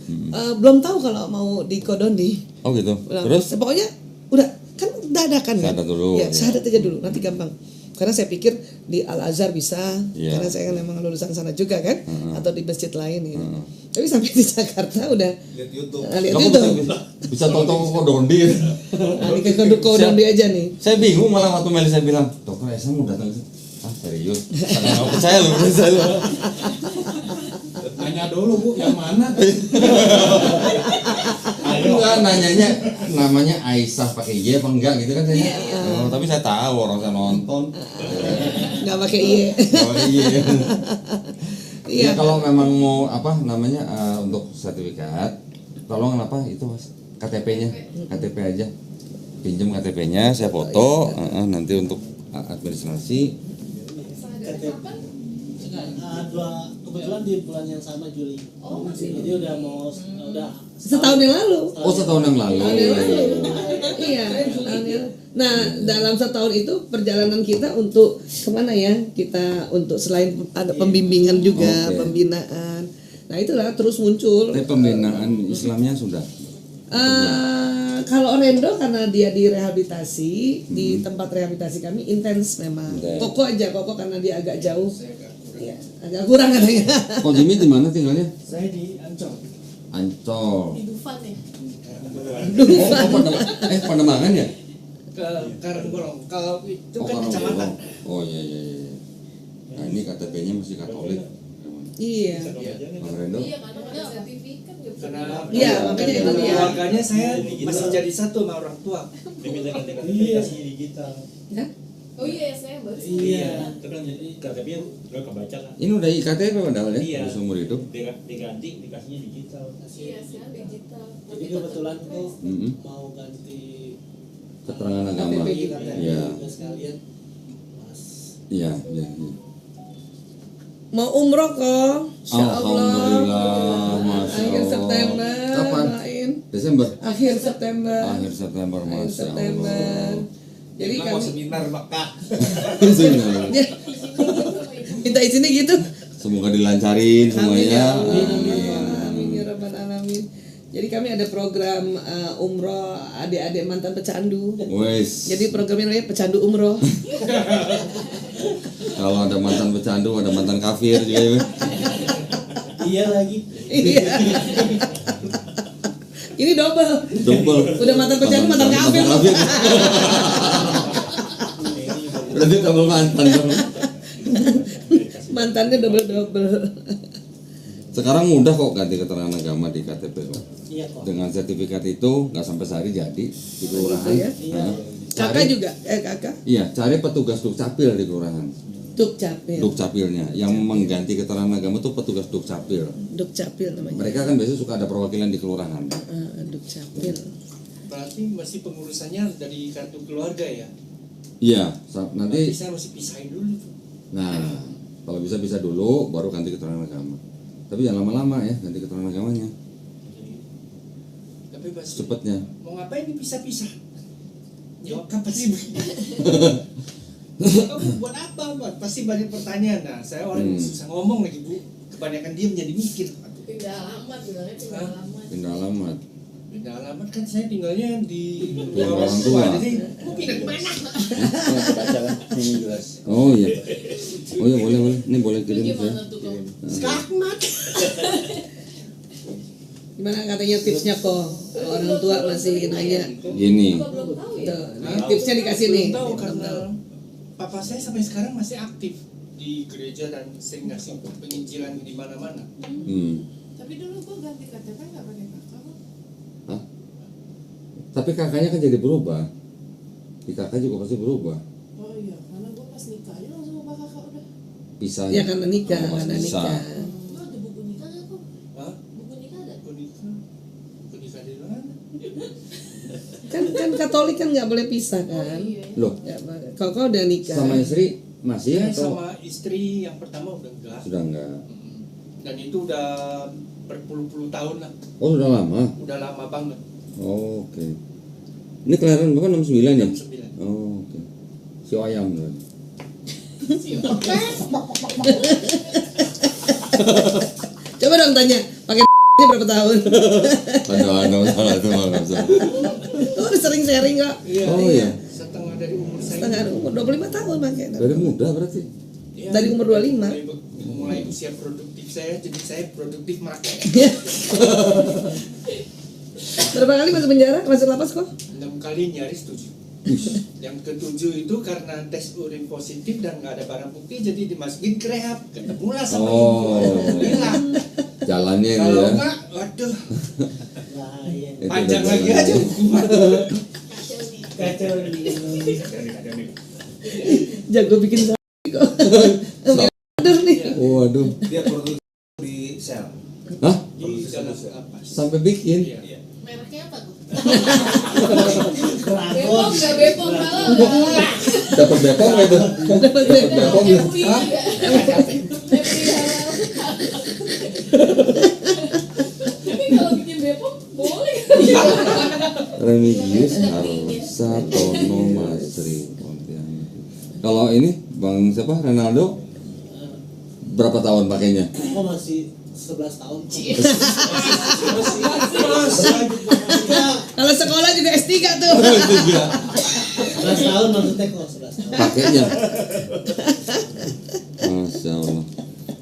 belum tahu kalau mau di Kodondi. Oh gitu. Terus Pokoknya udah kan dadakan kan. Syahadat dulu, Ya, syahadat aja dulu nanti gampang. Karena saya pikir di Al Azhar bisa, karena saya kan memang lulusan sana juga kan, atau di masjid lain gitu. Tapi sampai di Jakarta udah Lihat YouTube. lihat kamu YouTube. bisa tonton Kodondi. Nah, ini ke Kodondi aja nih. Saya bingung malah waktu Meli saya bilang, Dokter Esa mau datang ke sini. Ah serius? Karena nggak percaya loh, saya loh. Tanya dulu Bu, yang mana? Enggak, nanyanya namanya Aisyah pakai Y apa enggak gitu kan saya. Oh, tapi saya tahu orang saya nonton. Nggak pakai iye. Oh iya. Iya. Ya kalau memang mau untuk sertifikat, tolong itu Mas KTP-nya, KTP aja. Pinjam KTP-nya, saya foto, nanti untuk administrasi. Syahadatnya kapan? kebetulan di bulan yang sama Juli. Oh, masih. Jadi udah mau udah Setahun yang lalu. Oh, setahun yang lalu. Tahun yang lalu. Iya, tahun yang. Nah, dalam setahun itu perjalanan kita untuk kemana ya? Kita untuk selain ada pembimbingan juga, Oke. pembinaan. Nah, itulah terus muncul. Tapi pembinaan Islamnya sudah. Kalau Orendo karena dia direhabilitasi di tempat rehabilitasi kami intens memang. Intens. Koko aja, Koko karena dia agak jauh. Iya, agak kurang katanya. Kok Jimmy di mana tinggalnya? saya di Ancol. Ancol. Di Dufan ya. Pademangan ya? Ke Karangbolong. Kalau itu Oh, kan kecamatan. Oh iya iya iya. Nah, ini KTP-nya masih Katolik. Iya. Bang Rendo. Iya karena ada sertifikat juga. Karena Iya, makanya itu dia. keluarganya saya masih jadi satu sama orang tua. Iya. digital. Ya? Oh iya saya baru. Iya. Itu kan jadi KTP udah kebaca kan. Ini udah IKTP padahal ya, Iya. seumur hidup. Diganti dikasihnya digital. Iya sekarang digital. Jadi kebetulan tuh Mm-mm. mau ganti Keterangan agama. KTP KTP Iya. juga sekalian. Mas. Iya, iya, iya. Mau umroh kok. Insya Alhamdulillah, Masya Akhir Allah. September. Kapan? doain. Desember. Akhir September. Akhir September, Akhir Masya September. Allah. Jadi Kita mau kami seminar Mekah. Ya. Minta izinnya gitu. Semoga dilancarin semuanya. Amin, Amin. amin ya rabbal alamin. Jadi kami ada program umroh adik-adik mantan pecandu. Wes. Jadi programnya namanya pecandu umroh. Kalau ada mantan pecandu, ada mantan kafir juga ya. Iya lagi. Iya. Ini double. Double. Udah mantan pecandu, mantan kafir. Berarti double mantan dong. Mantannya double. Sekarang mudah kok ganti keterangan agama di KTP kok. Iya kok. Dengan sertifikat itu nggak sampai sehari jadi di kelurahan. ya? Nah, Kakak cari- juga, kakak Iya, cari petugas Dukcapil di kelurahan. Dukcapil. Dukcapilnya yang mengganti keterangan agama itu petugas Dukcapil. Dukcapil namanya. Mereka kan biasanya suka ada perwakilan di kelurahan. Dukcapil. Berarti masih pengurusannya dari kartu keluarga ya? Iya, Nanti nanti saya masih pisahin dulu tuh. nah kalau bisa dulu baru ganti keterangan agama. Tapi jangan lama-lama ya ganti keterangan agamanya. Tapi masih Cepetnya. mau ngapain dipisah-pisah? Jawab kapan sih? Kamu buat apa? Buat pasti banyak pertanyaan. Nah, saya orang yang susah ngomong lagi bu. Kebanyakan dia menjadi mikir. Pindah alamat bilangnya pindah Hah? alamat. Pindah alamat. Pindah alamat kan saya tinggalnya di Rumah orang tua. Jadi mau pindah kemana? Baca kan ini jelas. Oh iya. Oh iya boleh. Ini boleh Itu kirim gimana saya. tuh kok? Skakmat. Gimana katanya tipsnya kok? Orang tua masih nanya. Gini. Gua belum tahu ya. Tuh, nih, tipsnya dikasih nih. Belum tahu Belum karena tahu. papa saya sampai sekarang masih aktif di gereja dan sering ngasih penginjilan di mana-mana. Tapi dulu gua ganti KTP nggak pakai kakak kok. Hah? Tapi kakaknya kan jadi berubah. Di kakak juga pasti berubah. Oh iya, karena gua pas nikah aja langsung sama kakak udah. Pisah. Ya karena nikah, Oh, pas karena pisah. nikah. Oh, ada buku nikah nggak kok? Hah? Buku nikah ada? Kunikah di mana? Kan Katolik kan nggak boleh pisah kan? Iya. Loh, Ya, kalau kau udah nikah. sama istri masih Saya atau sama istri yang pertama udah enggak. sudah enggak? Dan itu udah berpuluh-puluh tahun lah. Oh, sudah lama. Udah lama banget. Oh, oke. Ini kelahiran Bapak 69 ya? 69. Oh, oke. Si ayam berarti. Coba dong tanya, pakai ini berapa tahun? Ada salah itu malah salah. Lu udah sering sharing kok. Oh iya. Setengah dari umur saya. Setengah umur 25 tahun pakai. Dari muda berarti. Ya, Dari umur 25. mulai usia produktif saya, jadi saya produktif makai. Berapa kali masuk penjara? Masuk lapas kok? 6 kali nyaris 7. Yang ketujuh itu karena tes urin positif dan nggak ada barang bukti, jadi dimasukin ke rehab. Ketemulah sama Oh. ibu. Hilang. Jalannya ini Kalau ya. enggak, waduh, Itu panjang udah lagi jalannya. aja hukuman. Kacau nih. Jago bikin sapi kok. Bener nih. Waduh. Dia produksi di sel. Hah? Di dalam lapas. Sampai bikin? Iya. Mereknya apa tuh? Dragon. Bepom nggak Bepom halal nggak? Dapat Bepom nggak itu? Dapat Bepom ya? MUI nggak? MUI halal. Remigius Harsa Tono Masri. Kalau ini Bang siapa? Ronaldo berapa tahun pakainya? Oh masih 11 tahun. Kalau sekolah juga S3 tuh. 11 tahun maksudnya kok 11 tahun. Pakainya. Masya Allah.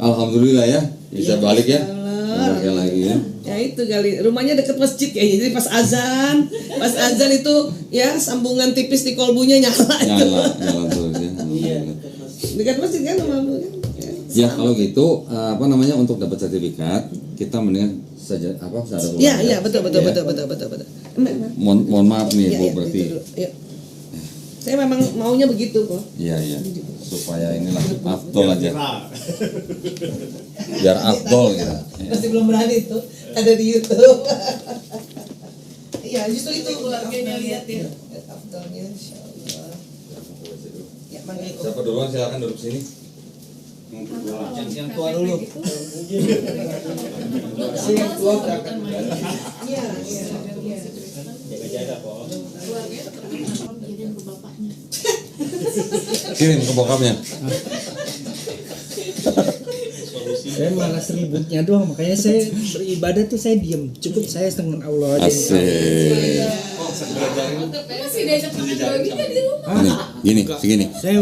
Alhamdulillah ya bisa balik ya. Pakai lagi ya. Ya itu kali rumahnya deket masjid kayaknya. Jadi pas azan itu ya sambungan tipis di kolbunya nyala itu. Nyala terus ya. Iya. Dekat masjid kan rumahmu kan. Ya kalau gitu untuk dapat sertifikat kita mendingan saja sadar. Iya betul. Mohon maaf nih Bu Ya, berarti. itu dulu. Yuk. Saya memang maunya begitu kok. Iya supaya inilah afdol aja. Biar afdol gitu. Masih belum berani itu ada di YouTube. Iya justru itu keluarganya lihat ya. Afdolnya insyaallah. Ya manggil Siapa duluan silakan duduk sini. Yang tua dulu. Yang tua berangkat. Iya. Jaga-jaga kok. Keluarganya tetap kirim ke bapaknya. Kirim ke bokapnya. Saya malas ributnya doang, makanya saya beribadah tuh saya diem. Cukup saya dengan Allah aja. Asik. Masih diajak makan babi kan di rumah. Gini, segini. Saya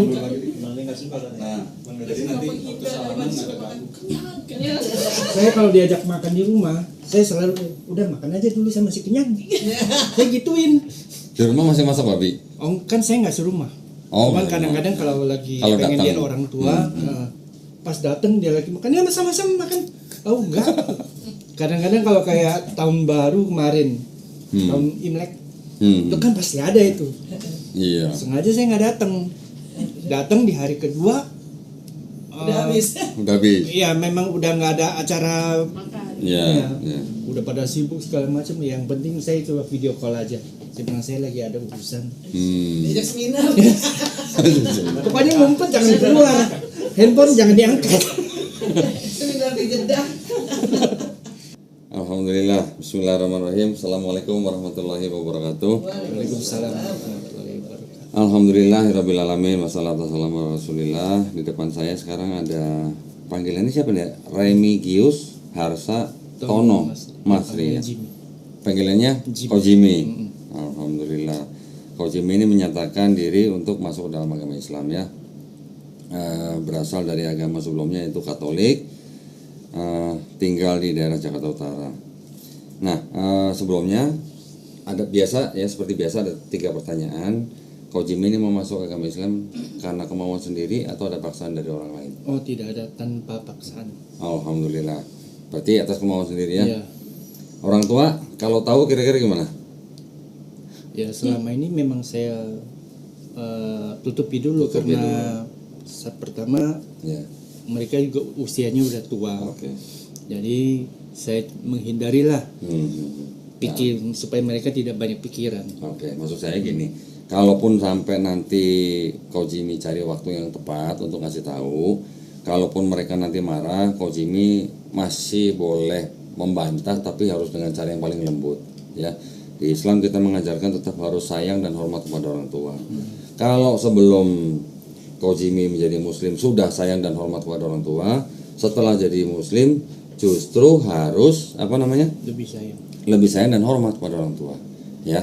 Jadi nanti waktu salaman ada ganggu. saya kalau diajak makan di rumah, saya selalu udah makan aja dulu saya masih kenyang. Saya gituin. Di rumah masih masak babi. Oh, kan saya nggak serumah. Oh, Cuman iya. kadang-kadang kalau lagi Kalau pengen datang. lihat orang tua, pas datang dia lagi makan, ya sama-sama makan. Oh enggak. Kadang-kadang kalau kayak tahun baru kemarin, tahun Imlek, itu kan pasti ada itu. Iya. Sengaja saya nggak datang. Datang di hari kedua. Udah habis. Udah habis. Iya, memang udah nggak ada acara. Iya. Udah pada sibuk segala macam. Yang penting saya coba video call aja. Saya bilang saya lagi ada urusan. Diajak seminar. Pokoknya ngumpet jangan keluar. Handphone jangan diangkat. Seminar di Jeddah. Alhamdulillah. Bismillahirrahmanirrahim. Assalamualaikum warahmatullahi wabarakatuh. Waalaikumsalam. Alhamdulillahirrabbilalamin. Wassalatu wassalamu ala rasulillah. Di depan saya sekarang ada panggilannya siapa nih? Remigius Harsa Tono Masri ya. Panggilannya Kojimi. Alhamdulillah. Kojimi ini menyatakan diri untuk masuk dalam agama Islam ya. Berasal dari agama sebelumnya yaitu Katolik. Tinggal di daerah Jakarta Utara. Nah, sebelumnya seperti biasa ada 3 pertanyaan. Kojimi ini mau masuk agama Islam karena kemauan sendiri atau ada paksaan dari orang lain? Oh, tidak ada, tanpa paksaan. Alhamdulillah. Berarti atas kemauan sendiri ya? Iya. Orang tua kalau tahu kira-kira gimana? Ya selama ini memang saya tutupi dulu karena saat pertama Ya. mereka juga usianya udah tua. Oke. Jadi saya menghindarilah pikir supaya mereka tidak banyak pikiran. Oke, maksud saya gini. Kalaupun sampai nanti Kojimi cari waktu yang tepat untuk ngasih tahu, kalaupun mereka nanti marah, Kojimi masih boleh membantah tapi harus dengan cara yang paling lembut ya. Di Islam kita mengajarkan tetap harus sayang dan hormat kepada orang tua. Kalau sebelum Kojimi menjadi muslim sudah sayang dan hormat kepada orang tua, setelah jadi muslim justru harus lebih sayang dan hormat kepada orang tua ya.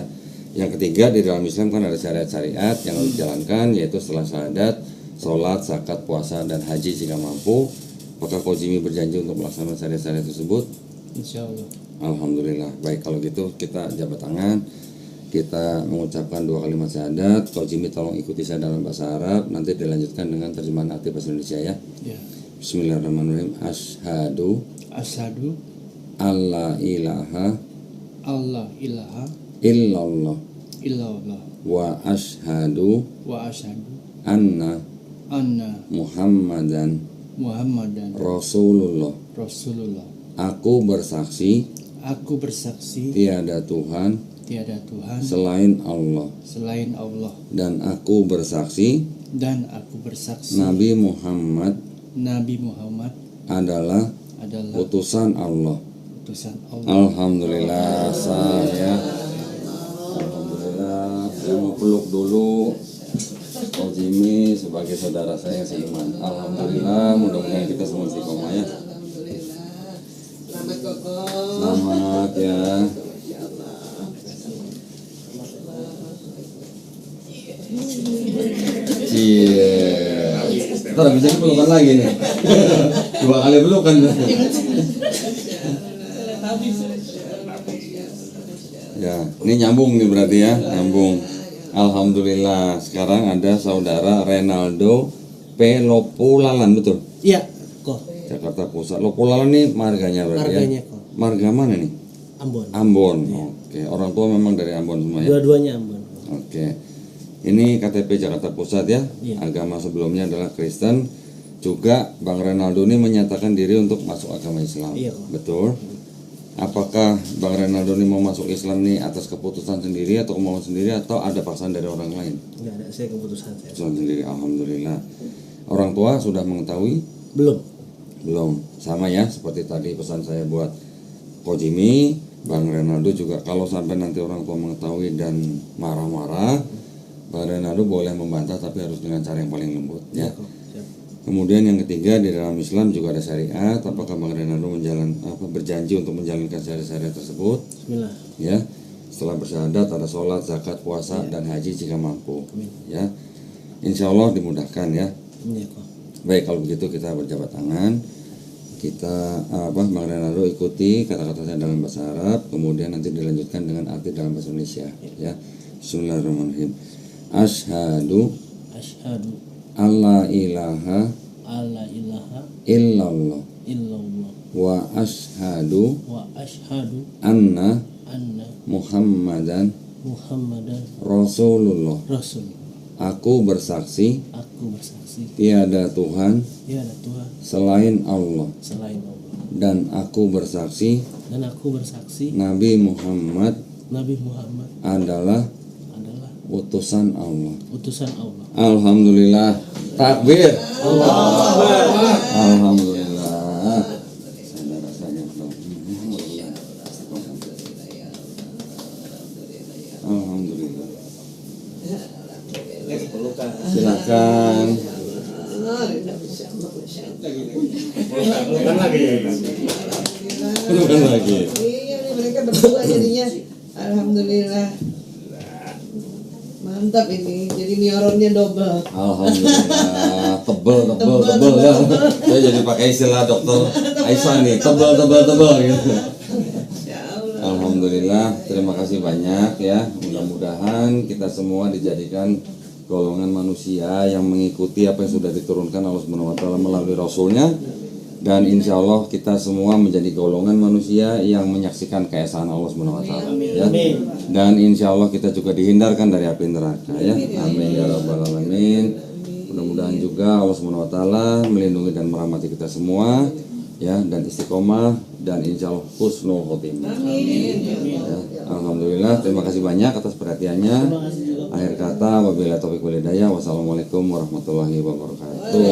Yang ketiga, di dalam Islam kan ada syariat-syariat yang harus dijalankan, yaitu setelah syahadat, sholat, zakat, puasa, dan haji jika mampu. Apakah Kojimi berjanji untuk melaksanakan syariat-syariat tersebut? Insya Allah. Alhamdulillah. Baik, kalau gitu kita jabat tangan, kita mengucapkan 2 kalimat syahadat. Kojimi tolong ikuti saya dalam bahasa Arab, nanti dilanjutkan dengan terjemahan arti bahasa Indonesia ya. Bismillahirrahmanirrahim. Asyhadu alla ilaha illallah wa asyhadu anna Muhammadan Rasulullah. Aku bersaksi tiada Tuhan selain Allah dan aku bersaksi Nabi Muhammad adalah utusan Allah. keputusan Allah. Alhamdulillah saya. Alhamdulillah saya mau peluk dulu Ko Jimmy sebagai saudara saya seiman. Alhamdulillah, mudah-mudahan kita semua istiqomah ya. Selamat Koko. Selamat ya. Iya. Ntar habis ini pelukan lagi nih. 2 kali pelukan. Ya, ini nyambung nih berarti ya, nyambung. Alhamdulillah, sekarang ada saudara Renaldo P. Lopulalan, betul? Iya, kok. Jakarta Pusat. Lopulalan nih marganya berarti Marganya, ya? kok. Marga mana nih? Ambon. Ambon, oke. Orang tua memang dari Ambon semua ya? Dua-duanya Ambon. Oke. Ini KTP Jakarta Pusat ya? Iya. Agama sebelumnya adalah Kristen. Juga Bang Renaldo ini menyatakan diri untuk masuk agama Islam. Iya, kok. Betul? Apakah Bang Renaldo ini mau masuk Islam nih atas keputusan sendiri atau kemauan sendiri atau ada paksaan dari orang lain? Enggak ada, saya keputusan saya. Keputusan sendiri, alhamdulillah. Orang tua sudah mengetahui? Belum. Belum. Sama ya, seperti tadi pesan saya buat Ko Jimmy, Bang Renaldo juga kalau sampai nanti orang tua mengetahui dan marah-marah, Bang Renaldo boleh membantah tapi harus dengan cara yang paling lembut ya. Kemudian yang ketiga, di dalam Islam juga ada syariat. Apakah Bang Renaldo berjanji untuk menjalankan syariat-syariat tersebut? Bismillah. Ya, setelah bersyahadat ada sholat, zakat, puasa, dan haji jika mampu. Ya, insya Allah dimudahkan ya. Iya, kok. Baik, kalau begitu kita berjabat tangan. Kita Bang Renaldo ikuti kata-kata saya dalam bahasa Arab, kemudian nanti dilanjutkan dengan arti dalam bahasa Indonesia. Ya, Bismillahirrahmanirrahim. Asyhadu alla ilaha illallah wa asyhadu anna Muhammadan Rasulullah. Aku bersaksi tiada Tuhan selain Allah dan aku bersaksi Nabi Muhammad adalah utusan Allah. Alhamdulillah. Takbir. Alhamdulillah. Alhamdulillah. Silakan. Bukan lagi. Iya nih mereka berdua jadinya. Alhamdulillah. Mantap ini, jadi nioronnya double. Alhamdulillah, tebel ya. Saya jadi pakai istilah dokter Aisyah nih, tebel gitu. Alhamdulillah, terima kasih banyak ya. Mudah-mudahan kita semua dijadikan golongan manusia yang mengikuti apa yang sudah diturunkan Allah Subhanahu wa taala melalui Rasulnya. Dan insya Allah kita semua menjadi golongan manusia yang menyaksikan keesaan Allah Subhanahu wa taala ya. Dan insya Allah kita juga dihindarkan dari api neraka ya. Amin ya rabbal alamin. Mudah-mudahan juga Allah Subhanahu wa taala melindungi dan merahmati kita semua ya, dan istiqomah dan insya Allah husnul khotimah. Ya, alhamdulillah, terima kasih banyak atas perhatiannya. Akhir kata, wabillahi taufiq wal hidayah. Wassalamualaikum warahmatullahi wabarakatuh.